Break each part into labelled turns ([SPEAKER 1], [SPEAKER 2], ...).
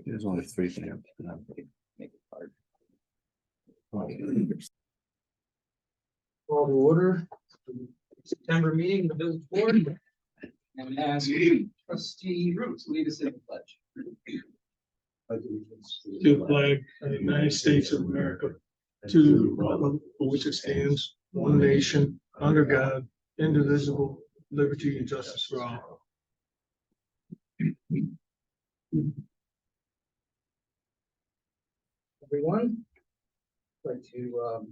[SPEAKER 1] There's only three things.
[SPEAKER 2] Make it hard. Call to order. September meeting, of the village board. And ask trustee Roots, lead us in the pledge.
[SPEAKER 3] To the flag of the United States of America, to the republic for which it stands, one nation, under God, indivisible, liberty and justice for all.
[SPEAKER 2] Everyone. I'd like to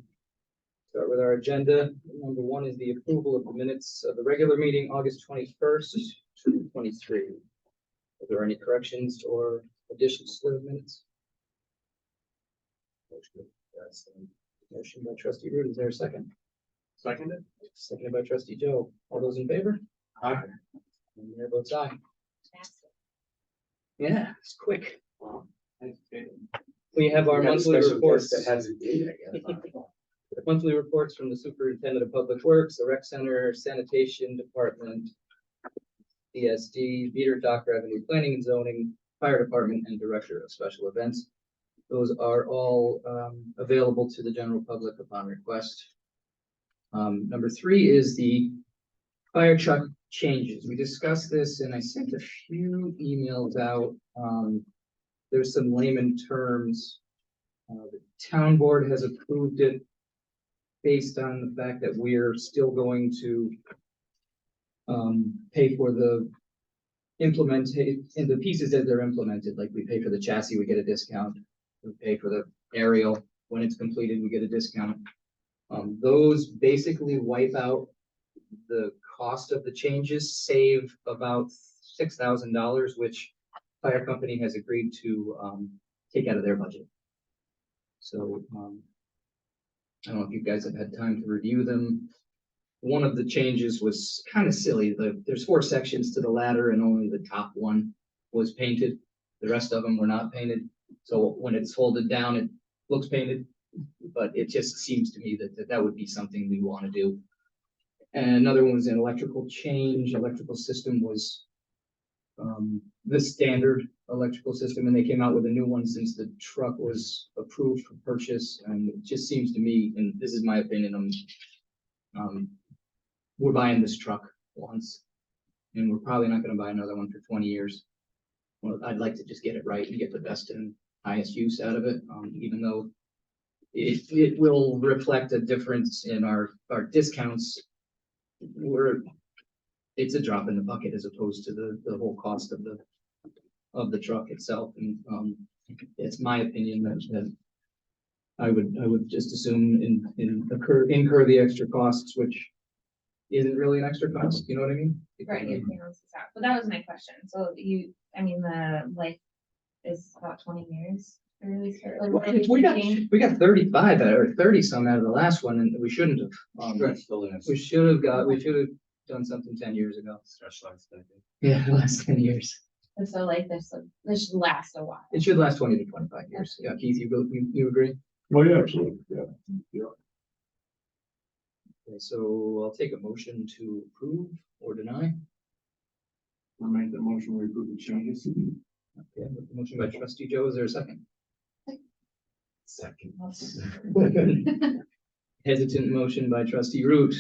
[SPEAKER 2] start with our agenda. Number one is the approval of the minutes of the regular meeting, August 21st, 2023. Are there any corrections or additions to the minutes? Motion by trustee Root. Is there a second?
[SPEAKER 3] Seconded.
[SPEAKER 2] Seconded by trustee Joe. All those in favor?
[SPEAKER 3] Aye.
[SPEAKER 2] And the mayor votes aye. Yeah, it's quick. We have our monthly reports.
[SPEAKER 1] That has a date, I guess.
[SPEAKER 2] Monthly reports from the superintendent of public works, the rec center, sanitation department, DSD, meter dock revenue, planning and zoning, fire department, and director of special events. Those are all available to the general public upon request. Number three is the fire truck changes. We discussed this and I sent a few emails out. There's some layman terms. The town board has approved it based on the fact that we're still going to pay for the implementation in the pieces as they're implemented. Like we pay for the chassis, we get a discount. We pay for the aerial. When it's completed, we get a discount. Those basically wipe out the cost of the changes, save about $6,000, which fire company has agreed to take out of their budget. So I don't know if you guys have had time to review them. One of the changes was kind of silly. There's 4 sections to the ladder and only the top one was painted. The rest of them were not painted. So when it's folded down, it looks painted, but it just seems to me that would be something we want to do. And another one was an electrical change. Electrical system was the standard electrical system, and they came out with a new one since the truck was approved for purchase. And it just seems to me, and this is my opinion, we're buying this truck once, and we're probably not going to buy another one for 20 years. Well, I'd like to just get it right and get the best and highest use out of it, even though it will reflect a difference in our discounts. It's a drop in the bucket as opposed to the whole cost of the truck itself. And it's my opinion that I would just assume incur the extra costs, which isn't really an extra cost. You know what I mean?
[SPEAKER 4] Right. But that was my question. So the life is about 20 years.
[SPEAKER 2] We got 35 or 30 some out of the last one, and we shouldn't have. We should have done something 10 years ago. Yeah, the last 10 years.
[SPEAKER 4] And so this should last a while.
[SPEAKER 2] It should last 20 to 25 years. Yeah, Keith, you agree?
[SPEAKER 3] Well, yeah, absolutely. Yeah.
[SPEAKER 2] Okay, so I'll take a motion to approve or deny.
[SPEAKER 3] I'll make the motion we approve the changes.
[SPEAKER 2] Okay, motion by trustee Joe. Is there a second?
[SPEAKER 1] Second.
[SPEAKER 2] Hesitant motion by trustee Root,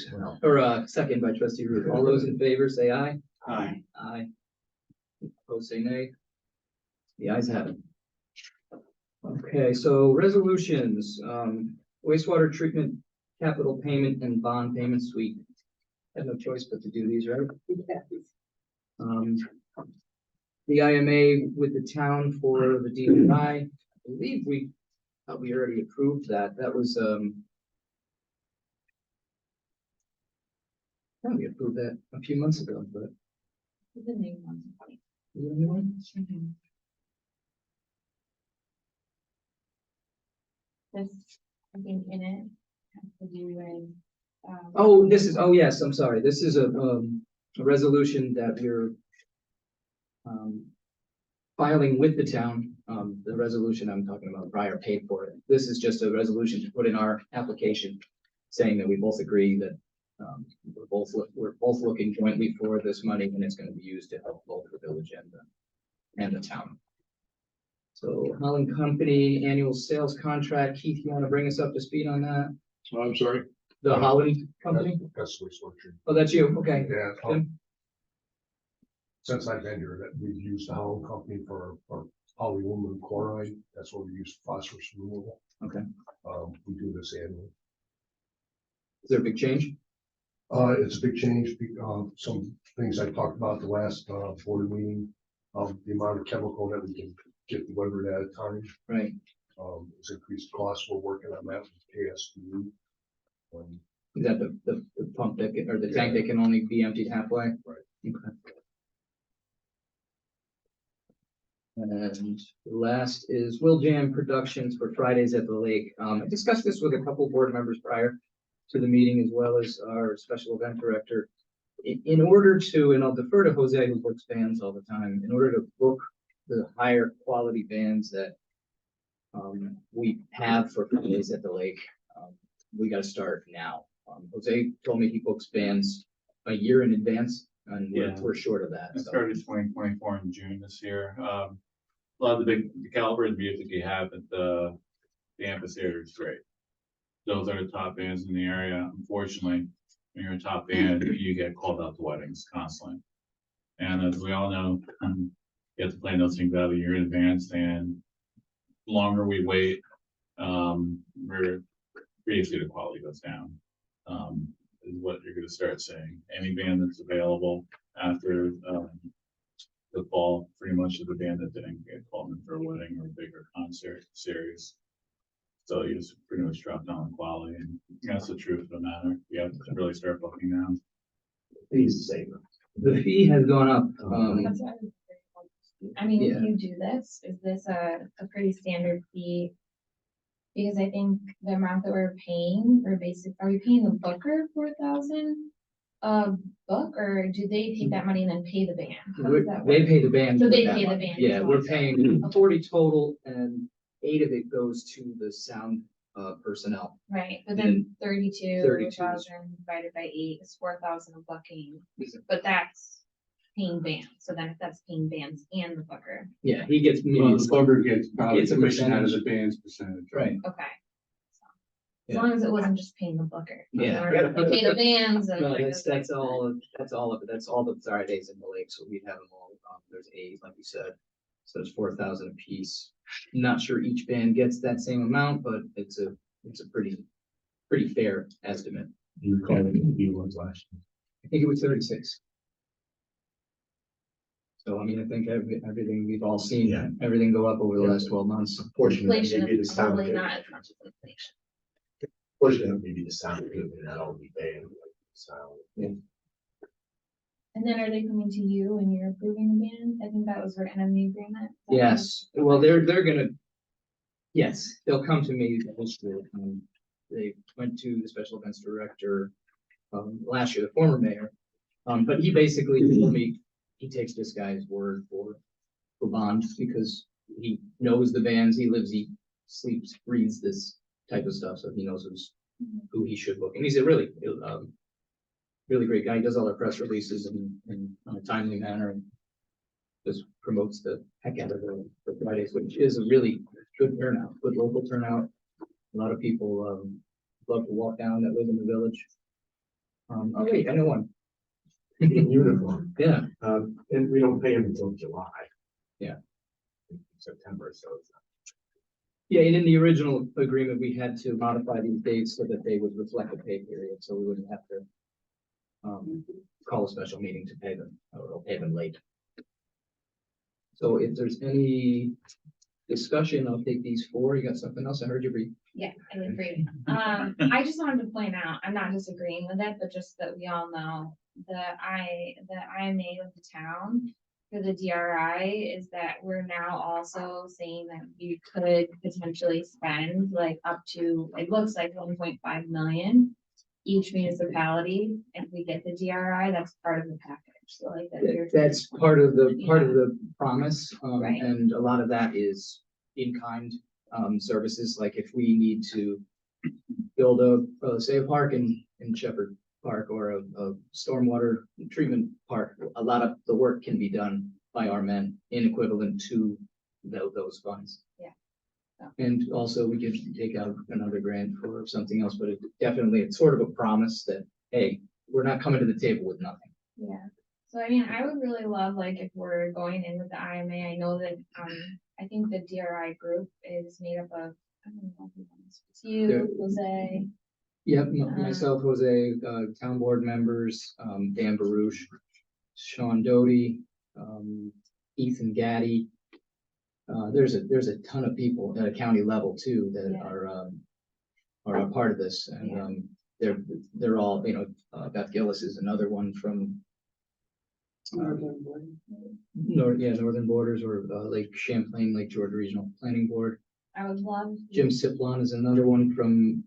[SPEAKER 2] or second by trustee Root. All those in favor say aye.
[SPEAKER 3] Aye.
[SPEAKER 2] Aye. Opposed say nay. The ayes have it. Okay, so resolutions, wastewater treatment, capital payment and bond payment suite. Had no choice but to do these, right? The IMA with the town for the DNI, I believe we already approved that. That was we approved that a few months ago, but
[SPEAKER 4] The new one.
[SPEAKER 2] is it a new one?
[SPEAKER 4] This, I think in it has to do with.
[SPEAKER 2] Oh, yes, I'm sorry. This is a resolution that we're filing with the town. The resolution I'm talking about, Briar paid for it. This is just a resolution to put in our application saying that we both agree that We're both looking jointly for this money, and it's gonna be used to help both the village and the town. So Holland Company annual sales contract, Keith, you wanna bring us up to speed on that?
[SPEAKER 5] Oh, I'm sorry.
[SPEAKER 2] The Holland Company?
[SPEAKER 5] That's wastewater.
[SPEAKER 2] Oh, that's you, okay.
[SPEAKER 5] Yeah,
[SPEAKER 2] Tim?
[SPEAKER 5] since I've been here, that we've used the Holland Company for polyaluminum chloride. That's what we use for phosphorus removal.
[SPEAKER 2] Okay.
[SPEAKER 5] We do this annually.
[SPEAKER 2] Is there a big change?
[SPEAKER 5] It's a big change. Some things I talked about at the last board meeting, the amount of chemical that we can get delivered at a time.
[SPEAKER 2] Right,
[SPEAKER 5] It's increased costs. We're working on that with KSDU.
[SPEAKER 2] is that the pump that, or the tank that can only be emptied halfway?
[SPEAKER 5] Right.
[SPEAKER 2] Okay. And last is Will Jam Productions for Fridays at the Lake. I discussed this with a couple board members prior to the meeting, as well as our special event director. In order to, and I'll defer to Jose, who books bands all the time, in order to book the higher quality bands that we have for Fridays at the Lake, we gotta start now. Jose told me he books bands a year in advance, and
[SPEAKER 6] Yeah.
[SPEAKER 2] we're short of that.
[SPEAKER 6] I
[SPEAKER 2] so.
[SPEAKER 6] started 2024 in June this year. A lot of the caliber of music you have at the amphitheater is great. Those are the top bands in the area. Unfortunately, when you're a top band, you get called out to weddings constantly. And as we all know, you have to plan those things out a year in advance, and the longer we wait, we're basically the quality goes down. Is what you're gonna start seeing. Any band that's available after the fall, pretty much is the band that didn't get called in for a wedding or a bigger concert series. So you just pretty much drop down the quality, and that's the truth of the matter. You have to really start booking now.
[SPEAKER 1] Please say.
[SPEAKER 2] The fee has gone up.
[SPEAKER 4] That's what I mean, if
[SPEAKER 2] Yeah.
[SPEAKER 4] you do this, is this a pretty standard fee? Because I think the amount that we're paying, are we paying the booker 4,000 book, or do they take that money and then pay the band? How does that
[SPEAKER 2] They
[SPEAKER 4] work?
[SPEAKER 2] pay the band.
[SPEAKER 4] So
[SPEAKER 2] for
[SPEAKER 4] they
[SPEAKER 2] that
[SPEAKER 4] pay the
[SPEAKER 2] money.
[SPEAKER 4] band
[SPEAKER 2] Yeah,
[SPEAKER 4] as
[SPEAKER 2] we're
[SPEAKER 4] well.
[SPEAKER 2] paying 40 total, and 8 of it goes to the sound personnel.
[SPEAKER 4] Right, but then
[SPEAKER 2] 32
[SPEAKER 4] 32,000 divided by 8 is 4,000 of booking, but that's paying bands, so then if that's paying bands and the booker,
[SPEAKER 2] Yeah, he gets.
[SPEAKER 1] Well, the booker gets probably
[SPEAKER 2] It's a
[SPEAKER 1] commission out of
[SPEAKER 2] percentage.
[SPEAKER 1] the band's percentage.
[SPEAKER 2] Right.
[SPEAKER 4] okay. So, As
[SPEAKER 2] Yeah.
[SPEAKER 4] long as it wasn't just paying the booker.
[SPEAKER 2] Yeah.
[SPEAKER 4] Or pay the bands and.
[SPEAKER 2] No, that's all of it. That's all the Fridays in the lake, so we'd have them all. There's 8, like you said. So it's 4,000 a piece. Not sure each band gets that same amount, but it's a pretty fair estimate.
[SPEAKER 1] You called it the ones last year.
[SPEAKER 2] I think it was 36. So I mean, I think everything we've all seen,
[SPEAKER 1] Yeah.
[SPEAKER 2] everything go up over the last 12 months.
[SPEAKER 1] Portion of that
[SPEAKER 4] Inflation
[SPEAKER 1] maybe the
[SPEAKER 4] is
[SPEAKER 1] sound,
[SPEAKER 4] probably not as much as inflation.
[SPEAKER 1] portion of it maybe the sound, and that'll be banned. Sound.
[SPEAKER 4] And then are they coming to you and you're approving the band? I think that was written in the agreement. Is that
[SPEAKER 2] Yes, well, they're gonna, yes, they'll come to me this year. They went to the special events director last year, the former mayor. But he basically told me, he takes this guy's word for bond, because he knows the bands, he lives, he sleeps, breathes this type of stuff, so he knows who he should book. And he's a really great guy. He does all our press releases in a timely manner, and just promotes the heck out of the Fridays, which is a really good turnout, good local turnout. A lot of people love to walk down that live in the village. Oh wait, I know one.
[SPEAKER 1] In uniform,
[SPEAKER 2] Yeah,
[SPEAKER 1] and we don't pay them until July.
[SPEAKER 2] Yeah.
[SPEAKER 1] September, so it's.
[SPEAKER 2] yeah, and in the original agreement, we had to modify these dates so that they would reflect the pay period, so we wouldn't have to call a special meeting to pay them, or pay them late. So if there's any discussion, I'll take these 4. You got something else? I heard you read.
[SPEAKER 4] Yeah, I agree. I just wanted to point out, I'm not disagreeing with it, but just that we all know the IMA with the town for the DRI is that we're now also saying that we could potentially spend like up to, it looks like 1.5 million each municipality if we get the DRI. That's part of the package. So like that.
[SPEAKER 2] That's part of the promise,
[SPEAKER 4] Right.
[SPEAKER 2] and a lot of that is in-kind services, like if we need to build say a park in Shepherd park or a stormwater treatment park, a lot of the work can be done by our men in equivalent to those funds.
[SPEAKER 4] Yeah.
[SPEAKER 2] And also we could take out another grant for something else, but it definitely, it's sort of a promise that, hey, we're not coming to the table with nothing.
[SPEAKER 4] Yeah, so I mean, I would really love, like, if we're going in with the IMA, I know that, I think the DRI group is made up of, I don't know who else. It's you, Jose.
[SPEAKER 2] Yep, myself, Jose, town board members, Dan Baruch, Sean Doty, Ethan Gaddy. There's a ton of people at a county level too that
[SPEAKER 4] Yeah.
[SPEAKER 2] are a part of this, and
[SPEAKER 4] Yeah.
[SPEAKER 2] they're all, you know, Beth Gillis is another one from Northern Borders, or Lake Champlain, Lake George Regional Planning Board.
[SPEAKER 4] I would love.
[SPEAKER 2] Jim Siplon is another one from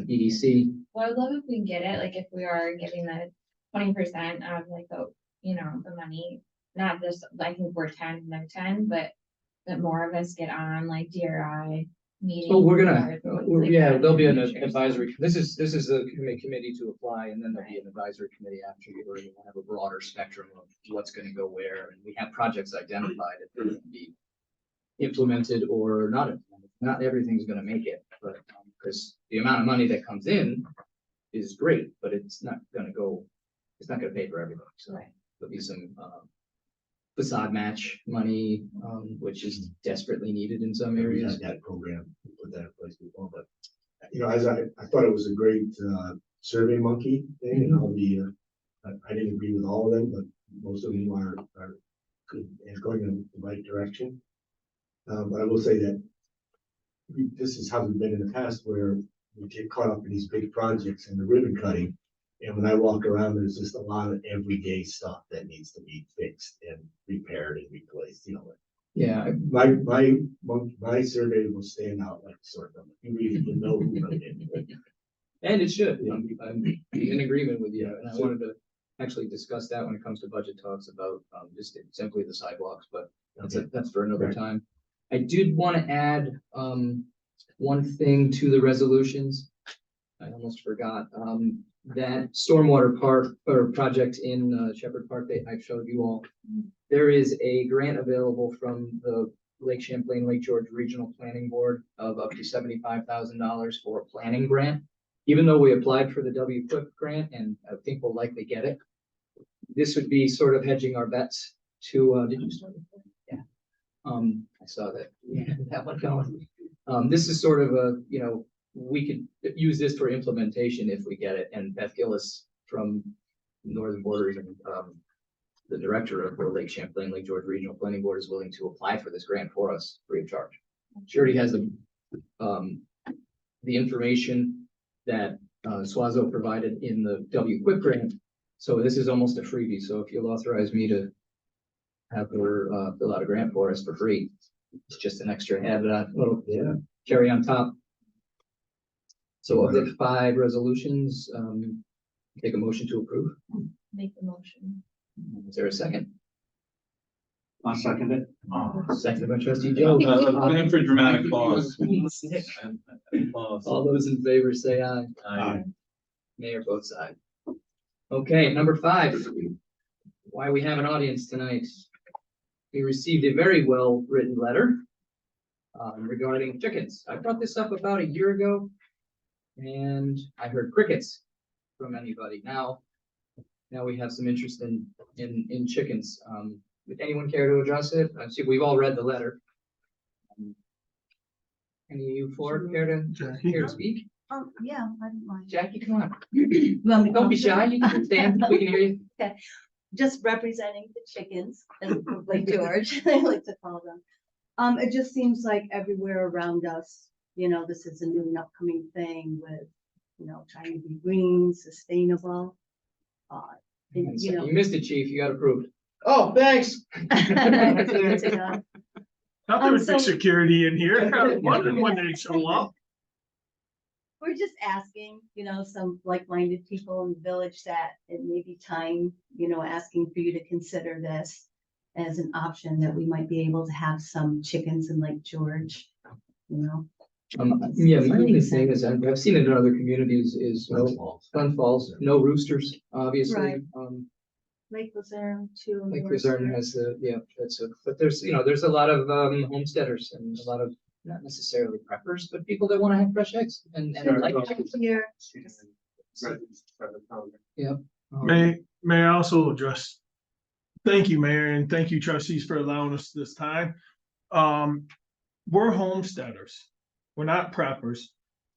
[SPEAKER 2] EDC.
[SPEAKER 4] Well, I would love if we get it, like, if we are getting the 20% of, like, the, you know, the money, not just, I think we're 10, they're 10, but that more of us get on, like, DRI meetings.
[SPEAKER 2] Oh, we're
[SPEAKER 4] or
[SPEAKER 2] gonna,
[SPEAKER 4] things like
[SPEAKER 2] yeah,
[SPEAKER 4] that
[SPEAKER 2] there'll be
[SPEAKER 4] in
[SPEAKER 2] an
[SPEAKER 4] the future, so-
[SPEAKER 2] advisory, this is the committee to apply, and then there'll be an advisory committee after, where we'll have a broader spectrum of what's gonna go where, and we have projects identified that are gonna be implemented or not implemented. Not everything's gonna make it, but, because the amount of money that comes in is great, but it's not gonna pay for everything, so
[SPEAKER 4] Right.
[SPEAKER 2] there'll be some, facade match money, which is desperately needed in some
[SPEAKER 1] We
[SPEAKER 2] areas.
[SPEAKER 1] had that program, we put that in place before, but, you know, as I thought it was a great, Survey Monkey thing, and all the, I didn't agree with all of them, but most of them are good and going in the right direction. But I will say that this is how we've been in the past, where we get caught up in these big projects and the ribbon cutting. And when I walk around, there's just a lot of everyday stuff that needs to be fixed and repaired and replaced, you know.
[SPEAKER 2] Yeah,
[SPEAKER 1] My survey will stand out like a sore thumb. You really know who wrote it.
[SPEAKER 2] and it should. I'm in agreement with you, and I wanted to actually discuss that when it comes to budget talks about just simply the sidewalks, but that's for another time. I did want to add one thing to the resolutions. I almost forgot. That stormwater park or project in Shepherd Park that I showed you all. There is a grant available from the Lake Champlain, Lake George Regional Planning Board of up to $75,000 for a planning grant. Even though we applied for the WQIP grant, and I think we'll likely get it, this would be sort of hedging our bets to, did you start? Yeah. I saw that, that one going. This is sort of a, you know, we could use this for implementation if we get it, and Beth Gillis from Northern Borders and the director of the Lake Champlain, Lake George Regional Planning Board is willing to apply for this grant for us free of charge. She already has the information that Swazo provided in the WQIP grant, so this is almost a freebie. So if you'll authorize me to have her fill out a grant for us for free, it's just an extra add little cherry on top. So of the 5 resolutions, take a motion to approve.
[SPEAKER 4] Make the motion.
[SPEAKER 2] Is there a second?
[SPEAKER 7] I'll second it.
[SPEAKER 2] Seconded by trustee Joe.
[SPEAKER 6] Plan for dramatic pause.
[SPEAKER 2] All those in favor say aye.
[SPEAKER 6] Aye.
[SPEAKER 2] Mayor votes aye. Okay, number 5. Why we have an audience tonight. We received a very well-written letter regarding chickens. I brought this up about a year ago, and I heard crickets from anybody. Now we have some interest in chickens. Would anyone care to address it? I see we've all read the letter. Any of you four care to speak?
[SPEAKER 8] Oh, yeah, I don't mind.
[SPEAKER 2] Jackie, come on.
[SPEAKER 8] Want me to
[SPEAKER 2] Don't be
[SPEAKER 8] come
[SPEAKER 2] shy.
[SPEAKER 8] through?
[SPEAKER 2] You can stand. We can hear you.
[SPEAKER 8] Just representing the chickens, and like George, I like to call them. It just seems like everywhere around us, you know, this is a new and upcoming thing with, you know, trying to be green, sustainable. You know.
[SPEAKER 2] You missed it, chief. You got approved.
[SPEAKER 1] Oh, thanks.
[SPEAKER 3] Not there was
[SPEAKER 8] so-
[SPEAKER 3] security in here. I was wondering when they'd show up.
[SPEAKER 8] We're just asking, you know, some like-minded people in the village that it may be time, you know, asking for you to consider this as an option, that we might be able to have some chickens in Lake George, you know.
[SPEAKER 2] Yeah, my only thing is, I've seen it in other communities, is Glens Falls, no roosters, obviously.
[SPEAKER 8] Right. Lake Luzerne too.
[SPEAKER 2] Lake Luzerne has the, yeah, but there's, there's a lot of homesteaders and a lot of, not necessarily preppers, but people that wanna have fresh eggs and like.
[SPEAKER 8] Here,
[SPEAKER 3] May I also address? Thank you, Mayor, and thank you trustees for allowing us this time. We're homesteaders. We're not preppers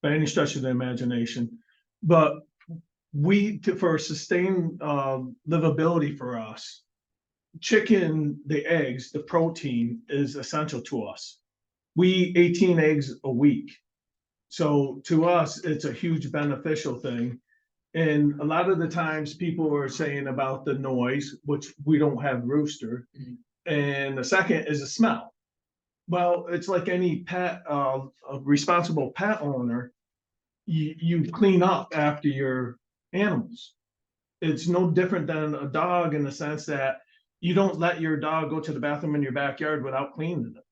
[SPEAKER 3] by any stretch of the imagination, but for sustained livability for us, chicken, the eggs, the protein is essential to us. We eat 18 eggs a week. So to us, it's a huge beneficial thing. And a lot of the times people are saying about the noise, which we don't have rooster. And the second is the smell. Well, it's like any pet, a responsible pet owner, you clean up after your animals. It's no different than a dog in the sense that you don't let your dog go to the bathroom in your backyard without cleaning it.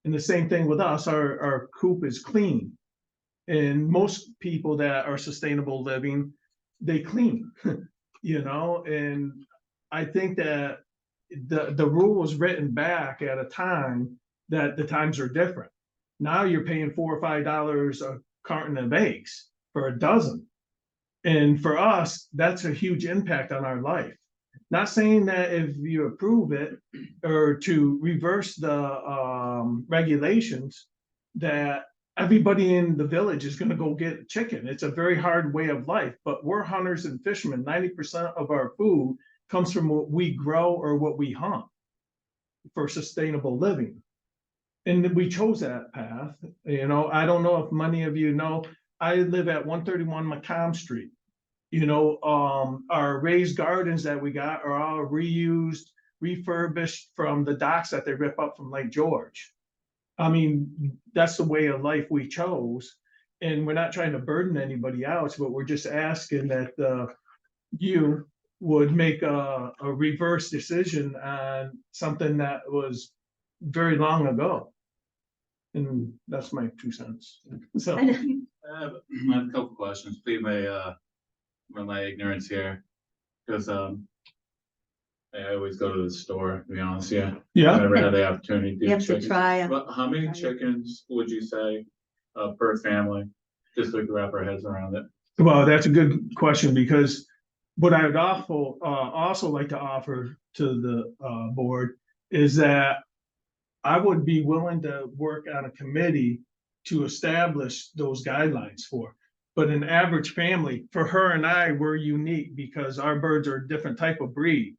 [SPEAKER 3] And the same thing with us, our coop is clean. And most people that are sustainable living, they clean, and I think that the rule was written back at a time that the times are different. Now you're paying $4 or $5 a carton of eggs for a dozen. And for us, that's a huge impact on our life. Not saying that if you approve it or to reverse the regulations, that everybody in the village is going to go get chicken. It's a very hard way of life, but we're hunters and fishermen. 90% of our food comes from what we grow or what we hunt for sustainable living. And we chose that path. I don't know if many of you know, I live at 131 Macomb Street. Our raised gardens that we got are all reused, refurbished from the docks that they rip up from Lake George. I mean, that's the way of life we chose. And we're not trying to burden anybody else, but we're just asking that you would make a reverse decision on something that was very long ago. And that's my 2 cents. So
[SPEAKER 6] I have a couple questions, please, my ignorance here, because I always go to the store, to be honest, I never had the opportunity to
[SPEAKER 8] you
[SPEAKER 6] do
[SPEAKER 8] have to
[SPEAKER 6] chickens.
[SPEAKER 8] try 'em.
[SPEAKER 6] But how many chickens would you say per family, just so we can wrap our heads around it?
[SPEAKER 3] Well, that's a good question, because what I would also like to offer to the board is that I would be willing to work on a committee to establish those guidelines for. But an average family, for her and I, we're unique because our birds are a different type of breed.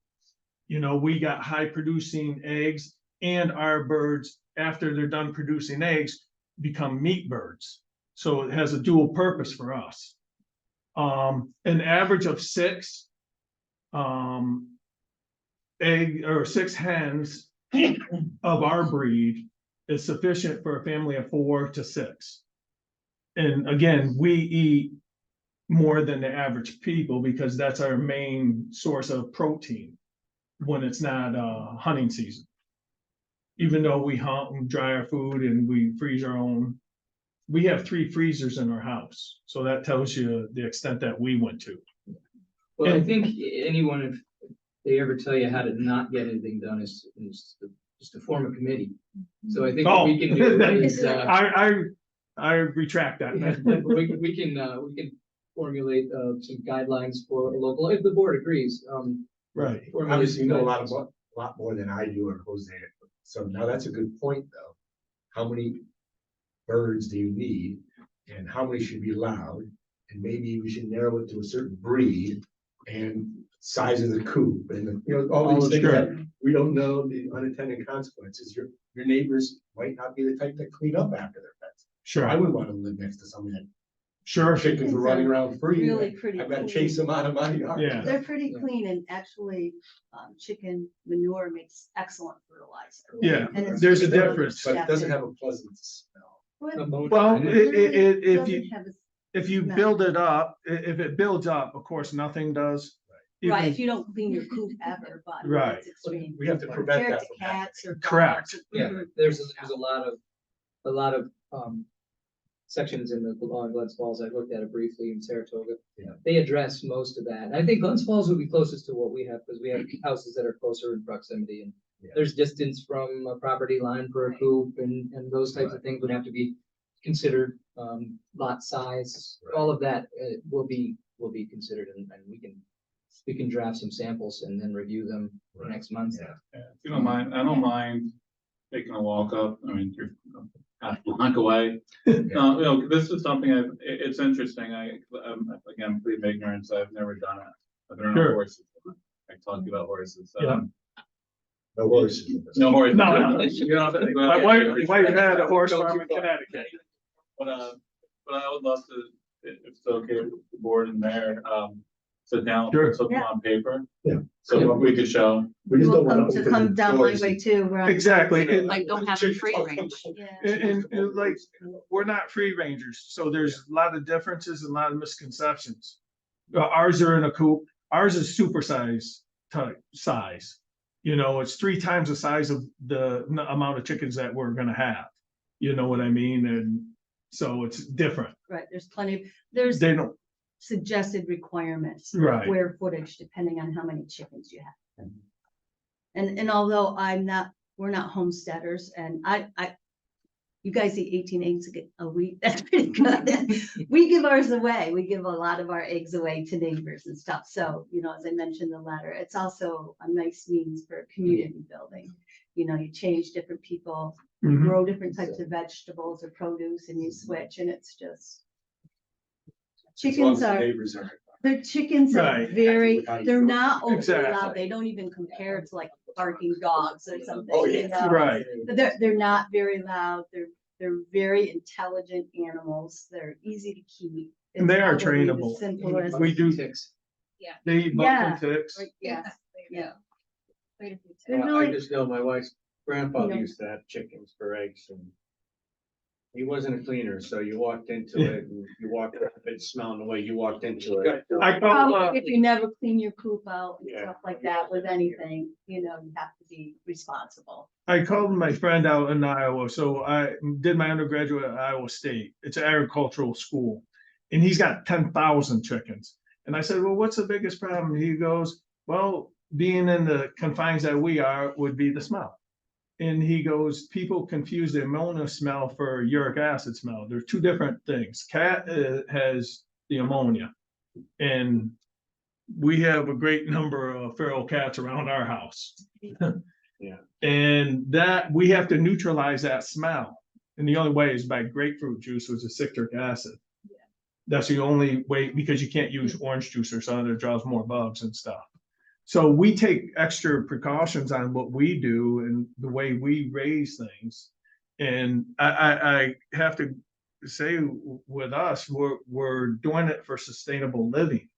[SPEAKER 3] We got high producing eggs, and our birds, after they're done producing eggs, become meat birds. So it has a dual purpose for us. An average of 6 6 hens of our breed is sufficient for a family of 4 to 6. And again, we eat more than the average people because that's our main source of protein when it's not hunting season. Even though we hunt and dry our food and we freeze our own, we have 3 freezers in our house. So that tells you the extent that we went to.
[SPEAKER 2] Well, I think anyone, if they ever tell you how to not get anything done, is just to form a committee. So I think what we can do is,
[SPEAKER 3] I retract that.
[SPEAKER 2] we can formulate some guidelines for a local, if the board agrees.
[SPEAKER 3] Right.
[SPEAKER 1] Obviously, you know a lot more than I do, or Jose. So now that's a good point, though. How many birds do you need, and how many should be allowed? And maybe we should narrow it to a certain breed and size of the coop, and all these things that we don't know the unintended consequences. Your neighbors might not be the type that clean up after their pets.
[SPEAKER 3] Sure.
[SPEAKER 1] I wouldn't want to live next to somebody that
[SPEAKER 3] Chickens
[SPEAKER 1] chickens are running around free.
[SPEAKER 8] Really pretty
[SPEAKER 1] I've got to
[SPEAKER 8] clean.
[SPEAKER 1] chase them out of my yard.
[SPEAKER 3] Yeah.
[SPEAKER 8] They're pretty clean, and actually, chicken manure makes excellent fertilizer.
[SPEAKER 3] Yeah,
[SPEAKER 8] And it's
[SPEAKER 3] there's a
[SPEAKER 8] really
[SPEAKER 3] difference.
[SPEAKER 1] But it doesn't have a pleasant smell.
[SPEAKER 8] But
[SPEAKER 3] Well,
[SPEAKER 8] it
[SPEAKER 3] if
[SPEAKER 8] doesn't
[SPEAKER 3] you
[SPEAKER 8] have a-
[SPEAKER 3] if you
[SPEAKER 8] No.
[SPEAKER 3] build it up, if it builds up, of course, nothing does.
[SPEAKER 8] Right,
[SPEAKER 3] Even-
[SPEAKER 8] if you don't clean your coop ever, but
[SPEAKER 3] Right.
[SPEAKER 8] it's extreme.
[SPEAKER 1] We have to prevent
[SPEAKER 8] Compared
[SPEAKER 1] that
[SPEAKER 8] to
[SPEAKER 1] from happening.
[SPEAKER 8] cats or dogs.
[SPEAKER 3] Correct.
[SPEAKER 2] Yeah, there's a lot of sections in the Glens Falls. I looked at it briefly in Saratoga.
[SPEAKER 1] Yeah.
[SPEAKER 2] They address most of that. I think Glens Falls would be closest to what we have, because we have houses that are closer in proximity, and
[SPEAKER 1] Yeah.
[SPEAKER 2] there's distance from a property line for a coop, and those types of things would have to be considered, lot size, all of that, will be considered, and we can draft some samples and then review them
[SPEAKER 1] Right.
[SPEAKER 2] next month.
[SPEAKER 1] Yeah.
[SPEAKER 6] Yeah, if you don't mind, I don't mind taking a walk up. I mean, you're half a block away. This is something it's interesting. Again, plead ignorance. I've never done it. I've been around
[SPEAKER 3] Sure.
[SPEAKER 6] horses. I talked about horses.
[SPEAKER 3] Yeah.
[SPEAKER 1] No horses.
[SPEAKER 6] No horses.
[SPEAKER 3] No.
[SPEAKER 6] You know,
[SPEAKER 3] My wife had a horse farm in Connecticut.
[SPEAKER 6] But I would love to, if it's okay with the board and mayor, sit down,
[SPEAKER 3] Sure.
[SPEAKER 6] put something on paper.
[SPEAKER 1] Yeah.
[SPEAKER 6] So what we could show.
[SPEAKER 1] We just don't
[SPEAKER 8] Welcome
[SPEAKER 1] want
[SPEAKER 8] to come down my way too. We're on-
[SPEAKER 3] Exactly. And-
[SPEAKER 9] Like, don't have a free range.
[SPEAKER 8] Yeah.
[SPEAKER 3] And like, we're not free rangers, so there's a lot of differences and a lot of misconceptions. Ours are in a coop, ours is super type size. You know, it's 3 times the size of the amount of chickens that we're gonna have. You know what I mean? And so it's different.
[SPEAKER 8] Right, there's
[SPEAKER 3] They don't,
[SPEAKER 8] suggested requirements. for
[SPEAKER 3] Right.
[SPEAKER 8] Square footage, depending on how many chickens you have. And although we're not homesteaders, and you guys eat 18 eggs a week, that's pretty good. We give ours away, we give a lot of our eggs away to neighbors and stuff, so, you know, as I mentioned in the letter, it's also a nice means for community building. You know, you change different people,
[SPEAKER 3] Mhm.
[SPEAKER 8] grow different types of vegetables or produce, and you switch, and it's just. Chickens are. Their chickens are
[SPEAKER 3] Right.
[SPEAKER 8] they're not overly
[SPEAKER 3] Exactly.
[SPEAKER 8] loud, they don't even compare to like barking dogs or something.
[SPEAKER 1] Oh,
[SPEAKER 8] you
[SPEAKER 1] yeah.
[SPEAKER 8] know?
[SPEAKER 3] right,
[SPEAKER 8] But they're not very loud, they're very intelligent animals, they're easy to keep.
[SPEAKER 3] And they
[SPEAKER 8] It's
[SPEAKER 3] are
[SPEAKER 8] probably the
[SPEAKER 3] trainable.
[SPEAKER 8] simplest-
[SPEAKER 3] We do-
[SPEAKER 2] Ticks.
[SPEAKER 3] they eat bugs
[SPEAKER 8] Yeah.
[SPEAKER 3] and ticks.
[SPEAKER 8] Yes, yeah.
[SPEAKER 4] Quite a few
[SPEAKER 8] They're
[SPEAKER 4] times.
[SPEAKER 7] I
[SPEAKER 8] really,
[SPEAKER 7] just know my wife's grandpa
[SPEAKER 8] You know.
[SPEAKER 7] used to have chickens for eggs and he wasn't a cleaner, so you walked into it and you walked up, it's smelling the way you walked into it.
[SPEAKER 3] I call,
[SPEAKER 8] probably if you never clean your coop out and
[SPEAKER 7] Yeah.
[SPEAKER 8] stuff like that with anything, you know, you have to be responsible.
[SPEAKER 3] I called my friend out in Iowa, so I did my undergraduate at Iowa State. It's an agricultural school. And he's got 10,000 chickens. And I said, well, what's the biggest problem? He goes, well, being in the confines that we are would be the smell. And he goes, people confuse the ammonia smell for uric acid smell. There's 2 different things. Cat has the ammonia. And we have a great number of feral cats around our house.
[SPEAKER 7] Yeah.
[SPEAKER 3] And that, we have to neutralize that smell. And the only way is by grapefruit juice, which is citric acid. That's the only way, because you can't use orange juice or something that draws more bugs and stuff. So we take extra precautions on what we do and the way we raise things. And I have to say with us, we're doing it for sustainable living,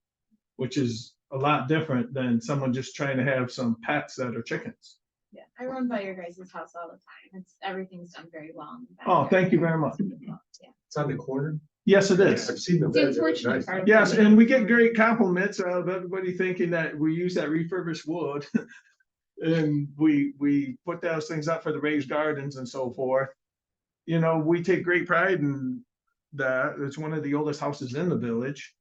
[SPEAKER 3] which is a lot different than someone just trying to have some pets that are chickens.
[SPEAKER 4] Yeah, I run by your guys' house all the time. Everything's done very well. in the
[SPEAKER 3] Oh,
[SPEAKER 4] backyard.
[SPEAKER 3] thank you very much.
[SPEAKER 4] Yeah.
[SPEAKER 1] It's on the corner.
[SPEAKER 3] Yes, it is.
[SPEAKER 1] I've seen them.
[SPEAKER 4] The unfortunate part.
[SPEAKER 3] Yes, and we get great compliments of everybody thinking that we use that refurbished wood. And we put those things up for the raised gardens and so forth. You know, we take great pride in that. It's one of the oldest houses in the village.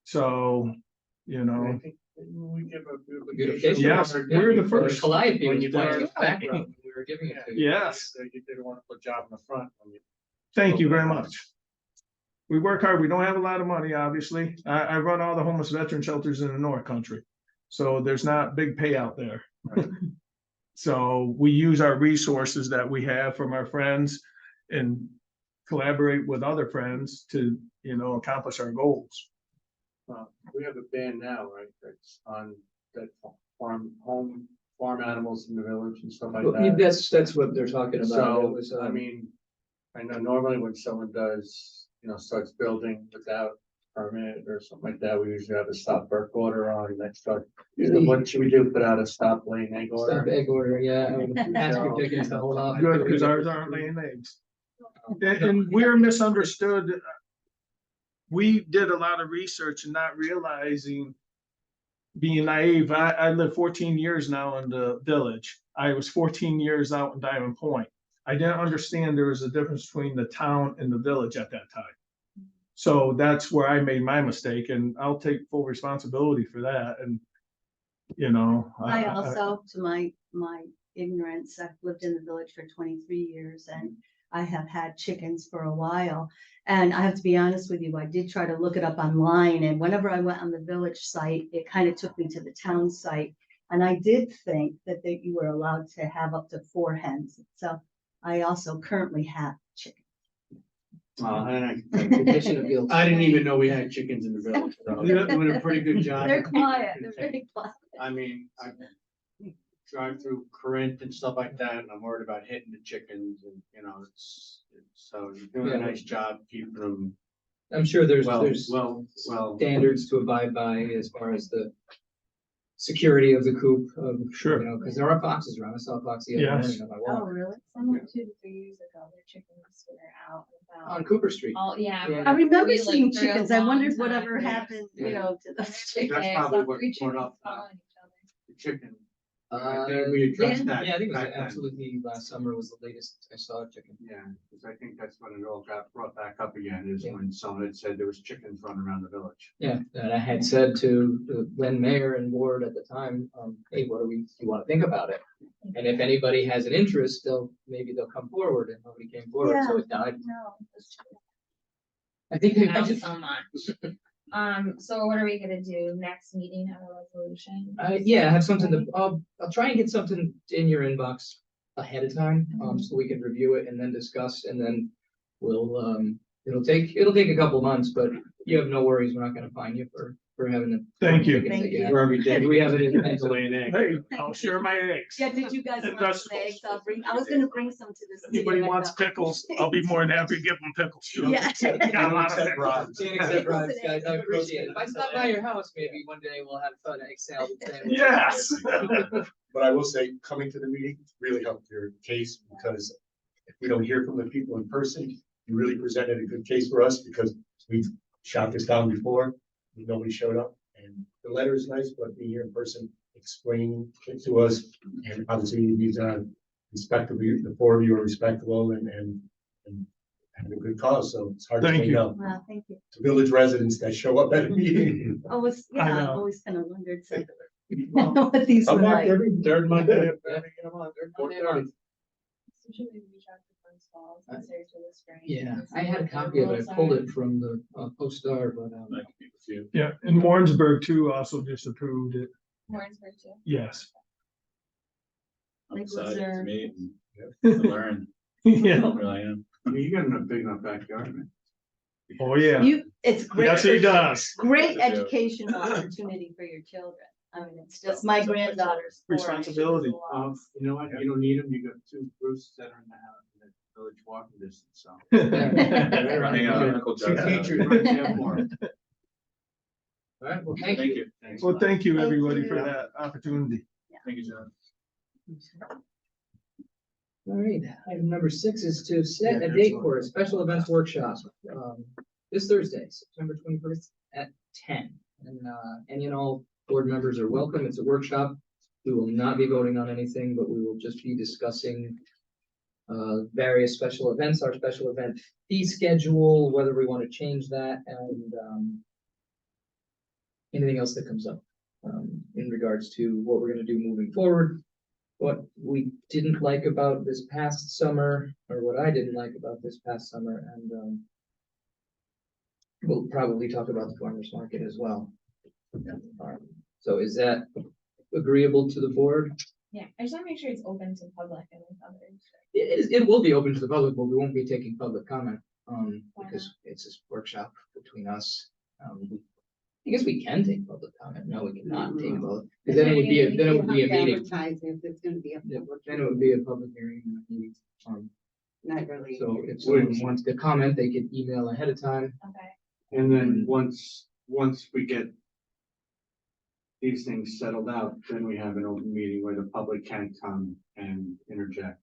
[SPEAKER 3] So, you know,
[SPEAKER 7] We give a
[SPEAKER 2] Beautification.
[SPEAKER 3] Yes, we're the first.
[SPEAKER 2] Calliope
[SPEAKER 7] When
[SPEAKER 2] was
[SPEAKER 7] you
[SPEAKER 2] planted
[SPEAKER 7] did
[SPEAKER 2] in
[SPEAKER 7] it.
[SPEAKER 2] the background, we were giving it to you.
[SPEAKER 3] Yes.
[SPEAKER 7] You did a wonderful job in the front. when you-
[SPEAKER 3] Thank you very much. We work hard. We don't have a lot of money, obviously. I run all the homeless veteran shelters in the North Country. So there's not big payout there. So we use our resources that we have from our friends and collaborate with other friends to, you know, accomplish our goals.
[SPEAKER 7] We have a ban now, right? That's on that farm animals in the village and stuff like that.
[SPEAKER 2] That's what they're talking about. It
[SPEAKER 7] So,
[SPEAKER 2] was,
[SPEAKER 7] I mean, I know normally when someone does, starts building without permit or something like that, we usually have a stop work order on next truck. What should we do? Put out a stop laying egg
[SPEAKER 2] Stop
[SPEAKER 7] order?
[SPEAKER 2] egg order, yeah. I would ask your chickens to hold off.
[SPEAKER 3] Good, because ours aren't laying eggs. And we're misunderstood. We did a lot of research and not realizing, being naive. I lived 14 years now in the village. I was 14 years out in Diamond Point. I didn't understand there was a difference between the town and the village at that time. So that's where I made my mistake, and I'll take full responsibility for that, and, you know.
[SPEAKER 8] I also, to my ignorance, I've lived in the village for 23 years and I have had chickens for a while. And I have to be honest with you, I did try to look it up online, and whenever I went on the village site, it kind of took me to the town site. And I did think that you were allowed to have up to 4 hens. So I also currently have chickens.
[SPEAKER 7] And
[SPEAKER 2] Petition appeals.
[SPEAKER 7] I didn't even know we had chickens in the village, so you're doing a pretty good job.
[SPEAKER 8] They're quiet, they're very quiet.
[SPEAKER 7] I mean, I drive through Corinth and stuff like that, and I'm worried about hitting the chickens and, you know, so you're doing a
[SPEAKER 2] Yeah.
[SPEAKER 7] nice job keeping them
[SPEAKER 2] I'm sure there's
[SPEAKER 7] well.
[SPEAKER 2] standards to abide by as far as the security of the coop,
[SPEAKER 3] Sure.
[SPEAKER 2] you know, because there are foxes around. I saw a fox the other
[SPEAKER 3] Yes.
[SPEAKER 2] morning on my
[SPEAKER 8] Oh,
[SPEAKER 2] walk
[SPEAKER 8] really?
[SPEAKER 4] Someone 2 to 3 years ago, their chickens were out and
[SPEAKER 2] on
[SPEAKER 4] about.
[SPEAKER 2] Cooper Street.
[SPEAKER 4] Oh, yeah.
[SPEAKER 2] Yeah.
[SPEAKER 8] I remember
[SPEAKER 4] we, like,
[SPEAKER 8] seeing
[SPEAKER 4] for a
[SPEAKER 8] chickens. I
[SPEAKER 4] long
[SPEAKER 8] wondered
[SPEAKER 4] time,
[SPEAKER 8] whatever
[SPEAKER 4] yeah.
[SPEAKER 8] happened, you
[SPEAKER 2] Yeah.
[SPEAKER 8] know, to those chickens.
[SPEAKER 7] That's
[SPEAKER 4] Yeah,
[SPEAKER 7] probably
[SPEAKER 4] so
[SPEAKER 7] what
[SPEAKER 4] 3
[SPEAKER 7] brought
[SPEAKER 4] chickens
[SPEAKER 7] up
[SPEAKER 4] following each other.
[SPEAKER 7] the chicken. I
[SPEAKER 2] Uh,
[SPEAKER 7] think we addressed
[SPEAKER 8] yeah.
[SPEAKER 7] that.
[SPEAKER 2] Yeah, I think it was
[SPEAKER 7] back then.
[SPEAKER 2] absolutely last summer was the latest I saw a chicken.
[SPEAKER 7] Yeah, because I think that's when it all got brought back up again, is
[SPEAKER 2] Yeah.
[SPEAKER 7] when someone had said there was chickens running around the village.
[SPEAKER 2] Yeah, and I had said to the then mayor and ward at the time, hey, do you want to think about it? And if anybody has an interest, maybe they'll come forward, and nobody came forward, so it died.
[SPEAKER 8] No.
[SPEAKER 2] I think they
[SPEAKER 4] Now
[SPEAKER 2] just,
[SPEAKER 4] so much. So what are we gonna do? Next meeting, have a resolution?
[SPEAKER 2] yeah, have something to, I'll try and get something in your inbox ahead of time, so we can review it and then discuss, and then we'll, it'll take a couple months, but you have no worries, we're not gonna fine you for having to.
[SPEAKER 3] Thank you.
[SPEAKER 2] chickens that
[SPEAKER 8] Thank you.
[SPEAKER 2] have.
[SPEAKER 7] For every day.
[SPEAKER 2] We have it in pencil.
[SPEAKER 7] Lay an egg.
[SPEAKER 3] Hey, I'll share my eggs.
[SPEAKER 8] Yeah, did you guys want
[SPEAKER 3] That's-
[SPEAKER 8] some eggs? I was gonna bring some to this. meeting,
[SPEAKER 3] Anybody
[SPEAKER 8] I
[SPEAKER 3] wants
[SPEAKER 8] thought-
[SPEAKER 3] pickles, I'll be more than happy to give them pickles.
[SPEAKER 8] Yeah.
[SPEAKER 3] Got a lot of pickles.
[SPEAKER 2] Can't accept bribes, guys, I appreciate it. If I stop by your house, maybe one day we'll have fun egg salad sandwich.
[SPEAKER 3] Yes.
[SPEAKER 1] But I will say, coming to the meeting really helped your case, because if we don't hear from the people in person, you really presented a good case for us, because we've shot this down before, nobody showed up. And the letter is nice, but being here in person, explaining it to us, and obviously these are respectable, the 4 of you are respectable and having a good cause, so it's hard to
[SPEAKER 3] Thank
[SPEAKER 1] say
[SPEAKER 3] you.
[SPEAKER 1] no
[SPEAKER 8] Wow, thank you.
[SPEAKER 1] to village residents that show up at a meeting.
[SPEAKER 8] I was,
[SPEAKER 3] I
[SPEAKER 8] yeah, I
[SPEAKER 3] know.
[SPEAKER 8] always kind of wondered so, what these were
[SPEAKER 1] I'm back
[SPEAKER 8] like.
[SPEAKER 1] every third Monday.
[SPEAKER 2] Third Monday of the month.
[SPEAKER 4] So should we reach out to Friends Falls and say to the spring?
[SPEAKER 2] Yeah,
[SPEAKER 4] and see
[SPEAKER 2] I had a
[SPEAKER 4] what their
[SPEAKER 2] copy of it,
[SPEAKER 4] rules
[SPEAKER 2] I pulled
[SPEAKER 4] are?
[SPEAKER 2] it from the Post-Star, but,
[SPEAKER 6] I can meet with you.
[SPEAKER 3] Yeah, and Warrensburg too also just approved it,
[SPEAKER 4] Warrensburg too.
[SPEAKER 3] yes.
[SPEAKER 6] I'm
[SPEAKER 8] Like, was
[SPEAKER 6] excited to
[SPEAKER 8] there-
[SPEAKER 6] meet and to learn.
[SPEAKER 3] Yeah,
[SPEAKER 6] I really am.
[SPEAKER 7] I mean, you got a big enough backyard, man.
[SPEAKER 3] oh, yeah,
[SPEAKER 8] It's great.
[SPEAKER 3] yes, he does.
[SPEAKER 8] Great
[SPEAKER 6] Yeah.
[SPEAKER 8] educational opportunity for your children. I mean, it's just my granddaughter's. 4, and she was
[SPEAKER 3] Responsibility.
[SPEAKER 8] lost.
[SPEAKER 7] You know what, you don't need them, you got 2 roosters that are in the house, in the village walking distance, so.
[SPEAKER 6] Hang out, Uncle
[SPEAKER 7] Two
[SPEAKER 6] Joe.
[SPEAKER 7] teachers right there for 'em.
[SPEAKER 2] all right, well, thank you.
[SPEAKER 7] Thanks.
[SPEAKER 3] Well, thank you,
[SPEAKER 8] Thank
[SPEAKER 3] everybody,
[SPEAKER 8] you.
[SPEAKER 3] for that opportunity.
[SPEAKER 6] Thank you, John.
[SPEAKER 2] All right, item number 6 is to set a
[SPEAKER 7] Yeah,
[SPEAKER 2] date
[SPEAKER 7] absolutely.
[SPEAKER 2] for a special events workshop, this Thursday, September 21st at 10. And, any and all board members are welcome. It's a workshop. We will not be voting on anything, but we will just be discussing various special events, our special event fee schedule, whether we want to change that, and anything else that comes up in regards to what we're going to do moving forward. What we didn't like about this past summer, or what I didn't like about this past summer, and we'll probably talk about the farmer's market as well. So is that agreeable to the board?
[SPEAKER 4] Yeah, I just wanna make sure it's open to public and with others.
[SPEAKER 2] It will be open to the public, but we won't be taking public comment,
[SPEAKER 4] Why
[SPEAKER 2] because it's this workshop between us. I guess we can take public comment. No, we cannot take both, because then it would be, then it would be a meeting.
[SPEAKER 9] Advertise if it's gonna be a
[SPEAKER 2] Yeah,
[SPEAKER 9] public.
[SPEAKER 2] Then it would be a public hearing.
[SPEAKER 9] Not really.
[SPEAKER 2] So if someone wants to comment, they could email ahead of time.
[SPEAKER 4] Okay,
[SPEAKER 7] And then once we get these things settled out, then we have an open meeting where the public can come and interject.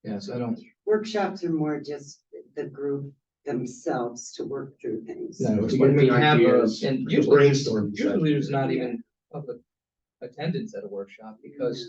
[SPEAKER 2] Yeah, so I don't,
[SPEAKER 9] Workshops are more just the group themselves to work through things.
[SPEAKER 2] no,
[SPEAKER 7] Just
[SPEAKER 2] when we
[SPEAKER 7] like
[SPEAKER 2] have,
[SPEAKER 7] ideas.
[SPEAKER 2] and
[SPEAKER 1] Brainstorm
[SPEAKER 2] usually there's not
[SPEAKER 9] Yeah.
[SPEAKER 2] even public attendance at a workshop, because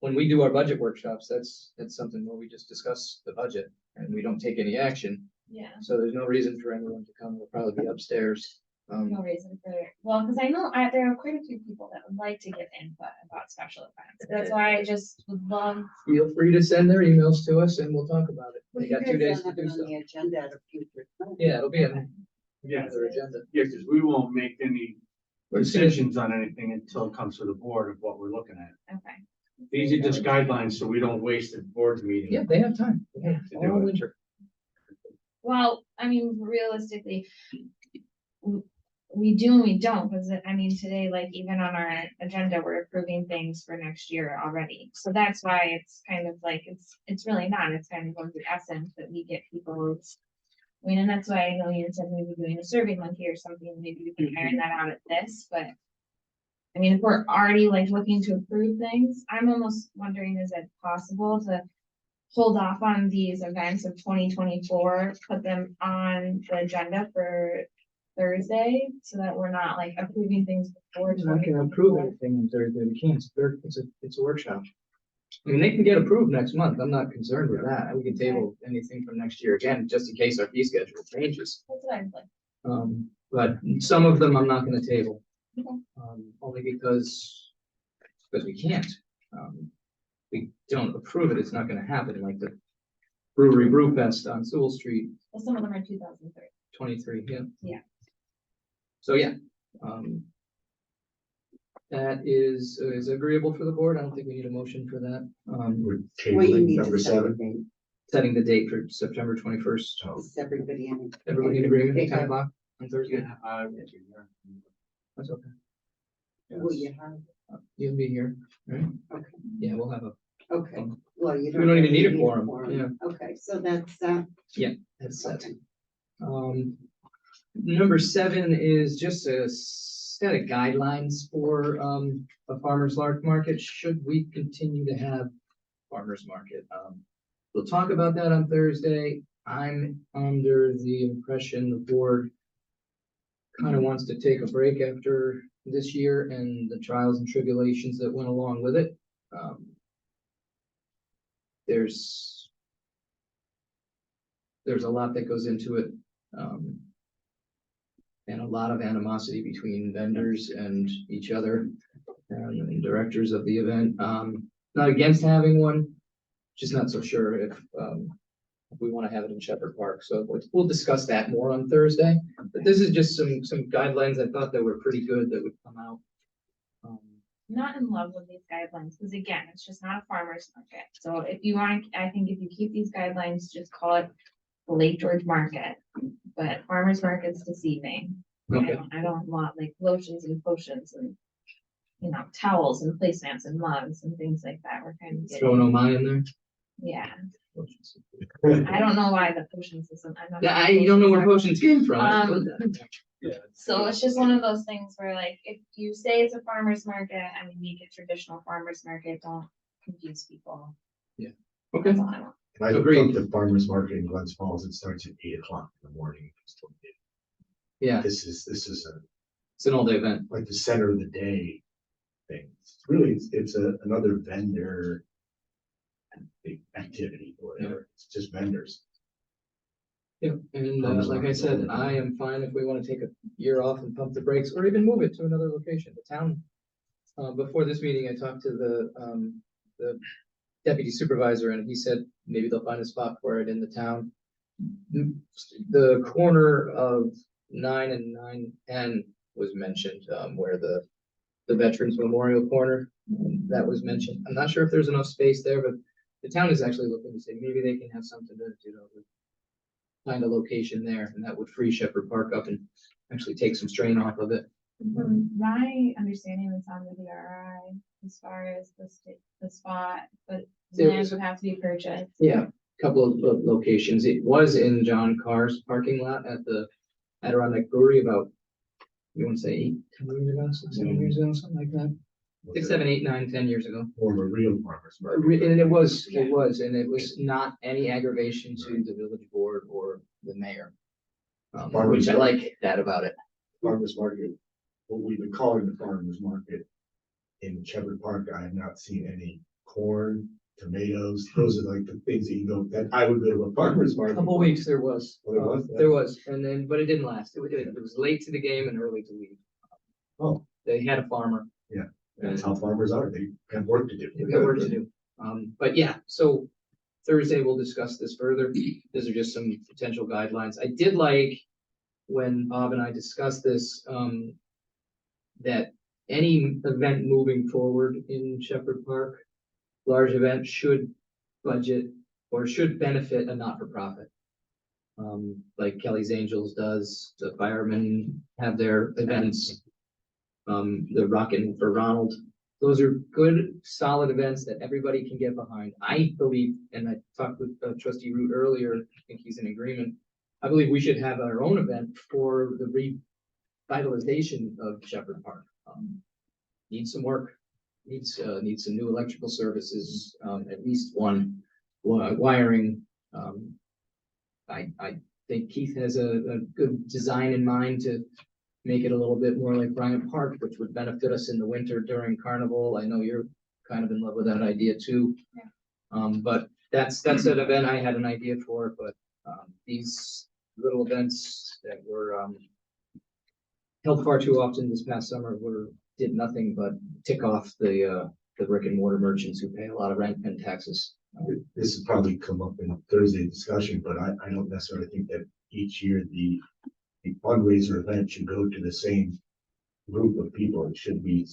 [SPEAKER 2] when we do our budget workshops, that's something where we just discuss the budget and we don't take any action.
[SPEAKER 4] Yeah,
[SPEAKER 2] So there's no reason for anyone to come. We'll probably be upstairs.
[SPEAKER 4] no reason for, well, because I know there are quite a few people that would like to give input about special events. That's why I just would love,
[SPEAKER 2] Feel free to send their emails to us and we'll talk about it.
[SPEAKER 8] Well,
[SPEAKER 2] We
[SPEAKER 8] you
[SPEAKER 2] got 2
[SPEAKER 8] guys
[SPEAKER 2] days
[SPEAKER 8] don't
[SPEAKER 2] to
[SPEAKER 8] have
[SPEAKER 2] do
[SPEAKER 8] it on
[SPEAKER 2] so.
[SPEAKER 8] the agenda at a future time.
[SPEAKER 2] Yeah, it'll be on
[SPEAKER 7] Yeah,
[SPEAKER 2] their agenda.
[SPEAKER 7] yeah, because we won't make any
[SPEAKER 2] But as soon as-
[SPEAKER 7] decisions on anything until it comes to the board of what we're looking at.
[SPEAKER 4] okay.
[SPEAKER 7] These are just guidelines, so we don't waste the board's meeting.
[SPEAKER 2] Yeah, they have time. They have
[SPEAKER 7] To do
[SPEAKER 2] all
[SPEAKER 7] it.
[SPEAKER 2] winter.
[SPEAKER 4] Well, I mean, realistically, we do and we don't, because I mean, today, like even on our agenda, we're approving things for next year already. So that's why it's kind of like, it's really not, it's kind of going through essence that we get people's. I mean, and that's why I know you said maybe doing a survey monkey or something, maybe we can iron that out at this, but. I mean, if we're already like looking to approve things, I'm almost wondering, is it possible to hold off on these events of 2024, put them on the agenda for Thursday, so that we're not like approving things before.
[SPEAKER 2] We're not gonna approve anything on Thursday. We can't. It's a workshop. I mean, they can get approved next month. I'm not concerned with that. We can table anything from next year again, just in case our fee schedule changes.
[SPEAKER 4] That's what I'm like.
[SPEAKER 2] But some of them I'm not gonna table.
[SPEAKER 4] Okay.
[SPEAKER 2] Only because we can't. We don't approve it, it's not gonna happen, like the Brewery Brew Fest on Sewell Street,
[SPEAKER 4] Well, some of them are 2003.
[SPEAKER 2] 23, yeah.
[SPEAKER 4] Yeah.
[SPEAKER 2] So, yeah, that is agreeable for the board. I don't think we need a motion for that.
[SPEAKER 1] We're
[SPEAKER 8] Well, you
[SPEAKER 1] tabling
[SPEAKER 8] need
[SPEAKER 1] number
[SPEAKER 8] to set a
[SPEAKER 1] 7.
[SPEAKER 8] date.
[SPEAKER 2] Setting the date for September 21st.
[SPEAKER 8] Is everybody in?
[SPEAKER 2] Everybody in agreement, 10 o'clock on Thursday? That's okay.
[SPEAKER 8] Will you have,
[SPEAKER 2] You'll be here, right?
[SPEAKER 8] okay,
[SPEAKER 2] Yeah, we'll have
[SPEAKER 8] okay, well, you don't.
[SPEAKER 2] We don't even
[SPEAKER 8] really
[SPEAKER 2] need a quorum, yeah.
[SPEAKER 8] Okay, so that's,
[SPEAKER 2] That's set.
[SPEAKER 8] okay.
[SPEAKER 2] Number 7 is just a set of guidelines for a farmer's market, should we continue to have farmer's market. We'll talk about that on Thursday. I'm under the impression the board kind of wants to take a break after this year and the trials and tribulations that went along with it. There's a lot that goes into it. And a lot of animosity between vendors and each other and directors of the event. Not against having one, just not so sure if we want to have it in Shepherd Park. So we'll discuss that more on Thursday. But this is just some guidelines I thought that were pretty good that would come out.
[SPEAKER 4] Not in love with these guidelines, because again, it's just not a farmer's market. So if you want, I think if you keep these guidelines, just call it the Lake George Market. But farmer's market's deceiving.
[SPEAKER 2] Okay.
[SPEAKER 4] I don't want like lotions and potions and, you know, towels and placemats and mugs and things like that. We're kind of
[SPEAKER 2] Throw no mine in there.
[SPEAKER 4] yeah. I don't know why the potion system. I'm not.
[SPEAKER 2] Yeah, you don't know where potions came from.
[SPEAKER 4] So it's just one of those things where like, if you say it's a farmer's market, I mean, make it traditional farmer's market, don't confuse people.
[SPEAKER 2] Okay,
[SPEAKER 4] That's all I want.
[SPEAKER 1] And I
[SPEAKER 2] Agreed.
[SPEAKER 1] looked up the farmer's market in Glens Falls. It starts at 8 o'clock in the morning.
[SPEAKER 2] yeah,
[SPEAKER 1] This is
[SPEAKER 2] it's an all-day event.
[SPEAKER 1] like the center of the day thing. It's really, it's another vendor activity or whatever. It's just vendors.
[SPEAKER 2] Yeah, and like I said, I am fine if we want to take a year off and pump the brakes or even move it to another location, the town. Before this meeting, I talked to the deputy supervisor and he said maybe they'll find a spot for it in the town. The corner of 9 and 910 was mentioned, where the Veterans Memorial Corner, that was mentioned. I'm not sure if there's enough space there, but the town is actually looking to say maybe they can have something to, find a location there, and that would free Shepherd Park up and actually take some strain off of it.
[SPEAKER 4] From my understanding, it's on the DRI as far as the spot, but
[SPEAKER 2] There
[SPEAKER 4] land
[SPEAKER 2] was-
[SPEAKER 4] would have to be purchased.
[SPEAKER 2] Yeah, a couple of locations. It was in John Carr's parking lot at the Adirondack Brewery about, you want to say 8, 10 years ago, 6, 7 years ago, something like that. 6, 7, 8, 9, 10 years ago.
[SPEAKER 1] Or a real farmer's market.
[SPEAKER 2] And it was, and it was not any aggravation to the village board or the mayor. Which I like that about it.
[SPEAKER 1] Farmer's market, what we've been calling the farmer's market in Shepherd Park, I have not seen any corn, tomatoes, those are like the things that you go, that I would go to a farmer's
[SPEAKER 2] A
[SPEAKER 1] market.
[SPEAKER 2] couple weeks there was.
[SPEAKER 1] Oh, there was?
[SPEAKER 2] There was, and then, but it didn't last. It was late to the game and early to leave.
[SPEAKER 1] Oh,
[SPEAKER 2] They had a farmer.
[SPEAKER 1] that's how farmers are. They have work to do.
[SPEAKER 2] They've got work to do. But yeah, so Thursday we'll discuss this further. These are just some potential guidelines. I did like when Bob and I discussed this, that any event moving forward in Shepherd Park, large event should budget or should benefit a not-for-profit. Like Kelly's Angels does, the firemen have their events. The Rockin' for Ronald. Those are good, solid events that everybody can get behind. I believe, and I talked with trustee Root earlier, I think he's in agreement. I believe we should have our own event for the revitalization of Shepherd Park. Needs some work, needs some new electrical services, at least one wiring. I think Keith has a good design in mind to make it a little bit more like Bryant Park, which would benefit us in the winter during Carnival. I know you're kind of in love with that idea too. But that's an event I had an idea for, but these little events that were held far too often this past summer did nothing but tick off the brick and mortar merchants who pay a lot of rent and taxes.
[SPEAKER 1] This will probably come up in Thursday discussion, but I don't necessarily think that each year the fundraiser event should go to the same group of people. It should be,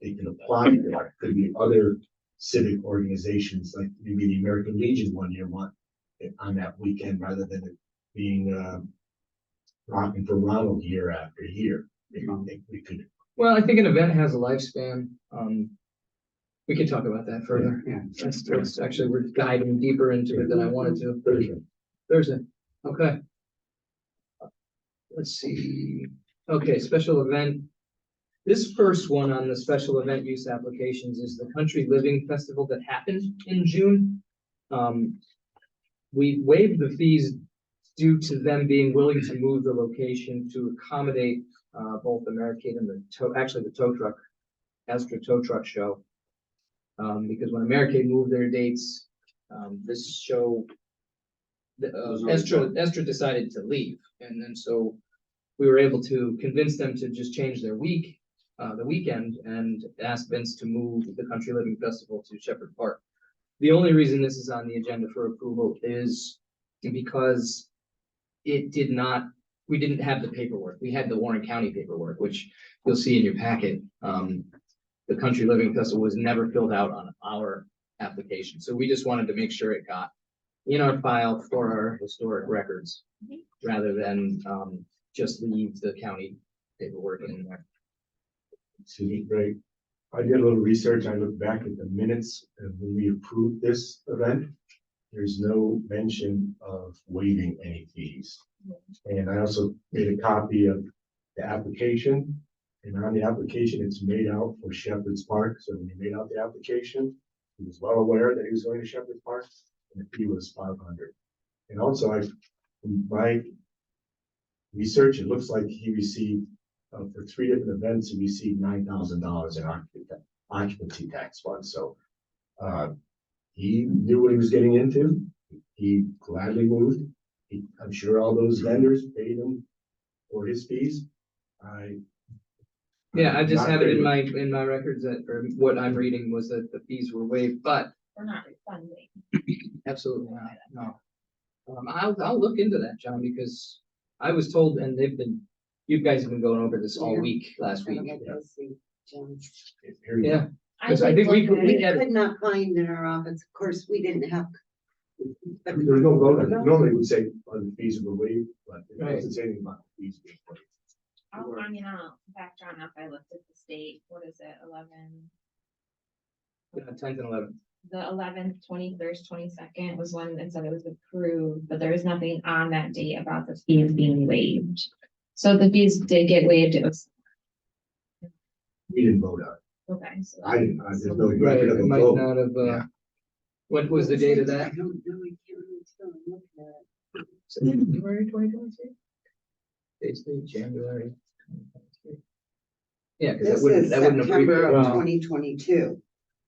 [SPEAKER 1] they can apply. There could be other civic organizations, like maybe the American Legion one year want it on that weekend rather than it being Rockin' for Ronald year after year. Maybe we could.
[SPEAKER 2] Well, I think an event has a lifespan. We could talk about that further.
[SPEAKER 9] Yeah.
[SPEAKER 2] That's actually, we're diving deeper into it than I wanted to. Thursday, okay. Let's see, okay, special event. This first one on the special event use applications is the Country Living Festival that happened in June. We waived the fees due to them being willing to move the location to accommodate both American and the tow truck, Astra Tow Truck Show. Because when American moved their dates, this show, Astra decided to leave, and then so we were able to convince them to just change their the weekend, and ask Vince to move the Country Living Festival to Shepherd Park. The only reason this is on the agenda for approval is because we didn't have the paperwork. We had the Warren County paperwork, which you'll see in your packet. The Country Living Festival was never filled out on our application, so we just wanted to make sure it got in our file for our historic records, rather than just leave the county paperwork in there.
[SPEAKER 1] Excuse me, Greg. I did a little research. I looked back at the minutes and when we approved this event. There's no mention of waiving any fees. And I also made a copy of the application. And on the application, it's made out for Shepherd's Park. So when he made out the application, he was well aware that he was going to Shepherd's Park, and the fee was $500. And also, in my research, it looks like he received for 3 different events, he received $9,000 in occupancy tax funds. So he knew what he was getting into. He gladly moved. I'm sure all those vendors paid him for his fees.
[SPEAKER 2] Yeah, I just
[SPEAKER 1] Not
[SPEAKER 2] have it in
[SPEAKER 1] very-
[SPEAKER 2] my records that, or what I'm reading was that the fees were waived, but
[SPEAKER 4] We're not refunding.
[SPEAKER 2] absolutely not, no. I'll look into that, John, because I was told, and you guys have been going over this all week, last week.
[SPEAKER 1] Here you go.
[SPEAKER 2] Yeah, because I think we
[SPEAKER 9] We
[SPEAKER 2] had,
[SPEAKER 9] could not find in our office, of course, we didn't have.
[SPEAKER 1] There was no vote on it. Normally it would say on the fees were waived, but it
[SPEAKER 2] Right.
[SPEAKER 1] doesn't say anything about the fees being waived.
[SPEAKER 4] I'll back John up. I looked at the state, what is it,
[SPEAKER 2] 10th and 11th.
[SPEAKER 4] the 11th, 21st, 22nd was when it said it was approved, but there was nothing on that date about the fees being waived. So the fees did get waived, it was,
[SPEAKER 1] We didn't vote on it.
[SPEAKER 4] okay. So
[SPEAKER 1] I didn't, there's no
[SPEAKER 2] Right,
[SPEAKER 1] record of
[SPEAKER 2] it
[SPEAKER 1] a
[SPEAKER 2] might
[SPEAKER 1] vote.
[SPEAKER 2] not have,
[SPEAKER 1] Yeah.
[SPEAKER 2] what was the date of that?
[SPEAKER 9] I don't know, I can't really tell, I'm looking at it.
[SPEAKER 2] January 2023? Basically, January 2023. Yeah, because
[SPEAKER 9] This is
[SPEAKER 2] that wouldn't have.
[SPEAKER 9] September of
[SPEAKER 2] well,
[SPEAKER 9] 2022.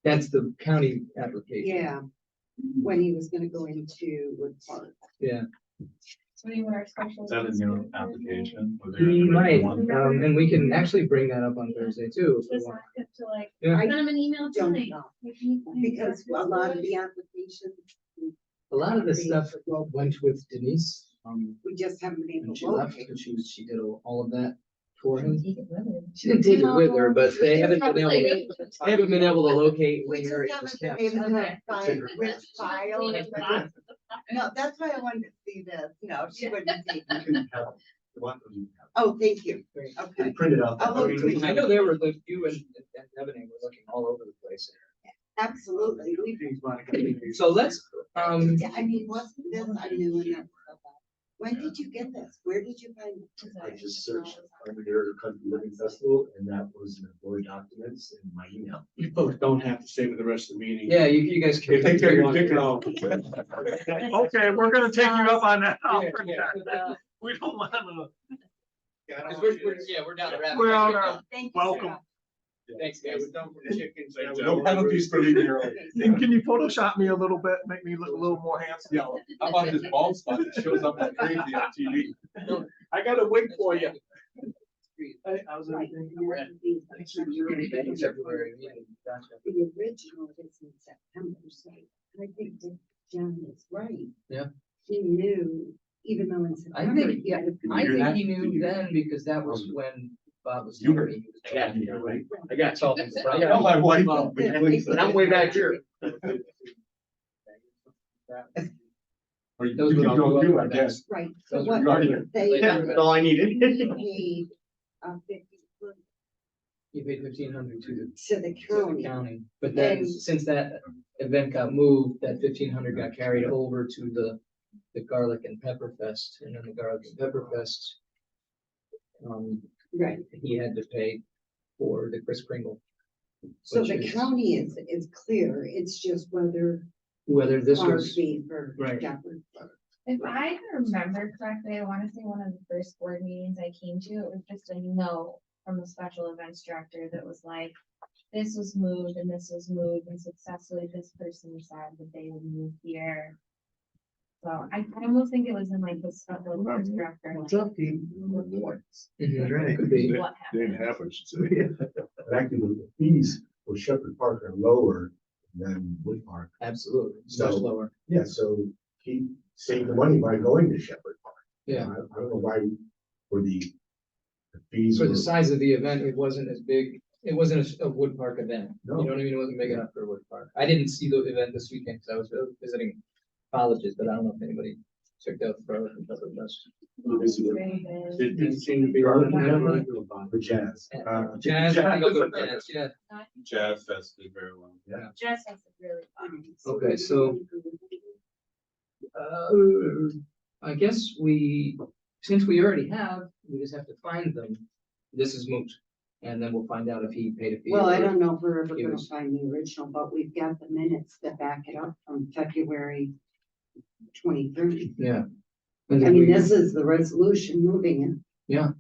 [SPEAKER 2] That's the county application.
[SPEAKER 9] Yeah, when he was gonna go into Wood Park.
[SPEAKER 2] Yeah,
[SPEAKER 4] So we were special.
[SPEAKER 6] Is that a new application? Was there
[SPEAKER 2] he
[SPEAKER 6] an
[SPEAKER 2] might,
[SPEAKER 6] original one?
[SPEAKER 2] and we can actually bring that up on Thursday too. if we
[SPEAKER 4] Just
[SPEAKER 2] want.
[SPEAKER 4] ask him to like,
[SPEAKER 2] Yeah.
[SPEAKER 4] send him an email
[SPEAKER 9] Don't
[SPEAKER 4] tonight.
[SPEAKER 9] know,
[SPEAKER 4] Like, can you find
[SPEAKER 9] because a lot of the
[SPEAKER 4] this?
[SPEAKER 9] applications,
[SPEAKER 2] A lot of this stuff went with Denise,
[SPEAKER 9] we just haven't been able
[SPEAKER 2] when
[SPEAKER 9] to
[SPEAKER 2] she left,
[SPEAKER 9] locate.
[SPEAKER 2] and she did all of that for him.
[SPEAKER 4] Take it with her.
[SPEAKER 2] She didn't take it with her, but they haven't been able,
[SPEAKER 4] Like-
[SPEAKER 2] they haven't been able to locate
[SPEAKER 9] We
[SPEAKER 2] where
[SPEAKER 9] just
[SPEAKER 2] it was
[SPEAKER 9] haven't
[SPEAKER 2] kept.
[SPEAKER 9] been able to
[SPEAKER 4] Okay.
[SPEAKER 9] find which file.
[SPEAKER 4] Clean
[SPEAKER 9] it
[SPEAKER 4] it
[SPEAKER 9] was
[SPEAKER 4] box.
[SPEAKER 9] in. No, that's why I wanted to see this, no, she wouldn't see.
[SPEAKER 1] You can have, you want those, you can
[SPEAKER 9] Oh, thank you,
[SPEAKER 2] Great.
[SPEAKER 1] have.
[SPEAKER 9] okay.
[SPEAKER 1] They printed out.
[SPEAKER 9] I'll look through
[SPEAKER 2] I know they were, you and Ebony were looking all over the place.
[SPEAKER 9] Absolutely.
[SPEAKER 2] So let's,
[SPEAKER 9] Yeah, I mean, wasn't this, I knew when that was so bad. When did you get this? Where did you find it?
[SPEAKER 1] I just searched Armadillo Country Living Festival, and that was in the board documents in my email.
[SPEAKER 7] You folks don't have to stay with the rest of the meeting.
[SPEAKER 2] yeah, you guys can.
[SPEAKER 7] If they take your ticket
[SPEAKER 2] No.
[SPEAKER 3] Okay, we're gonna take you up on that.
[SPEAKER 2] Yeah, yeah.
[SPEAKER 3] We don't wanna,
[SPEAKER 2] Cause we're down the rabbit.
[SPEAKER 3] We're
[SPEAKER 2] hole
[SPEAKER 3] on
[SPEAKER 2] now.
[SPEAKER 3] our-
[SPEAKER 9] Thank you.
[SPEAKER 3] welcome.
[SPEAKER 2] Thanks,
[SPEAKER 7] Yeah,
[SPEAKER 2] guys.
[SPEAKER 7] we're done with the chickens.
[SPEAKER 1] No penalties for leaving early.
[SPEAKER 3] And can you Photoshop me a little bit, make me look a little more handsome?
[SPEAKER 1] Yeah, how about this bald spot that shows up like crazy on TV?
[SPEAKER 3] I got a wig for you.
[SPEAKER 9] Right.
[SPEAKER 2] February, yeah, gotcha.
[SPEAKER 9] The original is in September, so I think that John is right.
[SPEAKER 2] Yeah.
[SPEAKER 9] He knew, even though in
[SPEAKER 2] I
[SPEAKER 9] September.
[SPEAKER 2] think,
[SPEAKER 9] he had to-
[SPEAKER 2] I think he knew then because that was when Bob was.
[SPEAKER 1] You
[SPEAKER 2] telling
[SPEAKER 1] heard
[SPEAKER 2] me he was
[SPEAKER 1] Yeah,
[SPEAKER 2] talking.
[SPEAKER 1] you're right.
[SPEAKER 2] I got solving the
[SPEAKER 1] I
[SPEAKER 2] problem.
[SPEAKER 1] know my wife.
[SPEAKER 2] But I'm way back here.
[SPEAKER 1] Or you
[SPEAKER 2] Those were
[SPEAKER 1] don't
[SPEAKER 2] the-
[SPEAKER 1] do, I guess.
[SPEAKER 9] Right, so
[SPEAKER 2] Those
[SPEAKER 9] what,
[SPEAKER 1] were arguments.
[SPEAKER 9] they
[SPEAKER 1] That's all I needed.
[SPEAKER 9] paid, 50
[SPEAKER 2] You paid 1,500 to
[SPEAKER 9] to the
[SPEAKER 2] to the
[SPEAKER 9] county.
[SPEAKER 2] county, but then
[SPEAKER 9] And-
[SPEAKER 2] since that event got moved, that 1,500 got carried over to the Garlic and Pepper Fest, and then the Garlic and Pepper Fest.
[SPEAKER 9] Right,
[SPEAKER 2] He had to pay for the Kris Kringle,
[SPEAKER 9] so
[SPEAKER 2] Which
[SPEAKER 9] the
[SPEAKER 2] is-
[SPEAKER 9] county is clear, it's just whether
[SPEAKER 2] whether this
[SPEAKER 9] our
[SPEAKER 2] was,
[SPEAKER 9] fee for
[SPEAKER 2] right.
[SPEAKER 9] Shepherd.
[SPEAKER 4] If I remember correctly, I wanna say one of the first board meetings I came to, it was just a note from the special events director that was like, this was moved and this was moved and successfully this person said that they would move here. So I almost think it was in like the special events director. Reports.
[SPEAKER 2] Mhm, could be.
[SPEAKER 4] What happened.
[SPEAKER 1] happen, should say. But actually, the fees for Shepherd Park are lower than Wood Park.
[SPEAKER 2] Absolutely, much
[SPEAKER 1] So-
[SPEAKER 2] lower,
[SPEAKER 1] Yeah, so he saved the money by going to Shepherd Park.
[SPEAKER 2] yeah.
[SPEAKER 1] I don't know why, for the fees.
[SPEAKER 2] For the
[SPEAKER 1] were-
[SPEAKER 2] size of the event, it wasn't as big, it wasn't a Wood Park event, you know
[SPEAKER 1] No.
[SPEAKER 2] what I mean, it wasn't big enough for Wood Park. I didn't see the event this weekend, because I was visiting colleges, but I don't know if anybody checked out the Garlic and Pepper Fest.
[SPEAKER 4] Very good.
[SPEAKER 7] It didn't seem to be.
[SPEAKER 1] For jazz.
[SPEAKER 2] Jazz, I think I'll go with jazz, yeah.
[SPEAKER 6] Jazz Fest did very well.
[SPEAKER 4] Just as a really fun.
[SPEAKER 2] Okay, so, I guess since we already have, we just have to find them. This is moot, and then we'll find out if he paid a fee.
[SPEAKER 9] Well, I
[SPEAKER 2] or-
[SPEAKER 9] don't know if we're ever
[SPEAKER 2] He
[SPEAKER 9] gonna
[SPEAKER 2] was-
[SPEAKER 9] find the original, but we've got the minutes that back it up from February 23rd.
[SPEAKER 2] Yeah.
[SPEAKER 9] I
[SPEAKER 2] And then
[SPEAKER 9] mean,
[SPEAKER 2] we
[SPEAKER 9] this is the resolution moving it.
[SPEAKER 2] Yeah.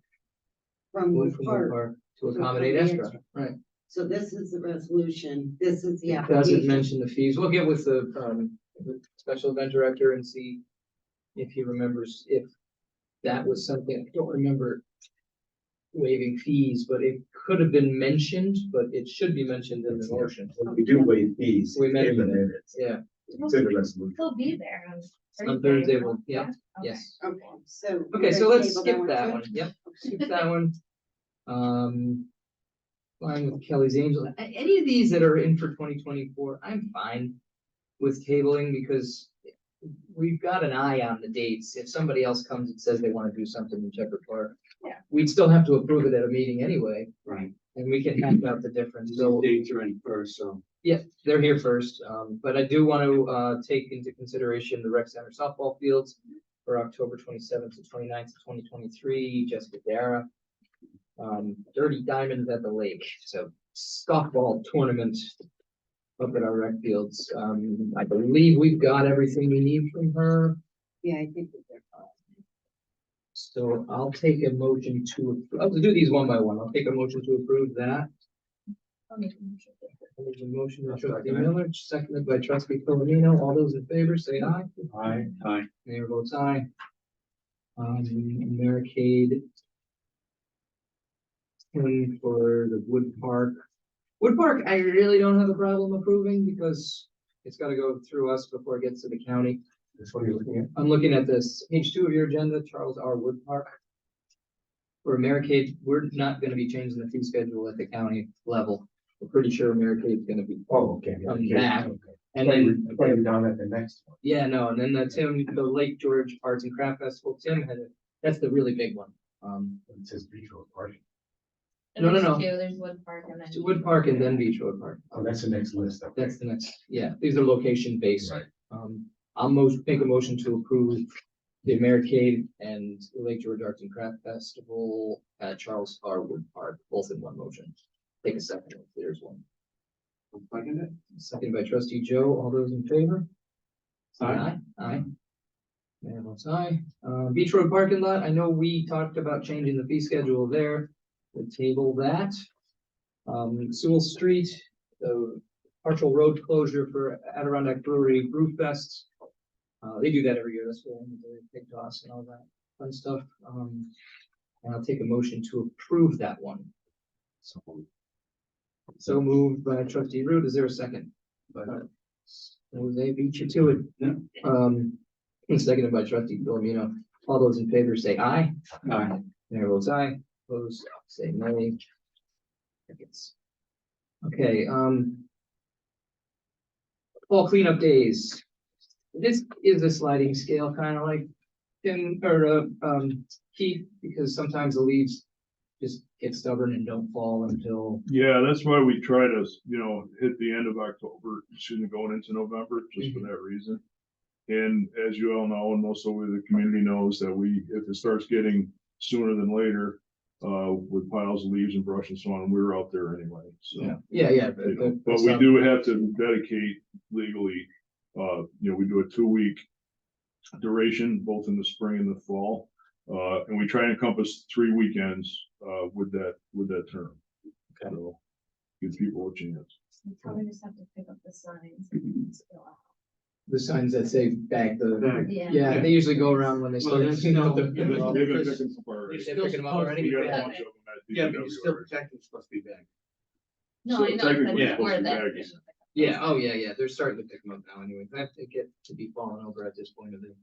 [SPEAKER 9] From
[SPEAKER 2] moved
[SPEAKER 9] Wood
[SPEAKER 2] from Wood
[SPEAKER 9] Park,
[SPEAKER 2] Park to
[SPEAKER 9] to
[SPEAKER 2] accommodate
[SPEAKER 9] accommodate
[SPEAKER 2] escrow, right?
[SPEAKER 9] so this is the resolution, this is the
[SPEAKER 2] It doesn't
[SPEAKER 9] application.
[SPEAKER 2] mention the fees. We'll get with the special event director and see if he remembers if that was something, I don't remember waiving fees, but it could have been mentioned, but it should be mentioned in the motion.
[SPEAKER 1] When we do waive fees.
[SPEAKER 2] We
[SPEAKER 1] in
[SPEAKER 2] mentioned
[SPEAKER 1] the
[SPEAKER 2] it.
[SPEAKER 1] minutes,
[SPEAKER 2] Yeah,
[SPEAKER 1] It's in the resolution.
[SPEAKER 4] He'll be there on
[SPEAKER 2] on Thursday,
[SPEAKER 4] right?
[SPEAKER 2] we'll, yeah,
[SPEAKER 4] Okay.
[SPEAKER 2] yes.
[SPEAKER 9] Okay, so.
[SPEAKER 2] Okay,
[SPEAKER 9] we're
[SPEAKER 2] so
[SPEAKER 9] gonna
[SPEAKER 2] let's
[SPEAKER 9] table
[SPEAKER 2] skip that
[SPEAKER 9] too?
[SPEAKER 2] one. Yep, skip that one. Fine with Kelly's Angels. Any of these that are in for 2024, I'm fine with tabling because we've got an eye on the dates. If somebody else comes and says they want to do something in Shepherd Park,
[SPEAKER 4] Yeah.
[SPEAKER 2] we'd still have to approve it at a meeting anyway,
[SPEAKER 7] Right.
[SPEAKER 2] and we can hash out the difference. So
[SPEAKER 7] Dates are in first, so.
[SPEAKER 2] yeah, they're here first, but I do want to, take into consideration the rec center softball fields for October 27th to 29th, 2023, Jessica Dara. Dirty Diamonds at the Lake, so softball tournament up at our rec fields. I believe we've got everything we need from her,
[SPEAKER 9] Yeah, I think that they're fine.
[SPEAKER 2] so I'll take a motion to, I'll do these one by one. I'll take a motion to approve that.
[SPEAKER 4] I'll make a motion.
[SPEAKER 2] There's a motion by trustee Miller, seconded by trustee Filomeno. All those in favor, say aye.
[SPEAKER 6] Aye.
[SPEAKER 2] Mayor votes aye. Americade. One for the Wood Park. Wood Park, I really don't have a problem approving because it's gotta go through us before it gets to the county.
[SPEAKER 5] That's what you're looking at.
[SPEAKER 2] I'm looking at this, page 2 of your agenda, Charles R. Wood Park. For Americade, we're not gonna be changing the fee schedule at the county level. We're pretty sure Americade's gonna be
[SPEAKER 5] Oh, okay. yeah,
[SPEAKER 2] coming
[SPEAKER 5] okay,
[SPEAKER 2] back.
[SPEAKER 5] okay.
[SPEAKER 2] And then,
[SPEAKER 5] I thought you were down at the next one.
[SPEAKER 2] yeah, no, and then the Lake George Arts and Craft Festival, Tim had it, that's the really big one.
[SPEAKER 5] It says Beach Road Park.
[SPEAKER 2] No, no,
[SPEAKER 4] There's
[SPEAKER 2] no.
[SPEAKER 4] two, there's Wood Park and then.
[SPEAKER 2] It's Wood Park and then Beach Road Park.
[SPEAKER 5] Oh, that's the next list. Okay.
[SPEAKER 2] That's the next, yeah, these are location based.
[SPEAKER 5] Right.
[SPEAKER 2] I'll make a motion to approve the Americade and Lake George Arts and Craft Festival at Charles R. Wood Park, both in one motion. Take a second, if there's one. Second by trustee Joe, all those in favor? Say aye. Aye. Mayor votes aye. Beach Road parking lot, I know we talked about changing the fee schedule there. We'll table that. Sewell Street, the partial road closure for Adirondack Brewery Brew Fest. They do that every year, that's what they take to us and all that fun stuff. And I'll take a motion to approve that one. So moved by trustee Root, is there a second? Jose beat you to it. And seconded by trustee Filomeno. All those in favor say aye. Aye. Mayor votes aye. Opposed, say nay. Okay, fall cleanup days. This is a sliding scale, kind of like Tim or Keith, because sometimes the leaves just get stubborn and don't fall until.
[SPEAKER 10] Yeah, that's why we try to, hit the end of October, going into November, just for that reason. And as you all know, and most of the community knows that if it starts getting sooner than later, with piles of leaves and brush and so on, we're out there anyway, so.
[SPEAKER 2] Yeah.
[SPEAKER 10] But we do have to dedicate legally, we do a 2-week duration, both in the spring and the fall. And we try and encompass 3 weekends, with that term.
[SPEAKER 2] Okay.
[SPEAKER 10] So, give people a chance.
[SPEAKER 4] We probably just have to pick up the signs. and spill out.
[SPEAKER 2] The signs that say bag the.
[SPEAKER 4] Yeah.
[SPEAKER 2] Yeah, they usually go around when they
[SPEAKER 7] Well,
[SPEAKER 2] start.
[SPEAKER 7] there's
[SPEAKER 2] you know,
[SPEAKER 7] no-
[SPEAKER 2] the-
[SPEAKER 10] They've been
[SPEAKER 7] Chris,
[SPEAKER 10] picking some apart already.
[SPEAKER 2] They're picking them up already?
[SPEAKER 10] We got a
[SPEAKER 2] Yeah.
[SPEAKER 10] bunch of them at
[SPEAKER 7] Yeah, but
[SPEAKER 10] DPW
[SPEAKER 7] you're still
[SPEAKER 10] already.
[SPEAKER 7] technically supposed to be back.
[SPEAKER 4] No,
[SPEAKER 10] So
[SPEAKER 4] I know,
[SPEAKER 10] technically
[SPEAKER 4] but
[SPEAKER 10] it's
[SPEAKER 4] before
[SPEAKER 10] supposed to be
[SPEAKER 4] that.
[SPEAKER 10] bagged.
[SPEAKER 2] Yeah, oh, yeah, they're starting to pick them up now anyway. I have to get to be falling over at this point of it.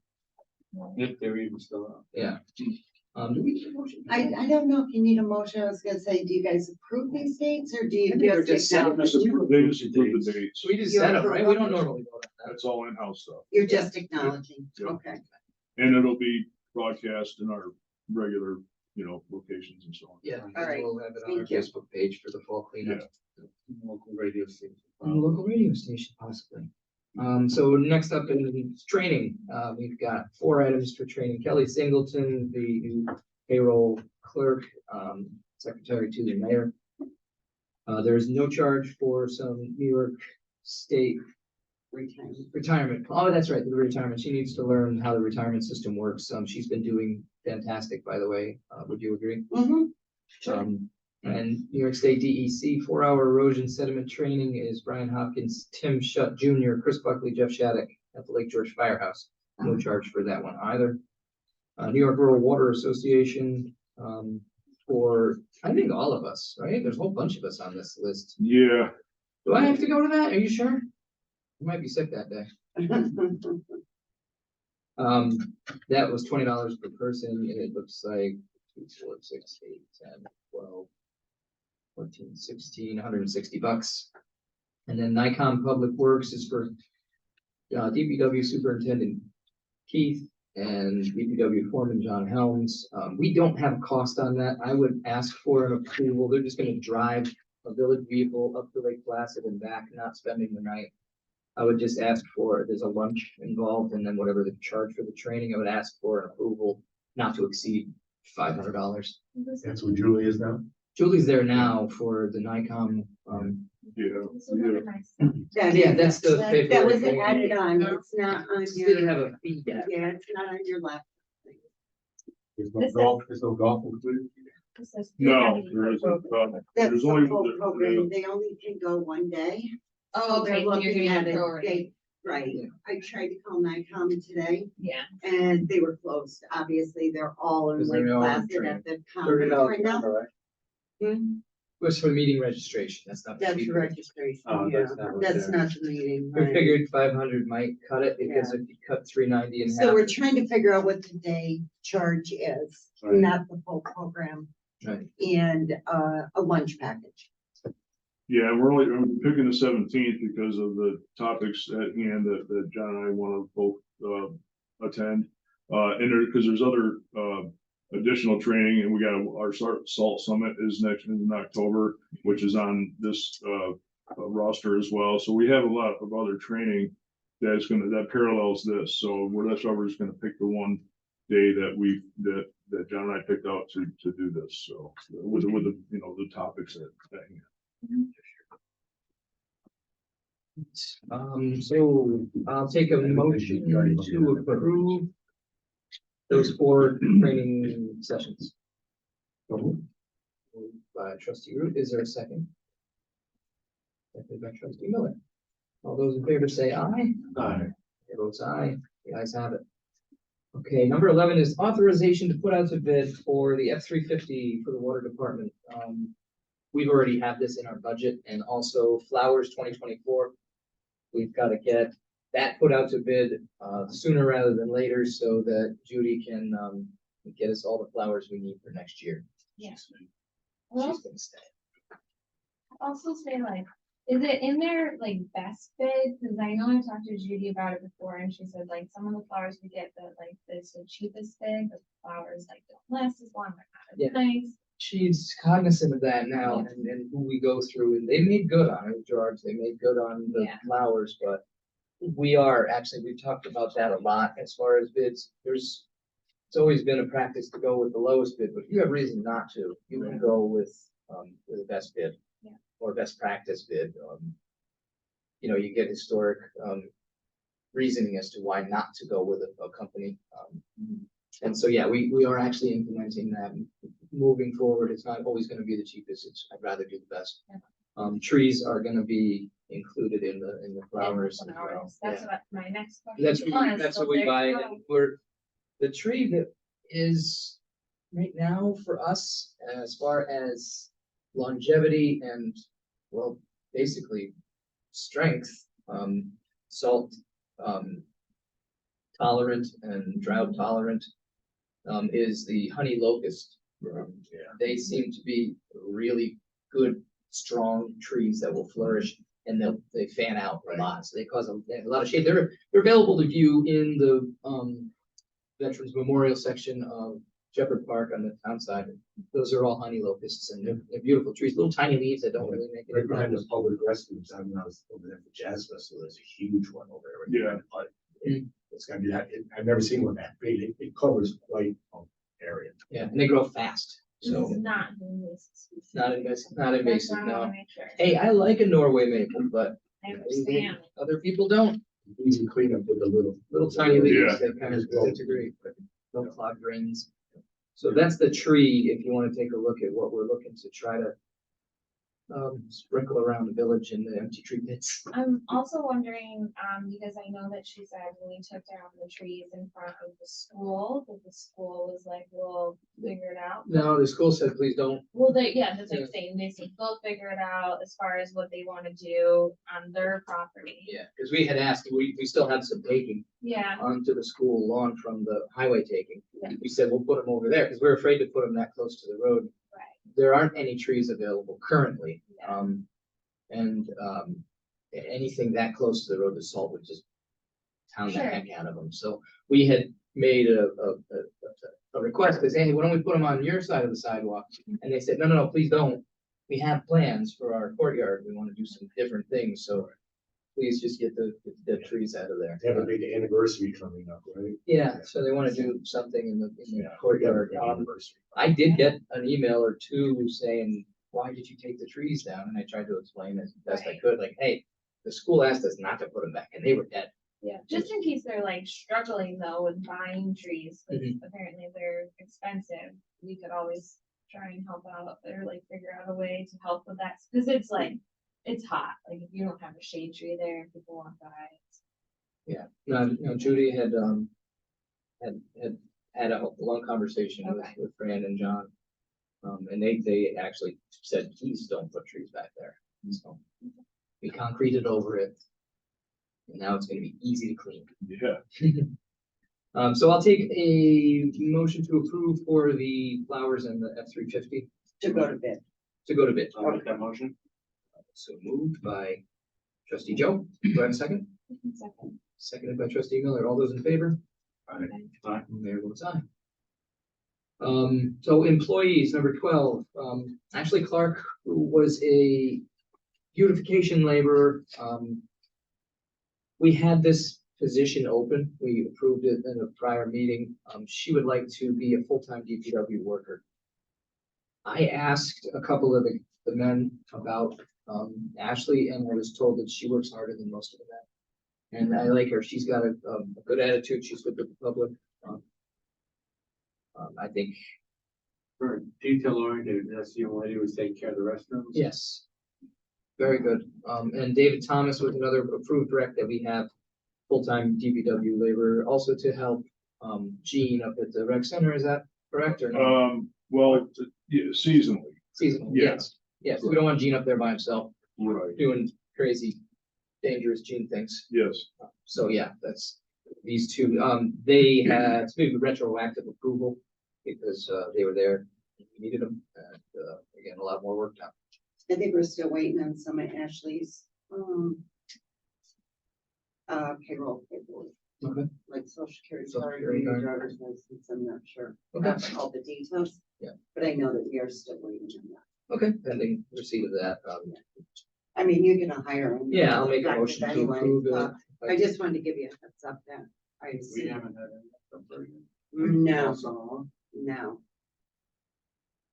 [SPEAKER 7] If they're even still out.
[SPEAKER 2] Yeah. Do we need a motion?
[SPEAKER 11] I don't know if you need a motion. I was gonna say, do you guys approve these dates or do you
[SPEAKER 2] They're
[SPEAKER 11] just
[SPEAKER 2] just
[SPEAKER 11] acknowledge?
[SPEAKER 10] They just approve the dates.
[SPEAKER 2] We just set them, right? We don't normally vote on that.
[SPEAKER 10] That's all in-house stuff.
[SPEAKER 11] You're just acknowledging,
[SPEAKER 10] Yeah.
[SPEAKER 11] okay.
[SPEAKER 10] And it'll be broadcast in our regular, locations and so on.
[SPEAKER 2] Yeah.
[SPEAKER 11] All right.
[SPEAKER 2] We'll have it on our
[SPEAKER 11] Thank you.
[SPEAKER 2] Facebook page for the fall cleanup.
[SPEAKER 7] Local radio station.
[SPEAKER 2] On the local radio station possibly. So next up is training. We've got 4 items for training. Kelly Singleton, the new payroll clerk, secretary to the mayor. There's no charge for some New York State retirement. Oh, that's right, the retirement. She needs to learn how the retirement system works. She's been doing fantastic, by the way. Would you agree?
[SPEAKER 11] Mm-hmm. Sure.
[SPEAKER 2] And New York State DEC 4-hour erosion sediment training is Brian Hopkins, Tim Shutt Jr., Chris Buckley, Jeff Shattuck at the Lake George Firehouse. No charge for that one either. New York Rural Water Association, for, I think all of us, right? There's a whole bunch of us on this list.
[SPEAKER 10] Yeah,
[SPEAKER 2] Do I have to go to that? Are you sure? I might be sick that day. That was $20 per person, and it looks like 2, 4, 6, 8, 10, 12, 14, 16, $160. And then Nikon Public Works is for DPW Superintendent Keith and DPW Foreman John Helms. We don't have a cost on that. I would ask for an approval. They're just gonna drive a village vehicle up to Lake Placid and back, not spending the night. I would just ask for, there's a lunch involved, and then whatever the charge for the training, I would ask for an approval not to exceed $500.
[SPEAKER 5] That's what Julie is now?
[SPEAKER 2] Julie's there now for the Nikon,
[SPEAKER 4] This is really nice.
[SPEAKER 2] yeah, that's the
[SPEAKER 11] That
[SPEAKER 2] paperwork
[SPEAKER 11] was
[SPEAKER 2] thing.
[SPEAKER 11] added on, it's not on
[SPEAKER 2] Didn't
[SPEAKER 11] your,
[SPEAKER 2] have a fee yet.
[SPEAKER 11] yeah, it's not on your left.
[SPEAKER 5] There's no golf included?
[SPEAKER 4] It says
[SPEAKER 10] No,
[SPEAKER 4] 390
[SPEAKER 10] there
[SPEAKER 4] per
[SPEAKER 10] isn't.
[SPEAKER 4] program.
[SPEAKER 11] That's
[SPEAKER 10] There's
[SPEAKER 11] the
[SPEAKER 10] only.
[SPEAKER 11] whole program. They only can go one day.
[SPEAKER 4] Oh,
[SPEAKER 11] So they're
[SPEAKER 4] okay, so you're
[SPEAKER 11] looking
[SPEAKER 4] doing
[SPEAKER 11] at
[SPEAKER 4] a
[SPEAKER 11] it.
[SPEAKER 4] priority.
[SPEAKER 11] Right.
[SPEAKER 2] Yeah.
[SPEAKER 11] I tried to call NICOM today
[SPEAKER 4] Yeah.
[SPEAKER 11] and they were closed. Obviously, they're all in
[SPEAKER 2] Because
[SPEAKER 11] Lake
[SPEAKER 2] they're all in
[SPEAKER 11] Placid
[SPEAKER 2] training.
[SPEAKER 11] at the
[SPEAKER 7] $30
[SPEAKER 11] conference right now.
[SPEAKER 7] member, right?
[SPEAKER 11] Hmm,
[SPEAKER 2] Was for meeting registration, that's not. the
[SPEAKER 11] That's
[SPEAKER 2] speaker.
[SPEAKER 11] registration,
[SPEAKER 7] Oh,
[SPEAKER 11] yeah.
[SPEAKER 7] that's not what
[SPEAKER 11] That's
[SPEAKER 7] they're-
[SPEAKER 11] not the meeting,
[SPEAKER 2] We
[SPEAKER 11] right?
[SPEAKER 2] figured 500 might cut it, because if you cut 390 in half.
[SPEAKER 11] So we're trying to figure out what the day charge is,
[SPEAKER 7] Right.
[SPEAKER 11] not the full program,
[SPEAKER 2] Right.
[SPEAKER 11] and a lunch package.
[SPEAKER 10] Yeah, I'm picking the 17th because of the topics at hand that John and I want to both, attend. And because there's other, additional training, and we got our SALT Summit is in October, which is on this, roster as well. So we have a lot of other training that parallels this. So that's why we're just gonna pick the one day that John and I picked out to do this. So with the, the topics that.
[SPEAKER 2] So I'll take a motion to approve those 4 training sessions. Moved by trustee Root, is there a second? Seconded by trustee Miller. All those in favor say aye.
[SPEAKER 7] Aye.
[SPEAKER 2] Chair votes aye, the ayes have it. Okay, number 11 is authorization to put out to bid for the F-350 for the water department. We've already had this in our budget, and also Flowers 2024. We've got to get that put out to bid sooner rather than later, so that Judy can get us all the flowers we need for next year.
[SPEAKER 4] Yeah.
[SPEAKER 2] She's
[SPEAKER 4] Well,
[SPEAKER 2] gonna stay.
[SPEAKER 4] also say like, is it in their like best bid? Cause I know I've talked to Judy about it before and she said like some of the flowers we get that like is the cheapest bid, but flowers like don't last as long, they're not as nice.
[SPEAKER 2] She's cognizant of that now, and who we go through, and they made good on it, George, they made good on the
[SPEAKER 4] Yeah.
[SPEAKER 2] flowers, but we've talked about that a lot as far as bids. It's always been a practice to go with the lowest bid, but if you have reason not to, you can go with the best bid.
[SPEAKER 4] Yeah.
[SPEAKER 2] Or best practice bid. You get historic reasoning as to why not to go with a company. And so, yeah, we are actually implementing that moving forward. It's not always gonna be the cheapest. I'd rather do the best. Trees are gonna be included in the flowers as well.
[SPEAKER 4] Flowers. That's
[SPEAKER 2] Yeah.
[SPEAKER 4] what my next question
[SPEAKER 2] That's,
[SPEAKER 4] was.
[SPEAKER 2] that's
[SPEAKER 4] So
[SPEAKER 2] what we
[SPEAKER 4] there
[SPEAKER 2] buy,
[SPEAKER 4] you
[SPEAKER 2] and
[SPEAKER 4] go.
[SPEAKER 2] the tree that is right now for us, as far as longevity and, well, basically strength, salt, tolerant and drought tolerant, is the honey locust. They seem to be really good, strong trees that will flourish, and they fan out a lot, so they have a lot of shade. They're available to view in the Veterans Memorial section of Shepherd Park on the town side. Those are all honey locusts, and they're beautiful trees, little tiny leaves that don't really make
[SPEAKER 1] Right
[SPEAKER 2] it.
[SPEAKER 1] behind the public restrooms, I was over there for Jazz Festival, there's a huge one over there.
[SPEAKER 10] Yeah.
[SPEAKER 1] But it's gonna be that, I've never seen one that big, it covers quite an area.
[SPEAKER 2] Yeah, and they grow fast,
[SPEAKER 4] This
[SPEAKER 2] so
[SPEAKER 4] is not invasive species.
[SPEAKER 2] not invasive, not
[SPEAKER 4] That's
[SPEAKER 2] invasive,
[SPEAKER 4] what I wanna
[SPEAKER 2] no.
[SPEAKER 4] make sure.
[SPEAKER 2] Hey, I like a Norway maple, but
[SPEAKER 4] I understand.
[SPEAKER 2] other people don't.
[SPEAKER 1] Easy cleanup with the little.
[SPEAKER 2] Little tiny leaves
[SPEAKER 10] Yeah.
[SPEAKER 2] that kind of disintegrate, but don't clog drains. So that's the tree, if you wanna take a look at what we're looking to try to sprinkle around the village in the empty tree pits.
[SPEAKER 4] I'm also wondering, because I know that she said when we took down the trees in front of the school, that the school was like, we'll figure it out.
[SPEAKER 2] No, the school said, please don't.
[SPEAKER 4] Well, yeah, that's what
[SPEAKER 2] Yeah.
[SPEAKER 4] I'm saying. They said they'll figure it out as far as what they wanna do on their property.
[SPEAKER 2] Yeah, because we had asked, we still had some taking
[SPEAKER 4] Yeah,
[SPEAKER 2] onto the school lawn from the highway taking.
[SPEAKER 4] Yeah.
[SPEAKER 2] We said, we'll put them over there, because we're afraid to put them that close to the road.
[SPEAKER 4] right.
[SPEAKER 2] There aren't any trees available currently.
[SPEAKER 4] Yeah.
[SPEAKER 2] Anything that close to the road, the salt would just pound the
[SPEAKER 4] Sure.
[SPEAKER 2] heck out of them. So we had made a request to say, hey, why don't we put them on your side of the sidewalk? And they said, no, please don't. We have plans for our courtyard. We want to do some different things, so please just get the trees out of there.
[SPEAKER 1] They have a big anniversary coming up, right?
[SPEAKER 2] Yeah, so they want to do something in the
[SPEAKER 1] Yeah.
[SPEAKER 2] courtyard.
[SPEAKER 1] Big anniversary.
[SPEAKER 2] I did get an email or two saying, why did you take the trees down? And I tried to explain as best I
[SPEAKER 4] Right.
[SPEAKER 2] could, like, hey, the school asked us not to put them back, and they were dead.
[SPEAKER 4] Yeah, just in case they're like struggling though with buying trees, 'cause
[SPEAKER 2] Mhm.
[SPEAKER 4] apparently they're expensive. We could always try and help out or like figure out a way to help with that, because it's like, it's hot, like if you don't have a shade tree there and people walk by.
[SPEAKER 2] Yeah, no, Judy had a long conversation
[SPEAKER 4] Okay.
[SPEAKER 2] with Fran and John. And they actually said, please don't put trees back there. So we concreted over it. And now it's gonna be easy to clean.
[SPEAKER 10] Yeah,
[SPEAKER 2] So I'll take a motion to approve for the flowers and the F-350
[SPEAKER 11] To go to bed.
[SPEAKER 2] to go to bid.
[SPEAKER 7] I'll make that motion.
[SPEAKER 2] So moved by trustee Joe. Do I have a second?
[SPEAKER 4] Second.
[SPEAKER 2] Seconded by trustee Miller. All those in favor?
[SPEAKER 6] Aye.
[SPEAKER 2] Mayor votes aye. So employees, number 12, Ashley Clark, who was a beautification laborer. We had this position open. We approved it in a prior meeting. She would like to be a full-time DPW worker. I asked a couple of the men about Ashley, and I was told that she works harder than most of the men. And I like her. She's got a good attitude. She's good with the public. I think,
[SPEAKER 7] For detail oriented, that's the young lady who was taking care of the restrooms.
[SPEAKER 2] yes. Very good. And David Thomas was another approved rec that we have, full-time DPW labor, also to help Gene up at the rec center. Is that correct or no?
[SPEAKER 10] Well, yeah, seasonally,
[SPEAKER 2] Seasonal,
[SPEAKER 10] yeah.
[SPEAKER 2] yes. Yes, we don't want Gene up there by himself
[SPEAKER 10] right,
[SPEAKER 2] doing crazy, dangerous Gene things.
[SPEAKER 10] yes.
[SPEAKER 2] So yeah, that's these two. They had to do retroactive approval because they were there, we needed them, and again, a lot more work done.
[SPEAKER 11] I think we're still waiting on some of Ashley's, payroll paperwork.
[SPEAKER 2] Okay.
[SPEAKER 11] Like social security
[SPEAKER 2] Social
[SPEAKER 11] card,
[SPEAKER 2] security card.
[SPEAKER 11] driver's license, I'm not sure.
[SPEAKER 2] Okay.
[SPEAKER 11] Not all the details.
[SPEAKER 2] Yeah.
[SPEAKER 11] But I know that we are still waiting on that.
[SPEAKER 2] Okay, pending receipt of that.
[SPEAKER 11] I mean, you can hire him.
[SPEAKER 2] Yeah, I'll make a
[SPEAKER 11] Effective
[SPEAKER 2] motion to
[SPEAKER 11] anyway,
[SPEAKER 2] approve
[SPEAKER 11] but
[SPEAKER 2] it.
[SPEAKER 11] I just wanted to give you a heads up that I
[SPEAKER 7] We
[SPEAKER 11] see,
[SPEAKER 7] haven't had any from Bergen.
[SPEAKER 11] no,
[SPEAKER 7] Also,
[SPEAKER 11] no,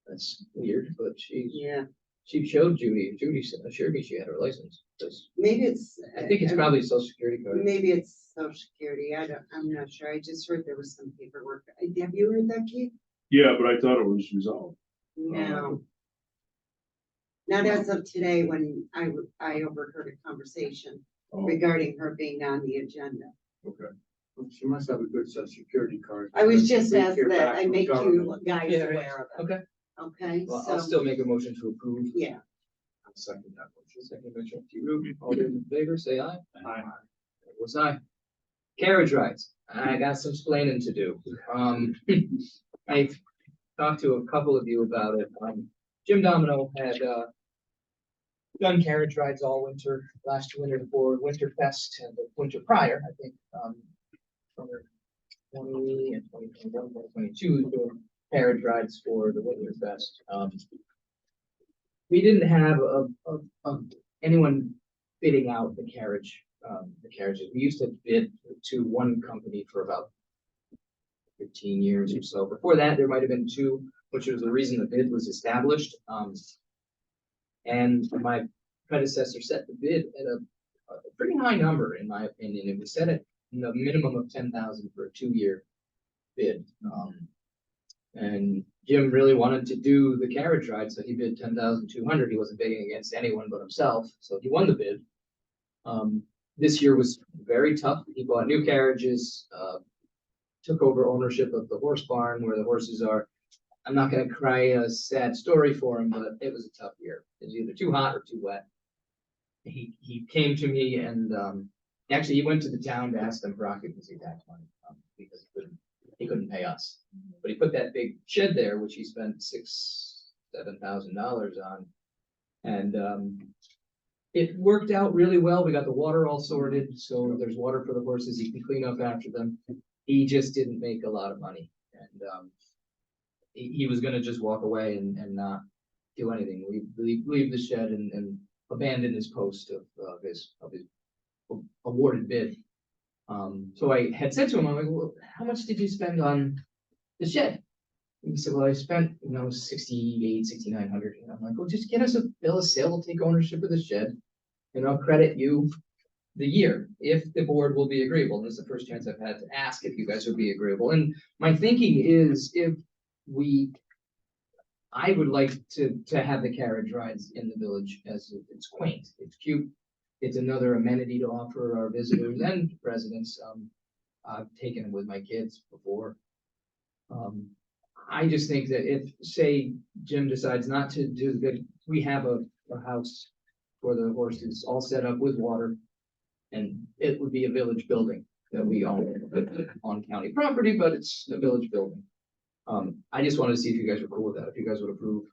[SPEAKER 2] That's weird, but
[SPEAKER 11] yeah,
[SPEAKER 2] she showed Judy. Judy assured me she had her license. 'Cause
[SPEAKER 11] maybe it's.
[SPEAKER 2] I think it's probably a social security card.
[SPEAKER 11] Maybe it's social security, I'm not sure, I just heard there was some paperwork, have you heard that, Keith?
[SPEAKER 10] Yeah, but I thought it was resolved.
[SPEAKER 11] No. Not as of today, when I overheard a conversation
[SPEAKER 10] Oh,
[SPEAKER 11] regarding her being on the agenda.
[SPEAKER 10] okay.
[SPEAKER 7] she must have a good social security card.
[SPEAKER 11] I was just
[SPEAKER 7] We
[SPEAKER 11] asked
[SPEAKER 7] hear
[SPEAKER 11] that,
[SPEAKER 7] back
[SPEAKER 11] I
[SPEAKER 7] from
[SPEAKER 11] make you
[SPEAKER 7] government.
[SPEAKER 11] guys
[SPEAKER 2] Yeah, right.
[SPEAKER 11] aware of it,
[SPEAKER 2] Okay,
[SPEAKER 11] okay?
[SPEAKER 2] well, I'll
[SPEAKER 11] So,
[SPEAKER 2] still make a motion to approve.
[SPEAKER 11] yeah,
[SPEAKER 2] I'll second that motion. Second by trustee Ruby. All those in favor, say aye.
[SPEAKER 7] Aye.
[SPEAKER 2] Was I? Carriage rides. I got some explaining to do. I talked to a couple of you about it. Jim Domino had, done carriage rides all winter, last winter for Winter Fest and the winter prior, I think, summer 20 and 2021, 2022, doing carriage rides for the Winter Fest. We didn't have anyone bidding out the carriages. We used to bid to one company for about 15 years or so. Before that, there might have been two, which was the reason the bid was established. And my predecessor set the bid at a pretty high number, in my opinion. It was set at a minimum of 10,000 for a 2-year bid. And Jim really wanted to do the carriage ride, so he bid 10,200. He wasn't bidding against anyone but himself, so he won the bid. This year was very tough. He bought new carriages, took over ownership of the horse barn where the horses are. I'm not gonna cry a sad story for him, but it was a tough year. It was either too hot or too wet. He came to me and actually he went to the town to ask them for occupancy tax money because he couldn't pay us. But he put that big shed there, which he spent $6,000-7,000 on. And it worked out really well. We got the water all sorted, so there's water for the horses. He can clean up after them. He just didn't make a lot of money. And he was gonna just walk away and not do anything, leave the shed and abandon his post of his awarded bid. So I had said to him, I'm like, well, how much did you spend on the shed? And he said, well, I spent, $6,900. And I'm like, well, just get us a bill of sale, we'll take ownership of the shed. And I'll credit you the year, if the board will be agreeable. And this is the first chance I've had to ask if you guys would be agreeable. And my thinking is, if we I would like to have the carriage rides in the village as it's quaint, it's cute. It's another amenity to offer our visitors and residents. I've taken it with my kids before. I just think that if, say, Jim decides not to do the, we have a house for the horses all set up with water. And it would be a village building that we own on county property, but it's a village building. I just wanted to see if you guys were cool with that, if you guys would approve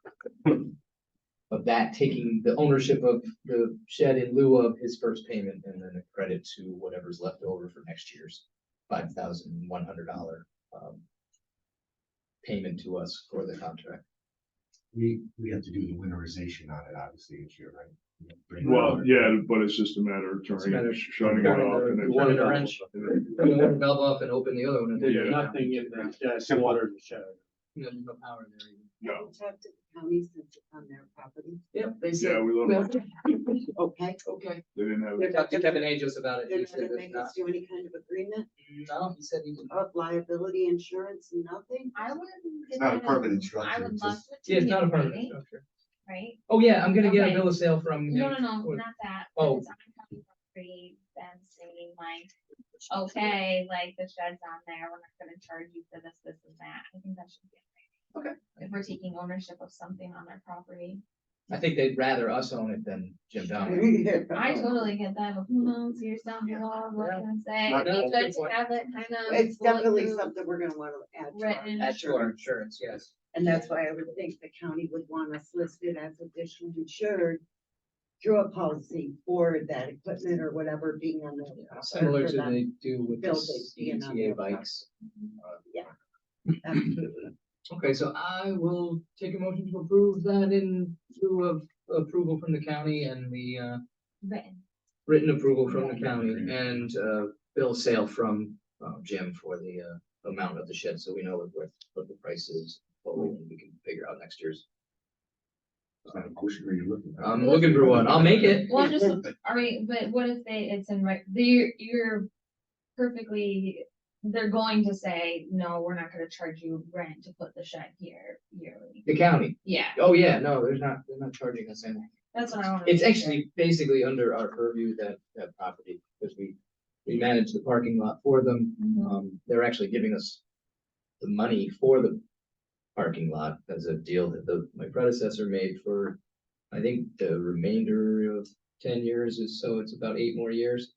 [SPEAKER 2] of that, taking the ownership of the shed in lieu of his first payment and then a credit to whatever's left over for next year's $5,100 payment to us for the contract.
[SPEAKER 1] We have to do the winterization on it, obviously, this year, right?
[SPEAKER 10] Well, yeah, but it's just a matter of
[SPEAKER 2] It's a matter
[SPEAKER 10] turning,
[SPEAKER 2] of
[SPEAKER 10] shutting it off and then.
[SPEAKER 2] turning the wrench. Turn one valve off and open the other one. and then-
[SPEAKER 7] There's nothing in the water in the shed.
[SPEAKER 2] There's no power there even.
[SPEAKER 10] No,
[SPEAKER 11] Talk to the county since it's on their property.
[SPEAKER 2] Yep, they
[SPEAKER 10] yeah,
[SPEAKER 2] said,
[SPEAKER 10] we love it.
[SPEAKER 11] Okay.
[SPEAKER 2] okay.
[SPEAKER 10] They didn't have.
[SPEAKER 2] We talked to Kevin Ajos about it.
[SPEAKER 11] They're
[SPEAKER 2] He
[SPEAKER 11] not
[SPEAKER 2] said
[SPEAKER 11] gonna
[SPEAKER 2] there's
[SPEAKER 11] make
[SPEAKER 2] not.
[SPEAKER 11] us do any kind of agreement
[SPEAKER 2] No, he said he would.
[SPEAKER 11] of liability insurance, nothing?
[SPEAKER 4] I would.
[SPEAKER 1] It's not a permanent structure,
[SPEAKER 4] I would
[SPEAKER 1] it's
[SPEAKER 4] love
[SPEAKER 1] just-
[SPEAKER 4] to.
[SPEAKER 2] Yeah, it's
[SPEAKER 4] be
[SPEAKER 2] not a
[SPEAKER 4] in
[SPEAKER 2] permanent
[SPEAKER 4] writing,
[SPEAKER 2] structure.
[SPEAKER 4] Right?
[SPEAKER 2] Oh, yeah, I'm gonna get a
[SPEAKER 4] Okay.
[SPEAKER 2] bill of sale from.
[SPEAKER 4] No, not that. but
[SPEAKER 2] Oh.
[SPEAKER 4] it's on county property, then saying like, okay, like the shed's on there, we're not gonna charge you for this, and that. I think that should be.
[SPEAKER 2] Okay.
[SPEAKER 4] If we're taking ownership of something on their property.
[SPEAKER 2] I think they'd rather us own it than Jim Downey.
[SPEAKER 4] I totally get that, but who knows, here's down the law, what
[SPEAKER 2] Yeah.
[SPEAKER 4] can I say?
[SPEAKER 1] Not-
[SPEAKER 4] It's good to have it kind of.
[SPEAKER 11] It's definitely
[SPEAKER 4] bulletproof,
[SPEAKER 11] something we're gonna wanna add to
[SPEAKER 4] Written.
[SPEAKER 11] our
[SPEAKER 2] That's your insurance, yes.
[SPEAKER 11] And that's why I would think the county would want us listed as additional insured through a policy for that equipment or whatever being on the.
[SPEAKER 2] Similar
[SPEAKER 11] for
[SPEAKER 2] to
[SPEAKER 11] them.
[SPEAKER 2] they do with the
[SPEAKER 11] building being on
[SPEAKER 2] CTA
[SPEAKER 11] their
[SPEAKER 2] bikes.
[SPEAKER 11] Absolutely.
[SPEAKER 2] Okay, so I will take a motion to approve that in lieu of approval from the county and the
[SPEAKER 4] Written.
[SPEAKER 2] written approval from the county and bill sale from Jim for the amount of the shed, so we know what the price is, what we can figure out next year's.
[SPEAKER 1] It's not a motion, are you looking? at?
[SPEAKER 2] I'm looking for one, I'll make it.
[SPEAKER 4] Well, just, all right, but what if it's in right, you're perfectly, they're going to say, no, we're not gonna charge you rent to put the shed here yearly.
[SPEAKER 2] The county,
[SPEAKER 4] Yeah,
[SPEAKER 2] oh yeah, no, they're not charging us anything.
[SPEAKER 4] that's what I want.
[SPEAKER 2] It's actually basically under our purview, that property, because we manage the parking lot for them. They're actually giving us the money for the parking lot as a deal that my predecessor made for, I think, the remainder of 10 years is, so it's about 8 more years.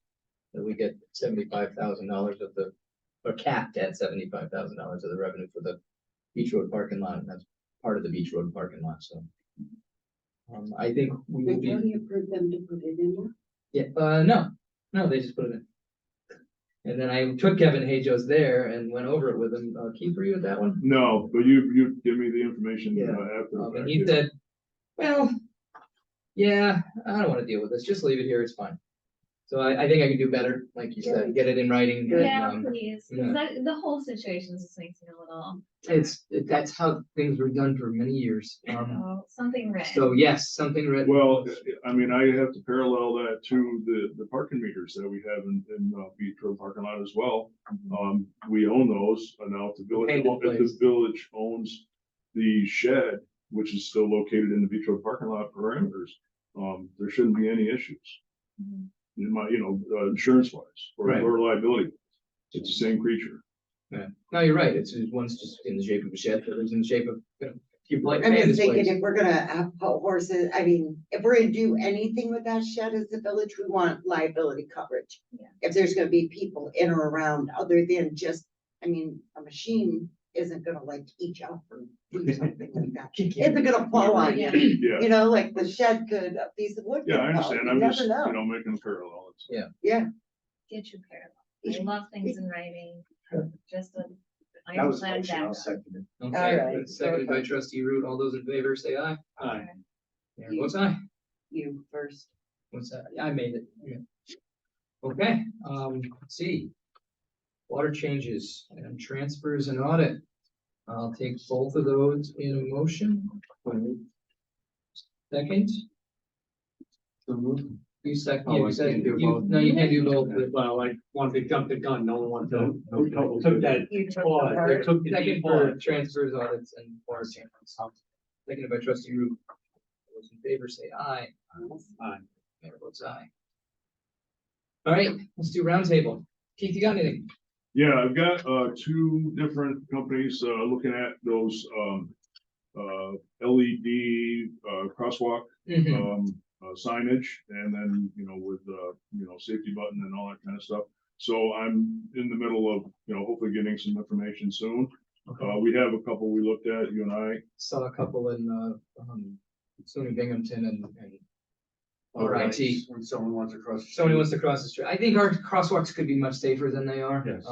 [SPEAKER 2] That we get $75,000 of the, or capped at $75,000 of the revenue for the Beach Road parking lot, and that's part of the Beach Road parking lot, so. I think we will
[SPEAKER 11] The
[SPEAKER 2] be,
[SPEAKER 11] county approved them to put it in there?
[SPEAKER 2] yeah, no, they just put it in. And then I took Kevin Hajos there and went over it with him. Keith, were you at that one?
[SPEAKER 10] No, but you give me the information
[SPEAKER 2] Yeah.
[SPEAKER 10] after. the
[SPEAKER 2] And
[SPEAKER 10] fact,
[SPEAKER 2] he
[SPEAKER 10] yeah.
[SPEAKER 2] said, well, yeah, I don't wanna deal with this, just leave it here, it's fine. So I think I can do better, like you said, get it in writing. and,
[SPEAKER 4] Yeah, please, 'cause
[SPEAKER 2] yeah.
[SPEAKER 4] the whole situation just makes me a little,
[SPEAKER 2] That's how things were done for many years.
[SPEAKER 4] something written.
[SPEAKER 2] So yes, something written.
[SPEAKER 10] Well, I mean, I have to parallel that to the parking meters that we have in Beach Road parking lot as well. We own those, and now if the village,
[SPEAKER 2] Painted
[SPEAKER 10] if the
[SPEAKER 2] place.
[SPEAKER 10] village owns the shed, which is still located in the Beach Road parking lot parameters, there shouldn't be any issues. In my, insurance wise,
[SPEAKER 2] Right.
[SPEAKER 10] or liability, it's the same creature.
[SPEAKER 2] Yeah. No, you're right, one's just in the shape of a shed, the other's in the shape of, keep like.
[SPEAKER 11] I'm just
[SPEAKER 2] this
[SPEAKER 11] thinking
[SPEAKER 2] place.
[SPEAKER 11] if we're gonna have horses, I mean, if we're gonna do anything with that shed as a village, we want liability coverage.
[SPEAKER 4] Yeah.
[SPEAKER 11] If there's gonna be people in or around, other than just, I mean, a machine isn't gonna like eat you up or do something like that. Isn't gonna fall on you,
[SPEAKER 10] Yeah,
[SPEAKER 11] you know, like the shed could, a piece of wood.
[SPEAKER 10] yeah,
[SPEAKER 11] could
[SPEAKER 10] I
[SPEAKER 11] fall,
[SPEAKER 10] understand.
[SPEAKER 11] you
[SPEAKER 10] I'm
[SPEAKER 11] never
[SPEAKER 10] just,
[SPEAKER 11] know.
[SPEAKER 10] making a parallel. It's-
[SPEAKER 2] Yeah.
[SPEAKER 4] Get you parallel. I love things in writing, just a.
[SPEAKER 1] That was
[SPEAKER 4] ironclad
[SPEAKER 1] motion, I'll
[SPEAKER 4] background.
[SPEAKER 1] second it.
[SPEAKER 2] Okay,
[SPEAKER 11] Alright,
[SPEAKER 2] seconded by
[SPEAKER 11] okay.
[SPEAKER 2] trustee Root, all those in favor, say aye.
[SPEAKER 7] Aye.
[SPEAKER 2] Aaron votes aye.
[SPEAKER 11] You first.
[SPEAKER 2] What's that? Yeah, I made it. Yeah. Okay, let's see. Water changes and transfers and audit. I'll take both of those in a motion. Second, you second,
[SPEAKER 7] Oh,
[SPEAKER 2] you
[SPEAKER 7] I
[SPEAKER 2] said,
[SPEAKER 7] can't do
[SPEAKER 2] you,
[SPEAKER 7] both.
[SPEAKER 2] no, you can't do both. but-
[SPEAKER 7] Well, I wanted to jump the gun, no one wanted to, who took that
[SPEAKER 11] You took the
[SPEAKER 7] pause,
[SPEAKER 11] part.
[SPEAKER 7] they took the
[SPEAKER 2] Second
[SPEAKER 7] deep
[SPEAKER 2] for
[SPEAKER 7] pause.
[SPEAKER 2] transfers, audits and water changes. seconded by trustee Root. Those in favor say aye.
[SPEAKER 7] Aye.
[SPEAKER 2] Mayor votes aye. All right, let's do roundtable. Keith, you got anything?
[SPEAKER 10] Yeah, I've got, two different companies, looking at those, LED, crosswalk, signage, and then, with, safety button and all that kind of stuff. So I'm in the middle of, hopefully getting some information soon. We have a couple we looked at, you and I.
[SPEAKER 2] Saw a couple in, SUNY Binghamton and RIT.
[SPEAKER 7] When someone wants to cross. the
[SPEAKER 2] Somebody
[SPEAKER 7] street.
[SPEAKER 2] wants to cross the street. I think our crosswalks could be much safer than they are.
[SPEAKER 7] Yes.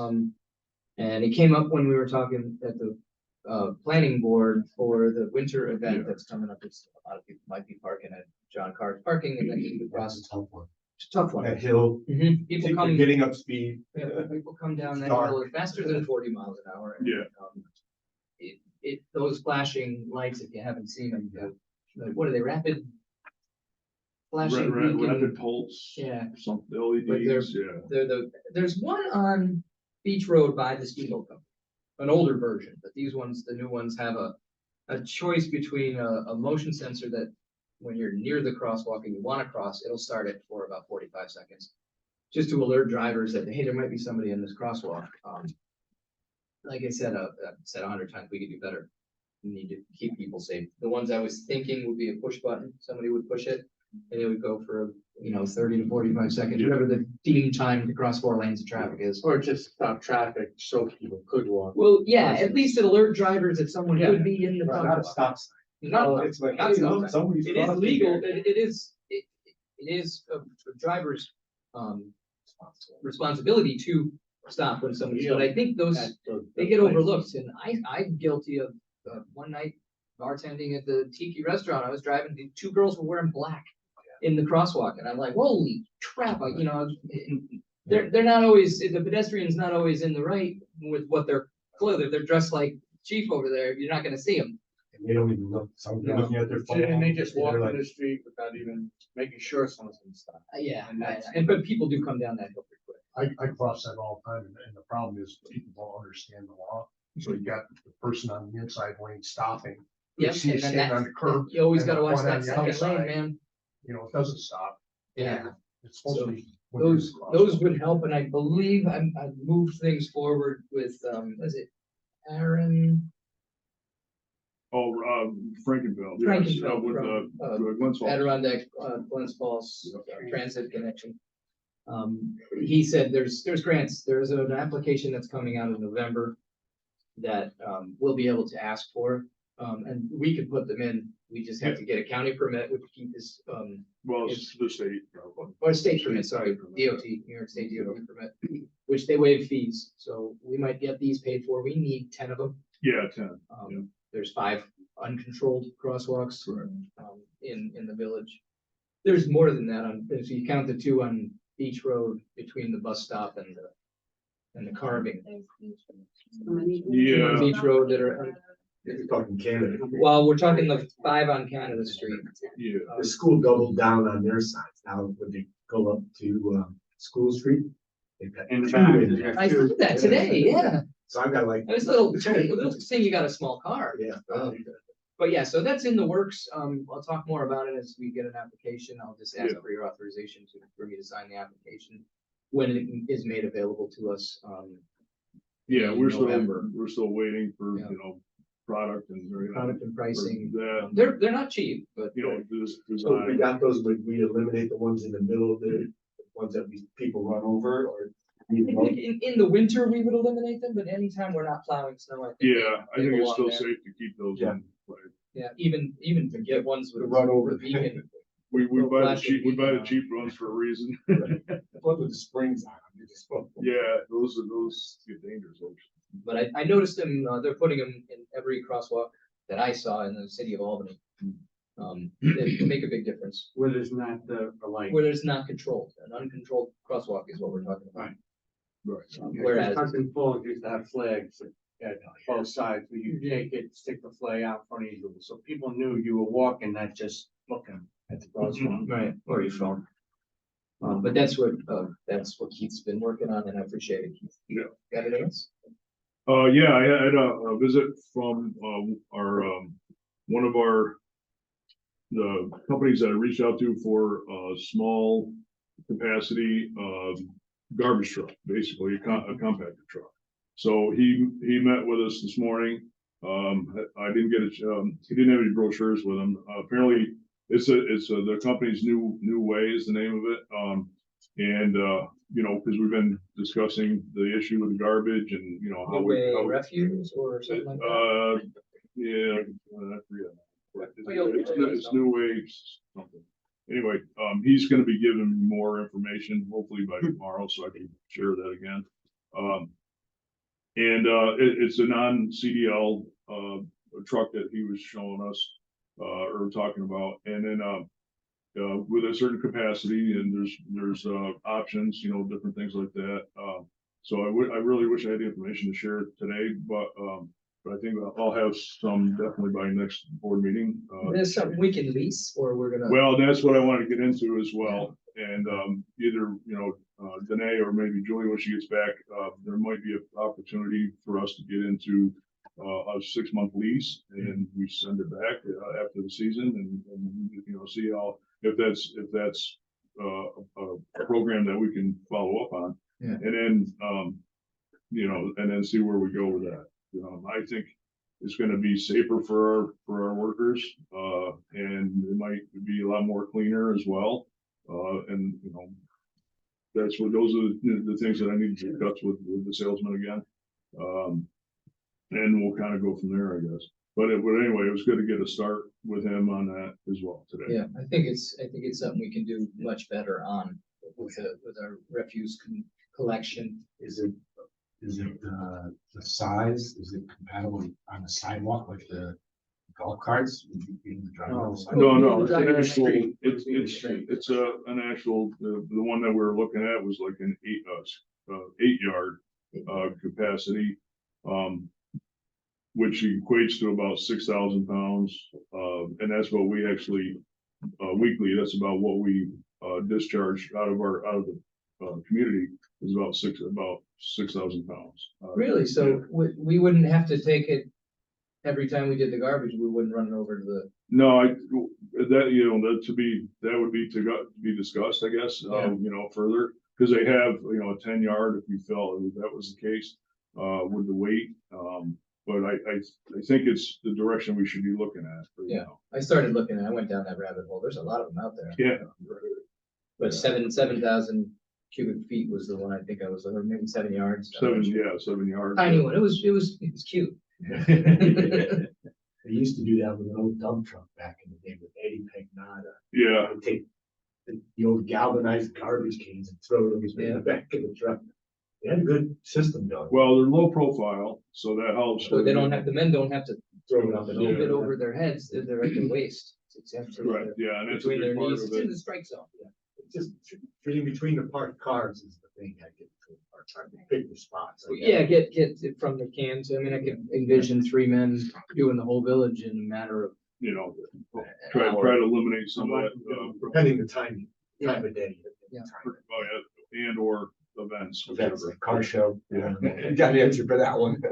[SPEAKER 2] And it came up when we were talking at the planning board for the winter event that's coming up. It's a lot of people might be parking at John Carr's parking and then you could cross.
[SPEAKER 1] That's a tough one.
[SPEAKER 2] It's a tough one.
[SPEAKER 1] That hill,
[SPEAKER 2] People come,
[SPEAKER 1] getting up speed.
[SPEAKER 2] people come down that
[SPEAKER 1] Dark.
[SPEAKER 2] hill faster than 40 miles an hour. and,
[SPEAKER 10] Yeah.
[SPEAKER 2] Those flashing lights, if you haven't seen them, like, what are they, rapid? Flashing beacon?
[SPEAKER 10] Rapid pulse.
[SPEAKER 2] Yeah.
[SPEAKER 10] Some
[SPEAKER 2] But they're-
[SPEAKER 10] LEDs, yeah.
[SPEAKER 2] There's one on Beach Road by the Steamboat Company, an older version, but these ones, the new ones have a choice between a motion sensor that when you're near the crosswalk and you want to cross, it'll start it for about 45 seconds. Just to alert drivers that, hey, there might be somebody in this crosswalk. Like I said, I've said 100 times, we could do better. We need to keep people safe. The ones I was thinking would be a push button, somebody would push it. And it would go for, 30 to 45 seconds, whatever the deemed time to cross 4 lanes of traffic is.
[SPEAKER 7] Or just stop traffic so people could walk.
[SPEAKER 2] Well, yeah, at least it alert drivers that someone could be in the
[SPEAKER 1] Not a
[SPEAKER 2] crosswalk.
[SPEAKER 1] stop sign.
[SPEAKER 2] Not,
[SPEAKER 1] It's like,
[SPEAKER 2] not stop sign.
[SPEAKER 1] somebody's
[SPEAKER 2] It is
[SPEAKER 1] crossing
[SPEAKER 2] legal,
[SPEAKER 1] there.
[SPEAKER 2] it is a driver's, responsibility to stop when somebody, but I think they get overlooked, and I'm guilty of, one night bartending at the Tiki restaurant, I was driving, the 2 girls were wearing black in the crosswalk, and I'm like, holy crap, they're not always, the pedestrian's not always in the right with what they're clothed, if they're dressed like chief over there, you're not gonna see them.
[SPEAKER 1] And they don't even look, some they're looking at their phone.
[SPEAKER 7] And they just walk
[SPEAKER 1] They're
[SPEAKER 7] on
[SPEAKER 1] like,
[SPEAKER 7] the street without even making sure someone's gonna stop.
[SPEAKER 2] Yeah,
[SPEAKER 7] And that's-
[SPEAKER 2] but people do come down that hill pretty quick.
[SPEAKER 5] I cross that all the time, and the problem is people don't understand the law. So you got the person on the inside lane stopping. They
[SPEAKER 2] Yep,
[SPEAKER 5] see you
[SPEAKER 2] and then
[SPEAKER 5] standing on the curb,
[SPEAKER 2] You always
[SPEAKER 5] and
[SPEAKER 2] gotta
[SPEAKER 5] the
[SPEAKER 2] watch
[SPEAKER 5] one on
[SPEAKER 2] that
[SPEAKER 5] the
[SPEAKER 2] second lane,
[SPEAKER 5] outside.
[SPEAKER 2] man.
[SPEAKER 5] it doesn't stop.
[SPEAKER 2] Yeah.
[SPEAKER 5] It's supposed to
[SPEAKER 2] So
[SPEAKER 5] be. when you're in
[SPEAKER 2] Those,
[SPEAKER 5] the crosswalk.
[SPEAKER 2] those would help, and I believe I've moved things forward with, is it Aaron?
[SPEAKER 10] Oh, Frankenville. yes,
[SPEAKER 2] Frankenfeld
[SPEAKER 10] with,
[SPEAKER 2] from,
[SPEAKER 10] Glens Falls.
[SPEAKER 2] Adirondack, Glens Falls Transit Connection. He said there's grants, there's an application that's coming out in November that, we'll be able to ask for, and we could put them in. We just have to get a county permit, which keep this,
[SPEAKER 10] Well, it's the state.
[SPEAKER 2] or state permit, sorry, DOT, New York State DOT permit, which they waive fees, so we might get these paid for. We need 10 of them.
[SPEAKER 10] Yeah, 10. Yeah.
[SPEAKER 2] There's 5 uncontrolled crosswalks, in the village. There's more than that if you count the 2 on Beach Road between the bus stop and the carving.
[SPEAKER 10] Yeah.
[SPEAKER 2] Beach Road that are,
[SPEAKER 1] You're talking Canada.
[SPEAKER 2] well, we're talking the 5 on Canada Street.
[SPEAKER 10] Yeah.
[SPEAKER 1] The school doubled down on their side. Now, when they go up to, School Street. They've got
[SPEAKER 7] In the
[SPEAKER 1] 2
[SPEAKER 7] back,
[SPEAKER 1] in
[SPEAKER 7] you
[SPEAKER 1] there.
[SPEAKER 7] got
[SPEAKER 2] I saw that today, yeah.
[SPEAKER 1] So I've got like.
[SPEAKER 2] It's a little thing, you got a small car.
[SPEAKER 1] Yeah.
[SPEAKER 2] But yeah, so that's in the works. I'll talk more about it as we get an application. I'll just ask
[SPEAKER 10] Yeah.
[SPEAKER 2] for your authorization for me to sign the application when it is made available to us.
[SPEAKER 10] Yeah,
[SPEAKER 2] in
[SPEAKER 10] we're still,
[SPEAKER 2] November.
[SPEAKER 10] waiting for,
[SPEAKER 2] Yeah.
[SPEAKER 10] Product and.
[SPEAKER 2] Product and pricing.
[SPEAKER 10] That,
[SPEAKER 2] They're not cheap, but
[SPEAKER 10] this
[SPEAKER 1] So if we
[SPEAKER 10] design.
[SPEAKER 1] got those, would we eliminate the ones in the middle of the ones that people run over or? leave them up?
[SPEAKER 2] in the winter, we would eliminate them, but anytime we're not plowing snow, I think.
[SPEAKER 10] Yeah, I
[SPEAKER 2] they
[SPEAKER 10] think it's
[SPEAKER 2] belong
[SPEAKER 10] still
[SPEAKER 2] there.
[SPEAKER 10] safe to keep those
[SPEAKER 1] Yeah.
[SPEAKER 10] in play.
[SPEAKER 2] Yeah, even to get ones with.
[SPEAKER 1] To run over.
[SPEAKER 2] with beacon.
[SPEAKER 10] We
[SPEAKER 2] Little
[SPEAKER 10] buy the
[SPEAKER 2] plastic
[SPEAKER 10] cheap, we buy the
[SPEAKER 2] beacon.
[SPEAKER 10] cheap ones for a reason.
[SPEAKER 1] What with the springs on them? you just put-
[SPEAKER 10] Yeah, those get dangerous.
[SPEAKER 2] But I noticed them, they're putting them in every crosswalk that I saw in the city of Albany. They make a big difference.
[SPEAKER 7] Where there's not the light.
[SPEAKER 2] Where there's not controlled, an uncontrolled crosswalk is what we're talking about.
[SPEAKER 10] Right.
[SPEAKER 2] Whereas,
[SPEAKER 7] Hudson Falls used to have flags at both sides, where you take it, stick the flag out in front of you, so people knew you were walking, not just looking at the crosswalk.
[SPEAKER 2] right, or your phone. But that's what Keith's been working on, and I appreciate it, Keith.
[SPEAKER 10] Yeah.
[SPEAKER 2] Got anything else?
[SPEAKER 10] Yeah, I had a visit from, our, one of the companies that I reached out to for a small capacity, garbage truck, basically a compactor truck. So he met with us this morning. I didn't get he didn't have any brochures with him. Apparently it's the company's New Way is the name of it. You know, because we've been discussing the issue with the garbage and, you know, how
[SPEAKER 2] refuse or something like that.
[SPEAKER 10] yeah, I forget. It's New Way something. Anyway, he's gonna be giving me more information, hopefully by tomorrow, so I can share that again. It's a non-CDL, truck that he was showing us, or talking about, and then, with a certain capacity, and there's options, you know, different things like that. So I really wish I had the information to share today, but I think I'll have some definitely by next board meeting.
[SPEAKER 2] There's something we can lease or we're gonna.
[SPEAKER 10] Well, that's what I want to get into as well. And either, you know, Danae or maybe Julie, when she gets back, there might be an opportunity for us to get into a 6-month lease, and we send it back after the season, and you know, see how, if that's a program that we can follow up on.
[SPEAKER 2] Yeah.
[SPEAKER 10] And then you know, and then see where we go with that. You know, I think it's going to be safer for our workers, and it might be a lot more cleaner as well. And you know, those are the things that I need to discuss with the salesman again. And we'll kind of go from there, I guess. But anyway, it was good to get a start with him on that as well today.
[SPEAKER 2] Yeah, I think it's something we can do much better on with our refuse collection.
[SPEAKER 1] Is it the size? Is it compatible on the sidewalk like the golf carts? Would you be able to drive on the sidewalk?
[SPEAKER 10] No, it's an
[SPEAKER 2] Driving
[SPEAKER 10] actual,
[SPEAKER 2] street.
[SPEAKER 10] it's an actual, the one that we were looking at was like an 8-yard capacity, which equates to about 6,000 pounds. And that's what we actually, weekly, that's about what we discharge out of the community, is about 6,000 pounds.
[SPEAKER 2] Really? So we wouldn't have to take it every time we did the garbage, we wouldn't run it over to the.
[SPEAKER 10] No, that, you know, that would be to be discussed, I guess,
[SPEAKER 2] Yeah.
[SPEAKER 10] you know, further, because they have, you know, a 10-yard if we felt that was the case, with the weight. But I think it's the direction we should be looking at.
[SPEAKER 2] Yeah. I started looking, I went down that rabbit hole. There's a lot of them out there.
[SPEAKER 10] Yeah.
[SPEAKER 2] But 7,000 cubic feet was the one I think I was, or maybe 7 yards.
[SPEAKER 10] 7 yards.
[SPEAKER 2] Tiny one. It was cute.
[SPEAKER 1] They used to do that with an old dump truck back in the day with Eddie Pagnotta.
[SPEAKER 10] Yeah,
[SPEAKER 1] They'd take the old galvanized garbage cans and throw them in the back of the truck. They had a good system going.
[SPEAKER 10] well, they're low profile, so that helps.
[SPEAKER 2] So the men don't have to
[SPEAKER 1] Throw it up and
[SPEAKER 2] move it
[SPEAKER 1] over.
[SPEAKER 2] over their heads. They're at their waist. It's absolutely
[SPEAKER 10] Right, yeah, and that's a
[SPEAKER 2] between their
[SPEAKER 10] big part
[SPEAKER 2] knees.
[SPEAKER 10] of
[SPEAKER 2] It's in
[SPEAKER 10] it.
[SPEAKER 2] the strike zone.
[SPEAKER 1] It's just fitting between the parked cars is the thing I get between parked cars. Pick your spots. I guess.
[SPEAKER 2] Yeah, get it from the cans. I mean, I could envision 3 men doing the whole village in a matter of.
[SPEAKER 10] You know,
[SPEAKER 2] an
[SPEAKER 10] try
[SPEAKER 2] hour.
[SPEAKER 10] to eliminate some of that,
[SPEAKER 1] Depending the time of day.
[SPEAKER 2] Yeah.
[SPEAKER 10] and or events,
[SPEAKER 1] That's
[SPEAKER 10] whichever.
[SPEAKER 1] a car show.
[SPEAKER 10] Yeah.
[SPEAKER 1] You got an answer for that one.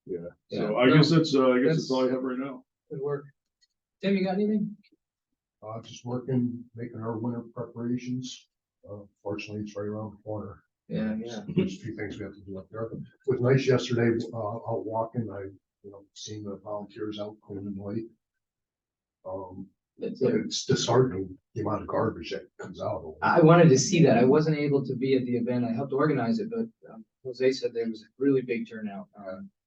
[SPEAKER 10] Yeah,
[SPEAKER 2] Yeah.
[SPEAKER 10] so I guess that's all I have right now.
[SPEAKER 2] Good work. Tim, you got anything?
[SPEAKER 5] Just working, making our winter preparations. Fortunately, it's right around the corner.
[SPEAKER 2] Yeah.
[SPEAKER 5] There's a few things we have to do up there. It was nice yesterday, out walking, seen the volunteers out cleaning the lake. It's disheartening, the amount of garbage that comes out.
[SPEAKER 2] I wanted to see that. I wasn't able to be at the event. I helped organize it, but Jose said there was a really big turnout,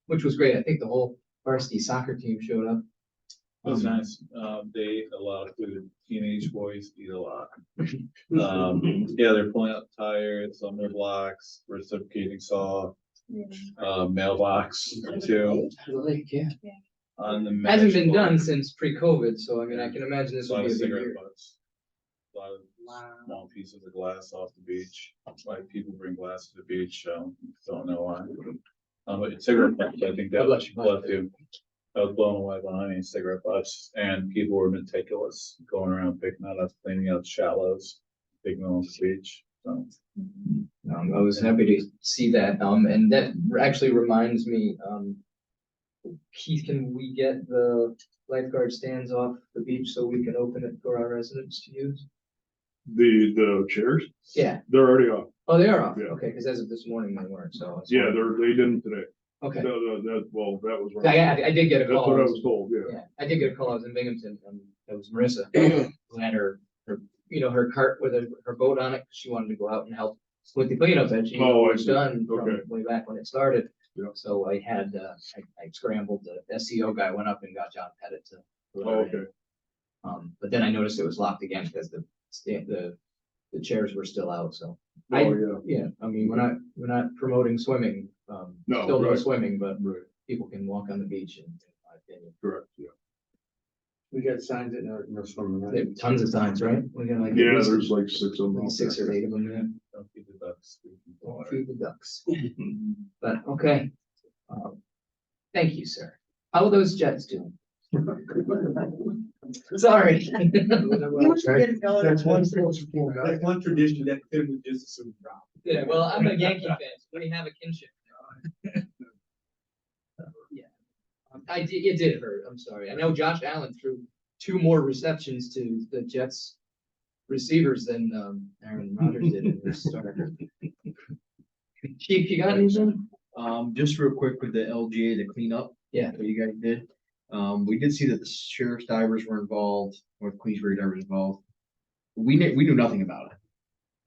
[SPEAKER 2] which was great. I think the whole varsity soccer team showed up.
[SPEAKER 6] It was nice. They ate a lot of food. Teenage boys eat a lot. Yeah, they're pulling out tires on their blocks, reciprocating saw, mailbox too.
[SPEAKER 2] Yeah.
[SPEAKER 6] On the
[SPEAKER 2] Hasn't been
[SPEAKER 6] mesh
[SPEAKER 2] done
[SPEAKER 6] block.
[SPEAKER 2] since pre-COVID, so I mean, I can imagine
[SPEAKER 6] A
[SPEAKER 2] this will
[SPEAKER 6] lot
[SPEAKER 2] be
[SPEAKER 6] of
[SPEAKER 2] a big
[SPEAKER 6] cigarette
[SPEAKER 2] year.
[SPEAKER 6] butts. A lot of small pieces of glass off the beach. That's why people bring glass to the beach. Don't know why. But cigarette butts, I think that
[SPEAKER 2] God bless you.
[SPEAKER 6] left you. I was blown away by how many cigarette butts, and people were meticulous, going around picking that up, cleaning out shallows, picking them off the beach. So
[SPEAKER 2] I was happy to see that, and that actually reminds me, Keith, can we get the lifeguard stands off the beach so we can open it for our residents to use?
[SPEAKER 10] The chairs,
[SPEAKER 2] Yeah,
[SPEAKER 10] they're already off.
[SPEAKER 2] oh, they are off,
[SPEAKER 10] Yeah.
[SPEAKER 2] okay, because as of this morning they weren't, so. I was
[SPEAKER 10] Yeah,
[SPEAKER 2] wondering.
[SPEAKER 10] they didn't today.
[SPEAKER 2] Okay,
[SPEAKER 10] Well, that was.
[SPEAKER 2] I did get a
[SPEAKER 10] That's
[SPEAKER 2] call.
[SPEAKER 10] what I was told, yeah.
[SPEAKER 2] Yeah, I did get a call, I was in Binghamton, it was Marissa, who had her, her cart with her boat on it, she wanted to go out and help with the cleanup, and she
[SPEAKER 10] Oh, I
[SPEAKER 2] was
[SPEAKER 10] see.
[SPEAKER 2] done from
[SPEAKER 10] Okay.
[SPEAKER 2] way back when it started.
[SPEAKER 10] Yeah.
[SPEAKER 2] So I had, I scrambled, the SEO guy went up and got John Pettit to. let
[SPEAKER 10] Oh,
[SPEAKER 2] her in.
[SPEAKER 10] okay.
[SPEAKER 2] But then I noticed it was locked again because the chairs were still out, so.
[SPEAKER 10] Oh, yeah.
[SPEAKER 2] Yeah, I mean, we're not promoting swimming,
[SPEAKER 10] No,
[SPEAKER 2] still no
[SPEAKER 10] right.
[SPEAKER 2] swimming, but
[SPEAKER 10] Right,
[SPEAKER 2] people can walk on the beach in my opinion.
[SPEAKER 10] correct, yeah.
[SPEAKER 7] We got signs in our, swimming,
[SPEAKER 2] They
[SPEAKER 7] right?
[SPEAKER 2] have tons of signs, right? We got like. at
[SPEAKER 10] Yeah,
[SPEAKER 2] least
[SPEAKER 10] there's like 6 of them.
[SPEAKER 2] like
[SPEAKER 10] out
[SPEAKER 2] 6
[SPEAKER 10] there.
[SPEAKER 2] or 8 of them there.
[SPEAKER 6] Don't feed the ducks. feed the
[SPEAKER 2] Don't
[SPEAKER 6] water.
[SPEAKER 2] feed the ducks. But, okay. Thank you, sir. How are those jets doing? Sorry.
[SPEAKER 11] You should get it going.
[SPEAKER 1] That's one tradition that could be just as soon drop.
[SPEAKER 2] Yeah, well, I'm a Yankee fan, so we have a kinship. Yeah. It did hurt, I'm sorry. I know Josh Allen threw 2 more receptions to the Jets receivers than, Aaron Rodgers did in this starter. Chief, you got anything?
[SPEAKER 12] Just real quick with the LGA, the cleanup.
[SPEAKER 2] Yeah.
[SPEAKER 12] What you guys did. We did see that the sheriff's divers were involved, North Queensbury divers involved. We knew nothing about it.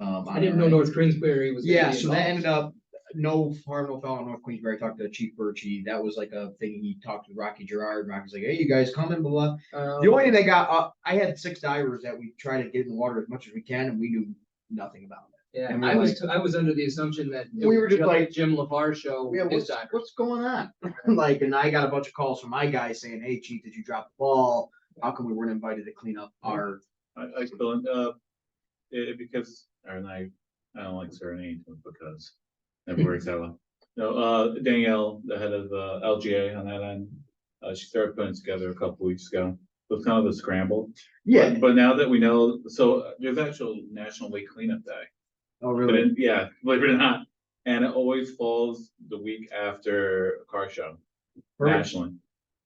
[SPEAKER 2] I didn't know North Queensbury was. gonna
[SPEAKER 12] Yeah,
[SPEAKER 2] be
[SPEAKER 12] so that
[SPEAKER 2] involved.
[SPEAKER 12] ended up, no harm, no foul on North Queensbury. I talked to Chief Birchie. That was like a thing. He talked to Rocky Gerard. Rocky's like, hey, you guys coming, blah, blah. The only thing that got up, I had 6 divers that we try to get in the water as much as we can, and we knew nothing about it.
[SPEAKER 2] Yeah,
[SPEAKER 12] and we're
[SPEAKER 2] I was under the assumption that. it
[SPEAKER 12] We were
[SPEAKER 2] was
[SPEAKER 12] just like-
[SPEAKER 2] Jim LeVar show.
[SPEAKER 12] Yeah,
[SPEAKER 2] with his divers.
[SPEAKER 12] what's going on? Like, and I got a bunch of calls from my guys saying, hey, Chief, did you drop the ball? How come we weren't invited to clean up our?
[SPEAKER 6] I still, because, Aaron, I don't like certain because it works out well. No, Danielle, the head of LGA on that end, she started putting together a couple weeks ago. It was kind of a scramble.
[SPEAKER 12] Yeah.
[SPEAKER 6] But now that we know, so there's actual National Lake Cleanup Day.
[SPEAKER 12] Oh,
[SPEAKER 6] But
[SPEAKER 12] really?
[SPEAKER 6] yeah, believe it or not, and it always falls the week after a car show
[SPEAKER 12] Perfect.
[SPEAKER 6] nationally.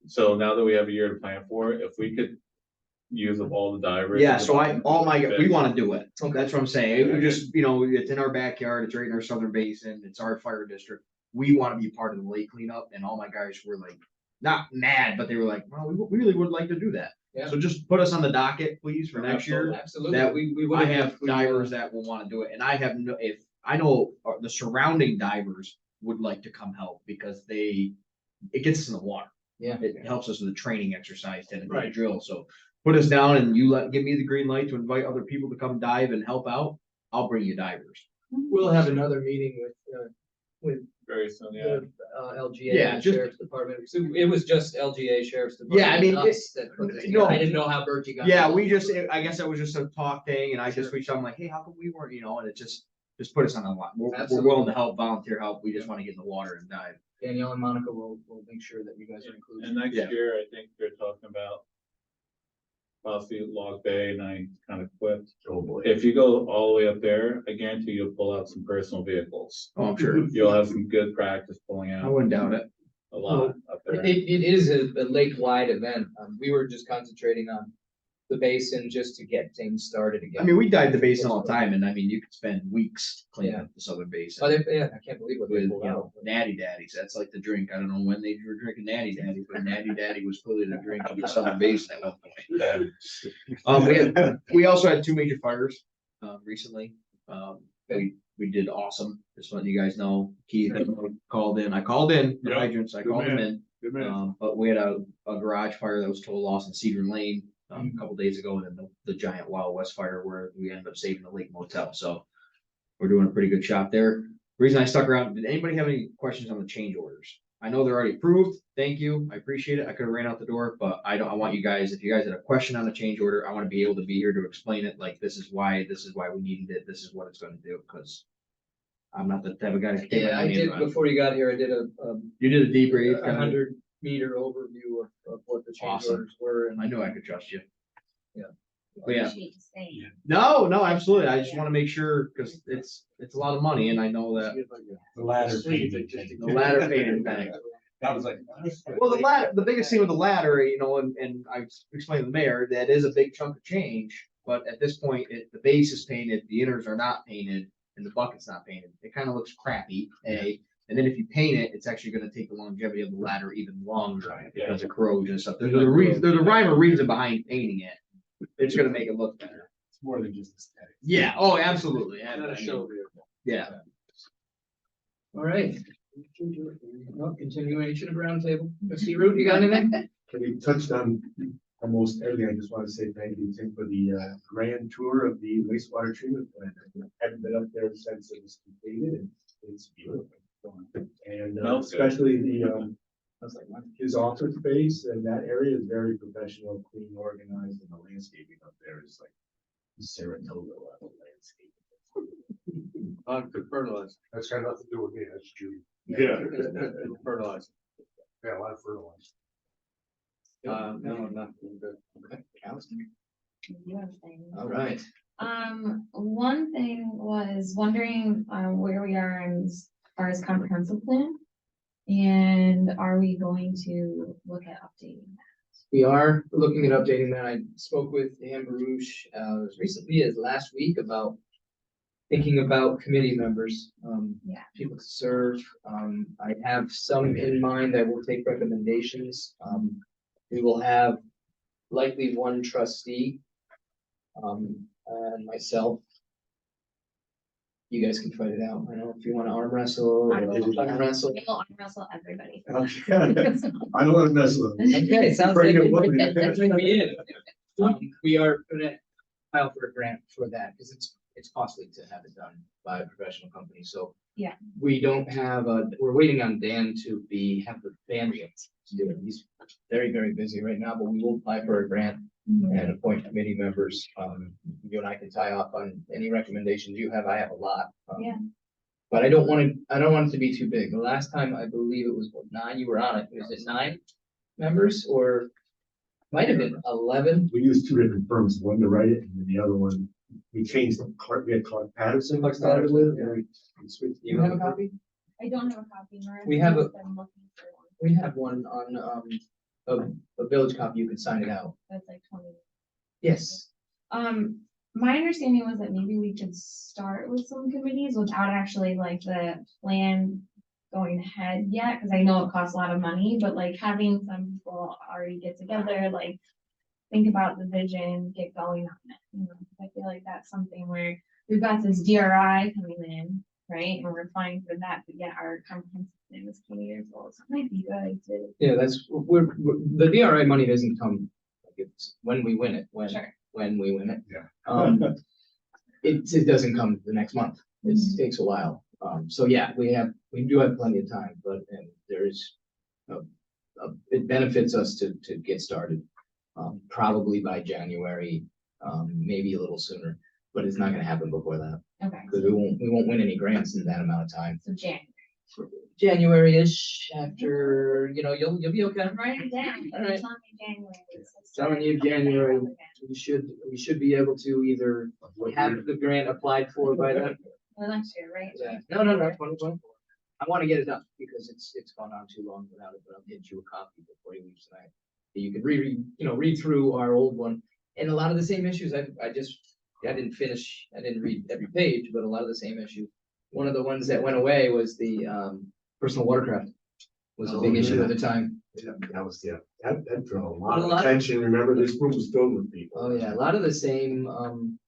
[SPEAKER 6] So now that we have a year to plan for it, if we could use up all the divers.
[SPEAKER 12] Yeah, so we want to do it.
[SPEAKER 2] Okay.
[SPEAKER 12] That's what I'm saying. We just, it's in our backyard. It's right in our southern basin. It's our fire district. We want to be part of the lake cleanup, and all my guys were like, not mad, but they were like, well, we really would like to do that.
[SPEAKER 2] Yeah.
[SPEAKER 12] So just put us on the docket, please, for next year.
[SPEAKER 2] Absolutely.
[SPEAKER 12] That
[SPEAKER 2] We would
[SPEAKER 12] I have divers that will want to do it, and I have no, if, I know the surrounding divers would like to come help because it gets us in the water.
[SPEAKER 2] Yeah.
[SPEAKER 12] It helps us with the training exercise and the
[SPEAKER 2] Right.
[SPEAKER 12] drill, so put us down and give me the green light to invite other people to come dive and help out, I'll bring you divers.
[SPEAKER 2] We'll have another meeting with
[SPEAKER 6] Very soon, yeah.
[SPEAKER 2] the LGA
[SPEAKER 12] Yeah,
[SPEAKER 2] and
[SPEAKER 12] just-
[SPEAKER 2] Sheriff's Department. So it was just LGA Sheriff's Department.
[SPEAKER 12] Yeah, I mean,
[SPEAKER 2] and us that put this
[SPEAKER 12] no.
[SPEAKER 2] together. I didn't know how Bertie got.
[SPEAKER 12] Yeah,
[SPEAKER 2] involved.
[SPEAKER 12] I guess that was just a talk thing, and I just reached out, I'm like, hey, how come we weren't, and it just put us on the line. We're
[SPEAKER 2] Absolutely.
[SPEAKER 12] willing to help, volunteer help, we just want to get in the water and dive.
[SPEAKER 2] Danielle and Monica will make sure that you guys are included.
[SPEAKER 6] And next
[SPEAKER 12] Yeah.
[SPEAKER 6] year, I think they're talking about possibly Log Bay, and I kind of quit.
[SPEAKER 1] Oh, boy.
[SPEAKER 6] If you go all the way up there, I guarantee you'll pull out some personal vehicles.
[SPEAKER 12] Oh, I'm sure.
[SPEAKER 6] You'll have some good practice pulling
[SPEAKER 12] I
[SPEAKER 6] out
[SPEAKER 12] wouldn't doubt it.
[SPEAKER 6] a lot up there.
[SPEAKER 2] It is a lake-wide event. We were just concentrating on the basin just to get things started again.
[SPEAKER 12] I mean, we dive the basin all the time, and I mean, you could spend weeks cleaning
[SPEAKER 2] Yeah.
[SPEAKER 12] up the southern basin.
[SPEAKER 2] Oh, yeah, I can't believe what they
[SPEAKER 12] With,
[SPEAKER 2] pulled out.
[SPEAKER 12] natty daddies, that's like the drink, I don't know when they were drinking natty daddy, but natty daddy was clearly the drink of the southern basin at one point. We also had 2 major fires, recently, we did awesome, just letting you guys know, Keith called in, I called in, the
[SPEAKER 10] Yeah.
[SPEAKER 12] hydrants, I
[SPEAKER 10] Good
[SPEAKER 12] called them
[SPEAKER 10] man.
[SPEAKER 12] in.
[SPEAKER 10] Good man.
[SPEAKER 12] But we had a garage fire that was total loss in Cedar Lane, a couple days ago, and then the giant Wild West fire where we ended up saving the Lake Motel, so. We're doing a pretty good job there. Reason I stuck around, did anybody have any questions on the change orders? I know they're already approved, thank you, I appreciate it, I could have ran out the door, but I want you guys, if you guys had a question on the change order, I want to be able to be here to explain it, like, this is why we needed it, this is what it's gonna do, because. I'm not the type of guy to take my
[SPEAKER 2] Yeah, I
[SPEAKER 12] money
[SPEAKER 2] did,
[SPEAKER 12] into it.
[SPEAKER 2] before you got here, I did
[SPEAKER 12] You did a debrief,
[SPEAKER 2] a
[SPEAKER 12] kinda.
[SPEAKER 2] 100-meter overview of what the change
[SPEAKER 12] Awesome.
[SPEAKER 2] orders were. And
[SPEAKER 12] I knew I could trust you.
[SPEAKER 2] Yeah.
[SPEAKER 12] But yeah,
[SPEAKER 4] Appreciate you saying.
[SPEAKER 12] no, absolutely, I just want to make sure, because it's a lot of money, and I know that
[SPEAKER 1] The ladder.
[SPEAKER 12] the ladder payment thing.
[SPEAKER 6] I was like.
[SPEAKER 12] Well, the ladder, the biggest thing with the ladder, you know, and I explained to the mayor, that is a big chunk of change. But at this point, the base is painted, the inners are not painted, and the bucket's not painted. It kind of looks crappy, and then if you paint it, it's actually gonna take the longevity of the ladder even longer because of corrosion and stuff. There's a reason, there's a rhyme or reason behind painting it. It's gonna make it look better.
[SPEAKER 6] It's more than just aesthetic.
[SPEAKER 12] Yeah, oh, absolutely.
[SPEAKER 7] Not a show vehicle.
[SPEAKER 12] Yeah.
[SPEAKER 2] All right. Well, continuation of roundtable. Trustee Root, you got anything?
[SPEAKER 1] We touched on almost everything. I just want to say thank you, Tim, for the grand tour of the wastewater treatment plant. I haven't been up there since it was completed, and it's beautiful. And especially the his office space and that area is very professional, clean, organized, and the landscaping up there is like Saratoga level landscape.
[SPEAKER 7] Good fertilizer.
[SPEAKER 5] That's got nothing to do with me, that's Judy.
[SPEAKER 10] Yeah.
[SPEAKER 7] Good fertilizer.
[SPEAKER 5] Yeah, a lot of fertilizer.
[SPEAKER 7] No, nothing good.
[SPEAKER 2] Okay, Alice.
[SPEAKER 4] You have things.
[SPEAKER 2] All right.
[SPEAKER 4] One thing was wondering, where we are as far as comprehensive plan. And are we going to look at updating that?
[SPEAKER 2] We are looking at updating that. I spoke with Dan Baruch, as recently as last week about thinking about committee members,
[SPEAKER 4] Yeah.
[SPEAKER 2] people to serve. I have some in mind that will take recommendations. We will have likely one trustee, and myself. You guys can fight it out. I don't know if you want to arm wrestle or arm wrestle.
[SPEAKER 4] We'll arm wrestle everybody.
[SPEAKER 1] I don't want to mess with them.
[SPEAKER 2] Okay, sounds like
[SPEAKER 1] Bring it with me.
[SPEAKER 2] that's bring me in. We are gonna file for a grant for that because it's costly to have it done by a professional company. So
[SPEAKER 4] Yeah.
[SPEAKER 2] we don't have we're waiting on Dan to have the bandwidth to do it. He's very, very busy right now, but we will apply for a grant and appoint committee members. You and I can tie off on any recommendations you have. I have a lot.
[SPEAKER 4] Yeah.
[SPEAKER 2] But I don't want it to be too big. The last time I believe it was 9, you were on it. Was it 9 members or might have been 11?
[SPEAKER 1] We used two different firms, one to write it and then the other one, we changed them. We had Clark Patterson I started with. And we switched.
[SPEAKER 2] Do you have a copy?
[SPEAKER 4] I don't have a copy. Marissa
[SPEAKER 2] We have
[SPEAKER 4] has been looking for one.
[SPEAKER 2] We have one on a village copy. You can sign it out.
[SPEAKER 4] That's like 20.
[SPEAKER 2] Yes.
[SPEAKER 4] My understanding was that maybe we could start with some committees without actually like the plan going ahead yet, because I know it costs a lot of money, but like having some people already get together, like think about the vision, get going on it. You know, I feel like that's something where we've got this DRI coming in, right? And we're applying for that, but yet our comprehensive plan is 20 years old. So it might be good to.
[SPEAKER 2] Yeah, we're the DRI money doesn't come. Like it's when we win it. When we win it.
[SPEAKER 1] Yeah.
[SPEAKER 2] It doesn't come the next month. It takes a while. So yeah, we do have plenty of time, but there's it benefits us to get started. Probably by January, maybe a little sooner, but it's not gonna happen before that.
[SPEAKER 4] Okay.
[SPEAKER 2] Because we won't win any grants in that amount of time.
[SPEAKER 4] So
[SPEAKER 2] January-ish after, you'll be okay.
[SPEAKER 4] write it down.
[SPEAKER 2] All right.
[SPEAKER 4] Tell me January.
[SPEAKER 2] Telling you January, we should be able to either have the grant applied for by then.
[SPEAKER 4] Well, next year, right?
[SPEAKER 2] Yeah. No, 2024. I want to get it done because it's gone on too long without it, but I'll get you a copy before you leave tonight. You could read through our old one and a lot of the same issues. I didn't read every page, but a lot of the same issues. One of the ones that went away was the personal watercraft was a big issue at the time.
[SPEAKER 1] Yeah, that drew a lot of attention. Remember, this room was filled with people.
[SPEAKER 2] Oh, yeah, a lot of the same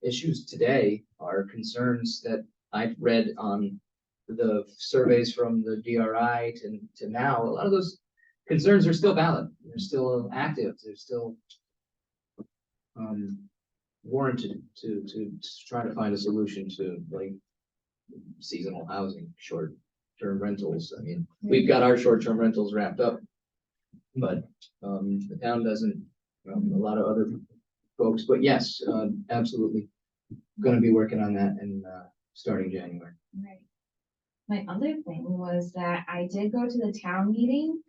[SPEAKER 2] issues today are concerns that I've read on the surveys from the DRI to now. A lot of those concerns are still valid. They're still active. They're still warranted to try to find a solution to like seasonal housing, short-term rentals. I mean, we've got our short-term rentals wrapped up, but the town doesn't. A lot of other folks, but yes, absolutely, going to be working on that and starting January.
[SPEAKER 4] Right. My other thing was that I did go to the town meeting.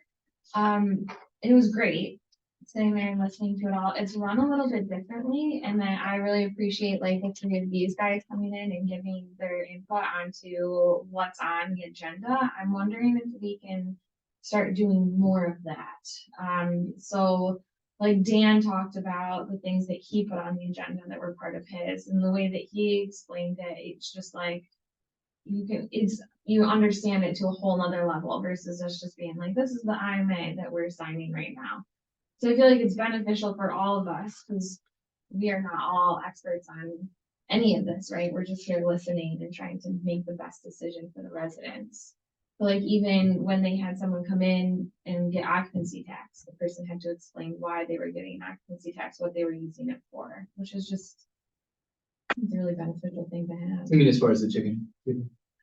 [SPEAKER 4] It was great sitting there and listening to it all. It's run a little bit differently, and then I really appreciate like the 3 of these guys coming in and giving their input onto what's on the agenda. I'm wondering if we can start doing more of that. So like Dan talked about the things that he put on the agenda that were part of his, and the way that he explained it, it's just like, you understand it to a whole nother level versus us just being like, this is the IMA that we're signing right now. So I feel like it's beneficial for all of us, because we are not all experts on any of this, right? We're just here listening and trying to make the best decision for the residents. So like, even when they had someone come in and get occupancy tax, the person had to explain why they were getting occupancy tax, what they were using it for, which is just a really beneficial thing to have.
[SPEAKER 2] I mean, as far as the chicken.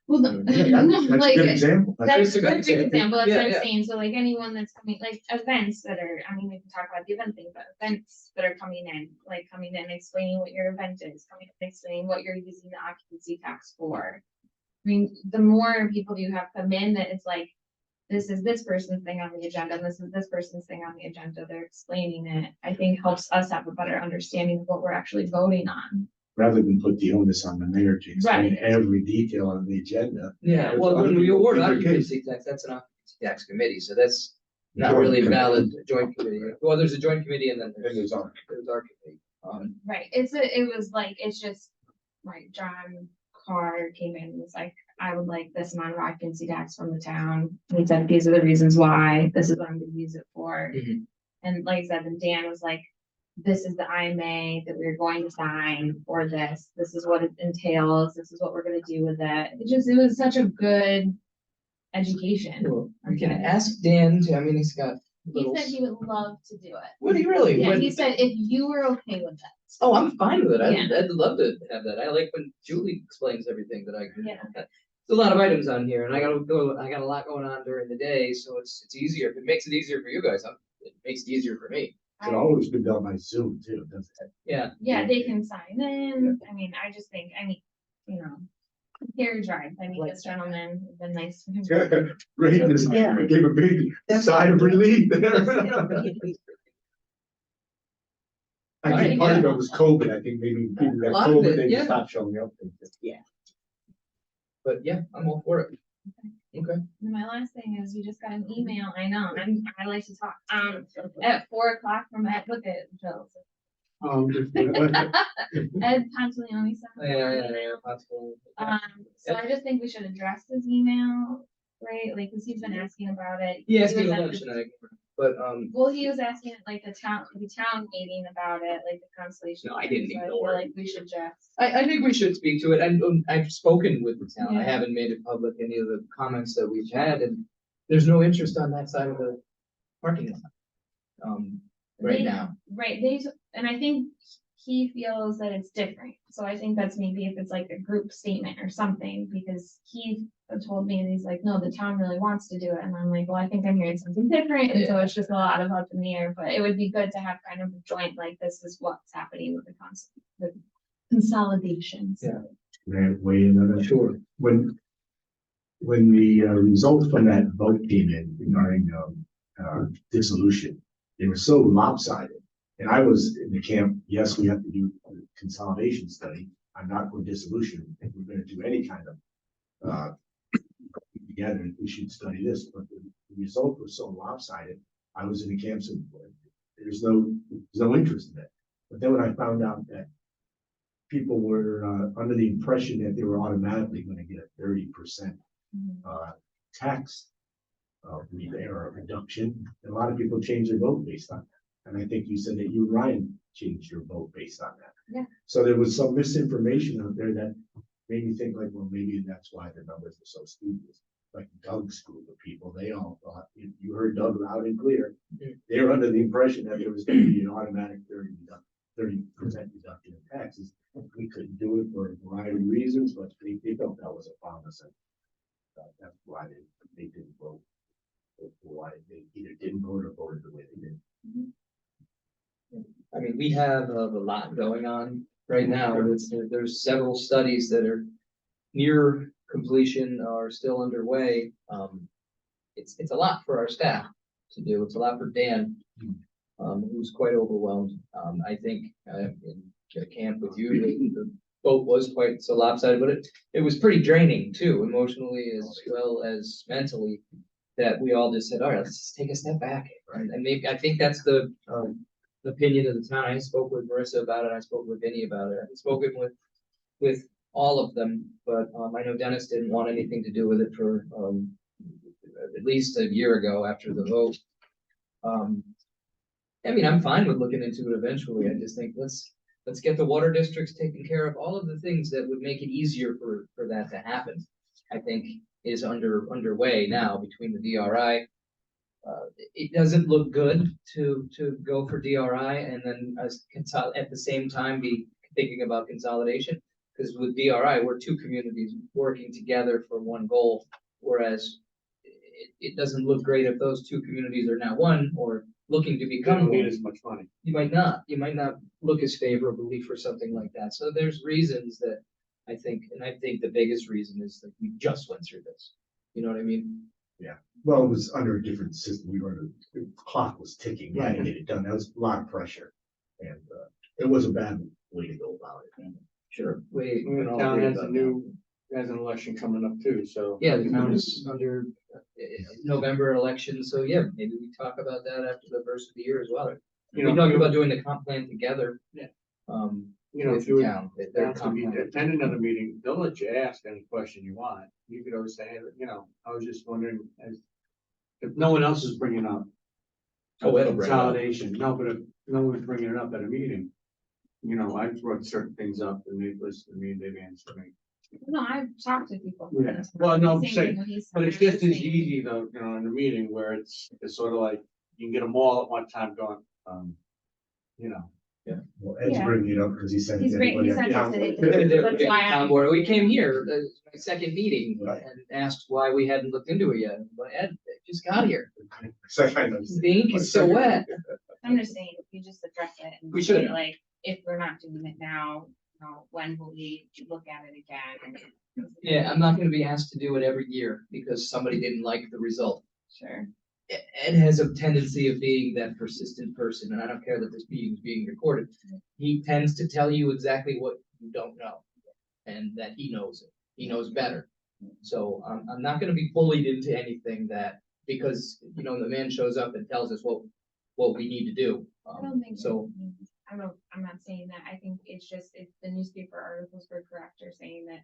[SPEAKER 4] Well, no,
[SPEAKER 1] Yeah,
[SPEAKER 4] no,
[SPEAKER 1] that's a
[SPEAKER 4] like,
[SPEAKER 1] good example.
[SPEAKER 4] that's
[SPEAKER 2] a
[SPEAKER 4] a
[SPEAKER 2] good
[SPEAKER 4] good
[SPEAKER 2] example.
[SPEAKER 4] example, that's
[SPEAKER 2] Yeah,
[SPEAKER 4] what I'm
[SPEAKER 2] yeah.
[SPEAKER 4] saying, so like anyone that's coming, like events that are, I mean, we can talk about the event thing, but events that are coming in, like coming in, explaining what your event is, coming in, explaining what you're using the occupancy tax for. I mean, the more people you have come in, that it's like, this is this person's thing on the agenda, and this is this person's thing on the agenda, they're explaining it, I think helps us have a better understanding of what we're actually voting on.
[SPEAKER 1] Rather than put the onus on the mayor to explain
[SPEAKER 4] Right.
[SPEAKER 1] every detail on the agenda.
[SPEAKER 2] Yeah, well, when we award occupancy tax, that's an occupancy tax committee, so that's not
[SPEAKER 1] Joint
[SPEAKER 2] really a
[SPEAKER 1] committee.
[SPEAKER 2] valid joint committee. Well, there's a joint committee and then
[SPEAKER 1] And
[SPEAKER 2] there's
[SPEAKER 1] there's our,
[SPEAKER 2] our committee.
[SPEAKER 4] Right, it was like, it's just, like, John Carr came in and was like, I would like this amount of occupancy tax from the town. He said, these are the reasons why, this is what I'm gonna use it for.
[SPEAKER 2] Mhm.
[SPEAKER 4] And like I said, then Dan was like, this is the IMA that we're going to sign for this. This is what it entails. This is what we're gonna do with it. It was such a good education.
[SPEAKER 2] Well, we can
[SPEAKER 4] Okay.
[SPEAKER 2] ask Dan to, I mean, he's got
[SPEAKER 4] He
[SPEAKER 2] little.
[SPEAKER 4] said he would love to do it.
[SPEAKER 2] Would he really?
[SPEAKER 4] Yeah,
[SPEAKER 2] When-
[SPEAKER 4] he said if you were okay with that.
[SPEAKER 2] Oh, I'm fine with it.
[SPEAKER 4] Yeah.
[SPEAKER 2] I'd love to have that. I like when Julie explains everything that I can.
[SPEAKER 4] Yeah.
[SPEAKER 2] There's a lot of items on here and I got a lot going on during the day, so it's easier. If it makes it easier for you guys, it makes it easier for me.
[SPEAKER 1] it's always been done by Zoom too, doesn't it?
[SPEAKER 2] Yeah.
[SPEAKER 4] Yeah, they can sign in. I mean, I just think, you know, Gary Drive, I mean, this gentleman has been nice to him.
[SPEAKER 1] Great, this
[SPEAKER 8] Yeah.
[SPEAKER 1] gave a big sigh of relief there. I think part of it was COVID, I think maybe people
[SPEAKER 2] A
[SPEAKER 1] got
[SPEAKER 2] lot of
[SPEAKER 1] COVID,
[SPEAKER 2] it,
[SPEAKER 1] they
[SPEAKER 2] yeah.
[SPEAKER 1] just stopped showing up.
[SPEAKER 2] But yeah, I'm all for it. Okay.
[SPEAKER 4] And my last thing is, we just got an email, I know, I like to talk, at 4 o'clock from Ed, look at Joe. Ed Pantaleone sent me an email.
[SPEAKER 2] Possible.
[SPEAKER 4] So I just think we should address his email, right, like, cause he's been asking about it.
[SPEAKER 2] He asked me
[SPEAKER 4] was
[SPEAKER 2] to
[SPEAKER 4] at
[SPEAKER 2] lunch
[SPEAKER 4] the-
[SPEAKER 2] tonight, but,
[SPEAKER 4] Well, he was asking at like the town meeting about it, like the Constellation.
[SPEAKER 2] No, I didn't
[SPEAKER 4] so I
[SPEAKER 2] ignore
[SPEAKER 4] feel
[SPEAKER 2] it.
[SPEAKER 4] like we should just.
[SPEAKER 2] I think we should speak to it, and I've spoken with the town, I
[SPEAKER 4] Yeah.
[SPEAKER 2] haven't made it public, any of the comments that we've had, and there's no interest on that side of the parking lot. Right
[SPEAKER 4] They-
[SPEAKER 2] now,
[SPEAKER 4] Right, and I think he feels that it's different, so I think that's maybe if it's like a group statement or something, because he told me, and he's like, no, the town really wants to do it, and I'm like, well, I think I'm hearing something different, and so it's just a lot of up in the air, but it would be good to have kind of a joint, like, this is what's happening with the consolidations.
[SPEAKER 2] Yeah.
[SPEAKER 1] May I weigh in on that?
[SPEAKER 2] sure.
[SPEAKER 1] When the results from that vote came in regarding dissolution, they were so lopsided. And I was in the camp, yes, we have to do a consolidation study. I'm not for dissolution. If we're gonna do any kind of together, we should study this, but the results were so lopsided. I was in the camp saying, there's no interest in it. But then when I found out that people were under the impression that they were automatically gonna get a 30% tax rebate or reduction, a lot of people changed their vote based on that. And I think you said that you and Ryan changed your vote based on that.
[SPEAKER 4] Yeah.
[SPEAKER 1] So there was some misinformation out there that made me think like, well, maybe that's why the numbers are so skewed. Like Doug's group of people, they all thought, you heard Doug loud and clear.
[SPEAKER 2] Mhm.
[SPEAKER 1] They were under the impression that there was gonna be an automatic 30% reduction in taxes. We couldn't do it for a variety of reasons, but they felt that was a promise. And that's why they didn't vote. Or why they either didn't vote or voted the way they did.
[SPEAKER 2] I mean, we have a lot going on right now. There's several studies that are near completion or still underway. It's a lot for our staff to do. It's a lot for Dan, who's quite overwhelmed. I think in camp with you, the vote was quite so lopsided, but it was pretty draining too, emotionally as well as mentally. that we all just said, all right, let's just take a step back, right? And maybe, I think that's the, opinion of the town. I spoke with Marissa about it, I spoke with Vinny about it, I spoke with all of them, but, I know Dennis didn't want anything to do with it for, at least a year ago after the vote. I mean, I'm fine with looking into it eventually. I just think let's get the water districts taken care of. All of the things that would make it easier for that to happen, I think is underway now between the DRI. It doesn't look good to go for DRI and then at the same time be thinking about consolidation. Because with DRI, we're two communities working together for one goal, whereas it doesn't look great if those two communities are now one or looking to
[SPEAKER 7] You
[SPEAKER 2] become
[SPEAKER 7] don't need
[SPEAKER 2] one.
[SPEAKER 7] as much money.
[SPEAKER 2] You might not look as favorably for something like that. So there's reasons that I think the biggest reason is that we just went through this. You know what I mean?
[SPEAKER 1] Well, it was under a different system. The clock was ticking. We had to get it done. That was a lot of pressure. And, it was a bad way to go about it.
[SPEAKER 2] Sure.
[SPEAKER 7] The town has an election coming up too, so.
[SPEAKER 2] Yeah, the town is under November election, so yeah, maybe we talk about that after the first of the year as well. We talked about doing the comp plan together.
[SPEAKER 7] Yeah.
[SPEAKER 2] With
[SPEAKER 7] If you
[SPEAKER 2] the
[SPEAKER 7] would
[SPEAKER 2] town, their
[SPEAKER 7] to
[SPEAKER 2] comp
[SPEAKER 7] be
[SPEAKER 2] plan.
[SPEAKER 7] attend another meeting, they'll let you ask any question you want. You could always say, hey, I was just wondering, if no one else is bringing up.
[SPEAKER 2] Oh, it'll bring it up.
[SPEAKER 7] Consolidation, no, but if no one's bringing it up at a meeting, I brought certain things up and they've listened to me and they've answered me.
[SPEAKER 4] No, I've talked to people.
[SPEAKER 7] Yeah, well, no, I'm
[SPEAKER 4] Same
[SPEAKER 7] saying,
[SPEAKER 4] thing when he's
[SPEAKER 7] but it's
[SPEAKER 4] saying
[SPEAKER 7] just
[SPEAKER 4] the
[SPEAKER 7] as
[SPEAKER 4] same.
[SPEAKER 7] easy though, in a meeting where it's sort of like, you can get them all at one time going,
[SPEAKER 1] Well, Ed's
[SPEAKER 4] Yeah.
[SPEAKER 1] bringing it up because he said.
[SPEAKER 4] He's great, he sent it
[SPEAKER 1] Yeah.
[SPEAKER 4] to that's why
[SPEAKER 2] Town board, we came here, my second meeting,
[SPEAKER 1] Right.
[SPEAKER 2] and asked why we hadn't looked into it yet, but Ed just got here.
[SPEAKER 1] Second, I noticed.
[SPEAKER 2] The ink is so wet.
[SPEAKER 4] I'm just saying, if you just address it and
[SPEAKER 2] We
[SPEAKER 4] say
[SPEAKER 2] should.
[SPEAKER 4] like, if we're not doing it now, when will we look at it again?
[SPEAKER 2] Yeah, I'm not gonna be asked to do it every year because somebody didn't like the result.
[SPEAKER 4] Sure.
[SPEAKER 2] Ed has a tendency of being that persistent person, and I don't care that this meeting is being recorded. He tends to tell you exactly what you don't know, and that he knows it. He knows better. So I'm not gonna be bullied into anything that, because, the man shows up and tells us what we need to do.
[SPEAKER 4] I don't think.
[SPEAKER 2] So,
[SPEAKER 4] I'm not saying that. I think it's just, if the newspaper articles were correct or saying that,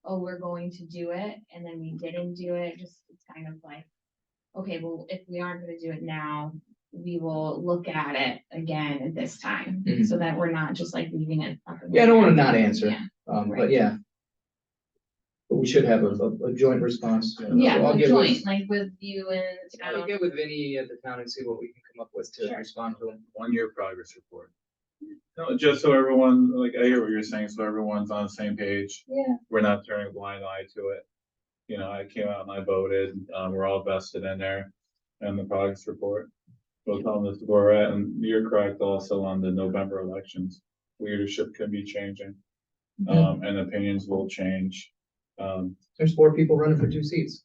[SPEAKER 4] oh, we're going to do it, and then we didn't do it, it's kind of like, okay, well, if we aren't gonna do it now, we will look at it again at this time,
[SPEAKER 2] Mhm.
[SPEAKER 4] so that we're not just like leaving it up. in the
[SPEAKER 2] yeah, I don't wanna
[SPEAKER 4] air.
[SPEAKER 2] not answer,
[SPEAKER 4] Yeah.
[SPEAKER 2] but
[SPEAKER 4] Right.
[SPEAKER 2] yeah. But we should have a joint response.
[SPEAKER 4] Yeah,
[SPEAKER 2] So I'll
[SPEAKER 4] with
[SPEAKER 2] get with-
[SPEAKER 4] joint, like with you and.
[SPEAKER 2] I'll get with Vinny at the town and see what we can come up with to
[SPEAKER 4] Sure.
[SPEAKER 2] respond to him.
[SPEAKER 6] 1 year progress report. No, just so everyone, like, I hear what you're saying, so everyone's on the same page.
[SPEAKER 4] Yeah.
[SPEAKER 6] We're not turning a blind eye to it. I came out and I voted, we're all vested in there, and the progress report. We'll tell them this is where we're at, and you're correct also on the November elections. Leadership can be changing, and opinions will change.
[SPEAKER 2] There's 4 people running for 2 seats.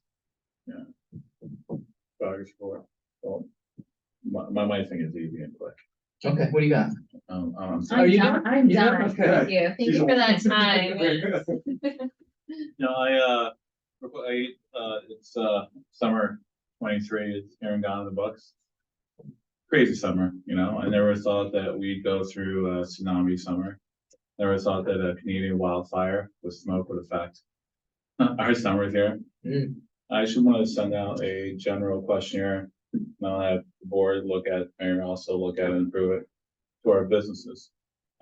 [SPEAKER 6] Progress report. Well, my thing is easy and quick.
[SPEAKER 2] Okay, what do you got?
[SPEAKER 6] I'm
[SPEAKER 2] Are you
[SPEAKER 4] done.
[SPEAKER 2] done?
[SPEAKER 4] I'm
[SPEAKER 2] You're
[SPEAKER 4] done.
[SPEAKER 2] done? Okay.
[SPEAKER 4] Thank you. Thank you for that time.
[SPEAKER 6] No, it's, summer 23, it's here and gone in the books. Crazy summer, I never thought that we'd go through a tsunami summer. Never thought that a Canadian wildfire with smoke would affect our summer here.
[SPEAKER 2] Mm.
[SPEAKER 6] I should want to send out a general questionnaire. And I'll have the board look at, mayor also look at it and prove it to our businesses.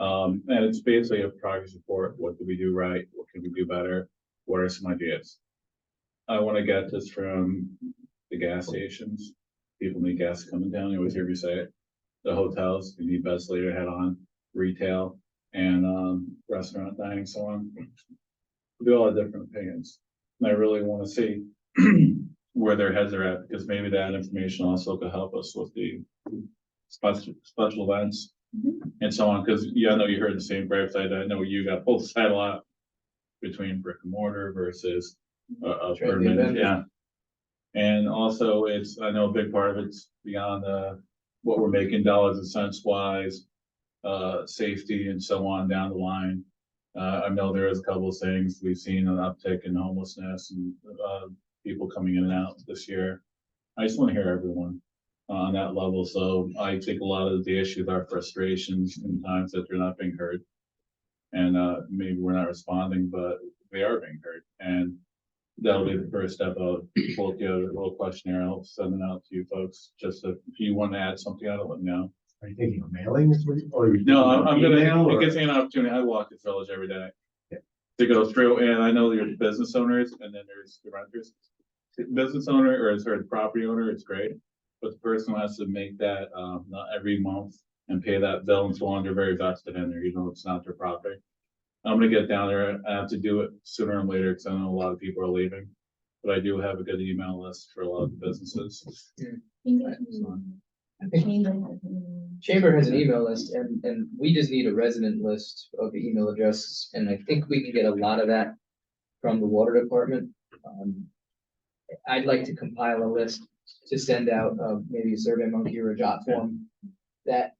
[SPEAKER 6] And it's basically a progress report. What did we do right? What can we do better? What are some ideas? I want to get this from the gas stations. People need gas coming down. You always hear me say it. The hotels, you need beds later head on, retail and restaurant dining, so on. We do all the different opinions. And I really want to see where their heads are at, because maybe that information also could help us with the special events and so on. Because I know you heard the same graveside. I know you got both sides a lot between brick and mortar versus a permanent,
[SPEAKER 2] vendors.
[SPEAKER 6] yeah. And also I know a big part of it's beyond what we're making dollars and cents wise, safety and so on down the line. I know there is a couple of things. We've seen an uptick in homelessness and people coming in and out this year. I just want to hear everyone on that level. So I think a lot of the issues are frustrations and times that they're not being heard. And maybe we're not responding, but they are being heard. And that'll be the first step of both the other little questionnaire. I'll send it out to you folks. Just if you want to add something out, let me know.
[SPEAKER 1] Are you thinking of mailing this week? Or are you
[SPEAKER 6] No,
[SPEAKER 1] thinking of
[SPEAKER 6] I'm gonna,
[SPEAKER 1] email,
[SPEAKER 6] it
[SPEAKER 1] or-
[SPEAKER 6] gives me an opportunity. I walk this village every day.
[SPEAKER 1] Yeah.
[SPEAKER 6] To go through, and I know there's business owners and then there's the renters. The business owner or sorry, the property owner, it's great. But the person who has to make that, not every month and pay that bill and so on, they're very vested in there, even though it's not their property. I'm gonna get down there. I have to do it sooner or later because I know a lot of people are leaving. But I do have a good email list for a lot of the businesses.
[SPEAKER 2] Chamber has an email list and we just need a resident list of the email addresses, and I think we can get a lot of that from the water department. I'd like to compile a list to send out, maybe a Survey Monkey or a Jot form that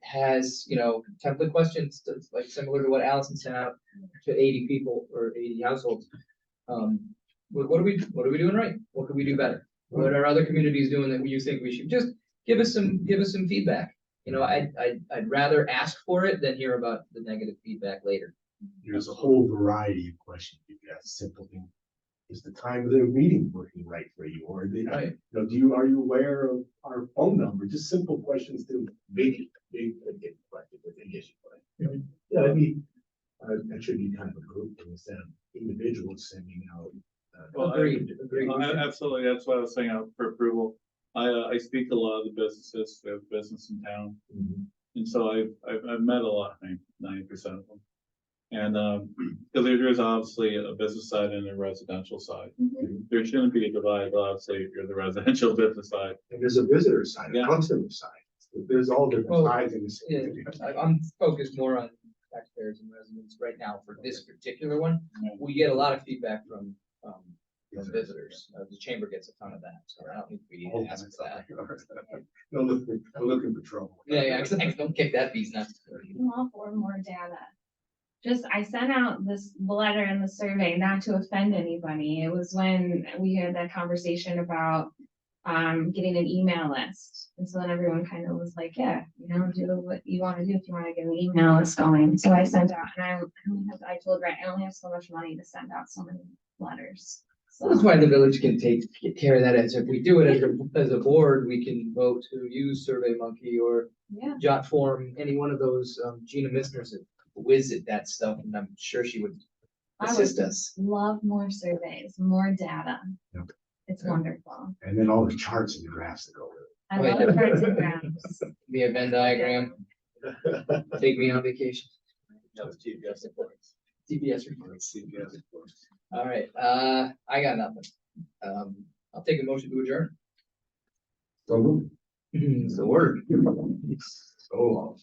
[SPEAKER 2] has, you know, template questions, that's like similar to what Allison sent out to 80 people or 80 households. What are we doing right? What could we do better? What are other communities doing that you think we should just give us some feedback? You know, I'd rather ask for it than hear about the negative feedback later.
[SPEAKER 1] There's a whole variety of questions. You can ask simple thing. Is the time of the meeting working right for you? Or,
[SPEAKER 2] Right.
[SPEAKER 1] you know, are you aware of our phone number? Just simple questions to big questions, a big issue. Yeah, I mean, that should be kind of a group instead of individuals sending out.
[SPEAKER 6] Well,
[SPEAKER 2] Agreed.
[SPEAKER 6] Absolutely, that's what I was saying out for approval. I speak to a lot of the businesses, we have business in town, and so I've met a lot, I think 90% of them. And because there's obviously a business side and a residential side. There shouldn't be a divide, but obviously if you're the residential business side.
[SPEAKER 1] And there's a visitor side, a
[SPEAKER 6] Yeah.
[SPEAKER 1] customer side. There's all different
[SPEAKER 2] Well,
[SPEAKER 1] sides in this.
[SPEAKER 2] Yeah, I'm focused more on taxpayers and residents right now for this particular one. We get a lot of feedback from visitors. The chamber gets a ton of that, so I don't think we need to ask for that.
[SPEAKER 1] No looking for trouble.
[SPEAKER 2] Yeah, don't kick that bee's nest.
[SPEAKER 4] I'm all for more data. Just, I sent out this letter in the survey, not to offend anybody. It was when we had that conversation about getting an email list. And so then everyone kind of was like, yeah, you know, do what you want to do if you want to get an email list going. So I sent out, and I told Brett, I only have so much money to send out so many letters. So
[SPEAKER 2] That's why the village can take care of that, as if we do it as a board, we can vote to use Survey Monkey or
[SPEAKER 4] yeah,
[SPEAKER 2] Jot Form, any one of those. Gina Missner's a whiz at that stuff, and I'm sure she would
[SPEAKER 4] I
[SPEAKER 2] assist
[SPEAKER 4] would
[SPEAKER 2] us.
[SPEAKER 4] love more surveys, more data.
[SPEAKER 1] Yep.
[SPEAKER 4] It's wonderful.
[SPEAKER 1] And then all the charts and graphs that go with
[SPEAKER 4] I
[SPEAKER 2] Wait.
[SPEAKER 4] love charts and graphs.
[SPEAKER 2] Be a Venn diagram,
[SPEAKER 1] it.
[SPEAKER 2] take me on vacation.
[SPEAKER 6] That was TPS reports.
[SPEAKER 2] TPS reports.
[SPEAKER 6] TPS reports.
[SPEAKER 2] All right, I got nothing. I'll take a motion to adjourn.
[SPEAKER 1] So moved.
[SPEAKER 2] It's the word.
[SPEAKER 1] So long.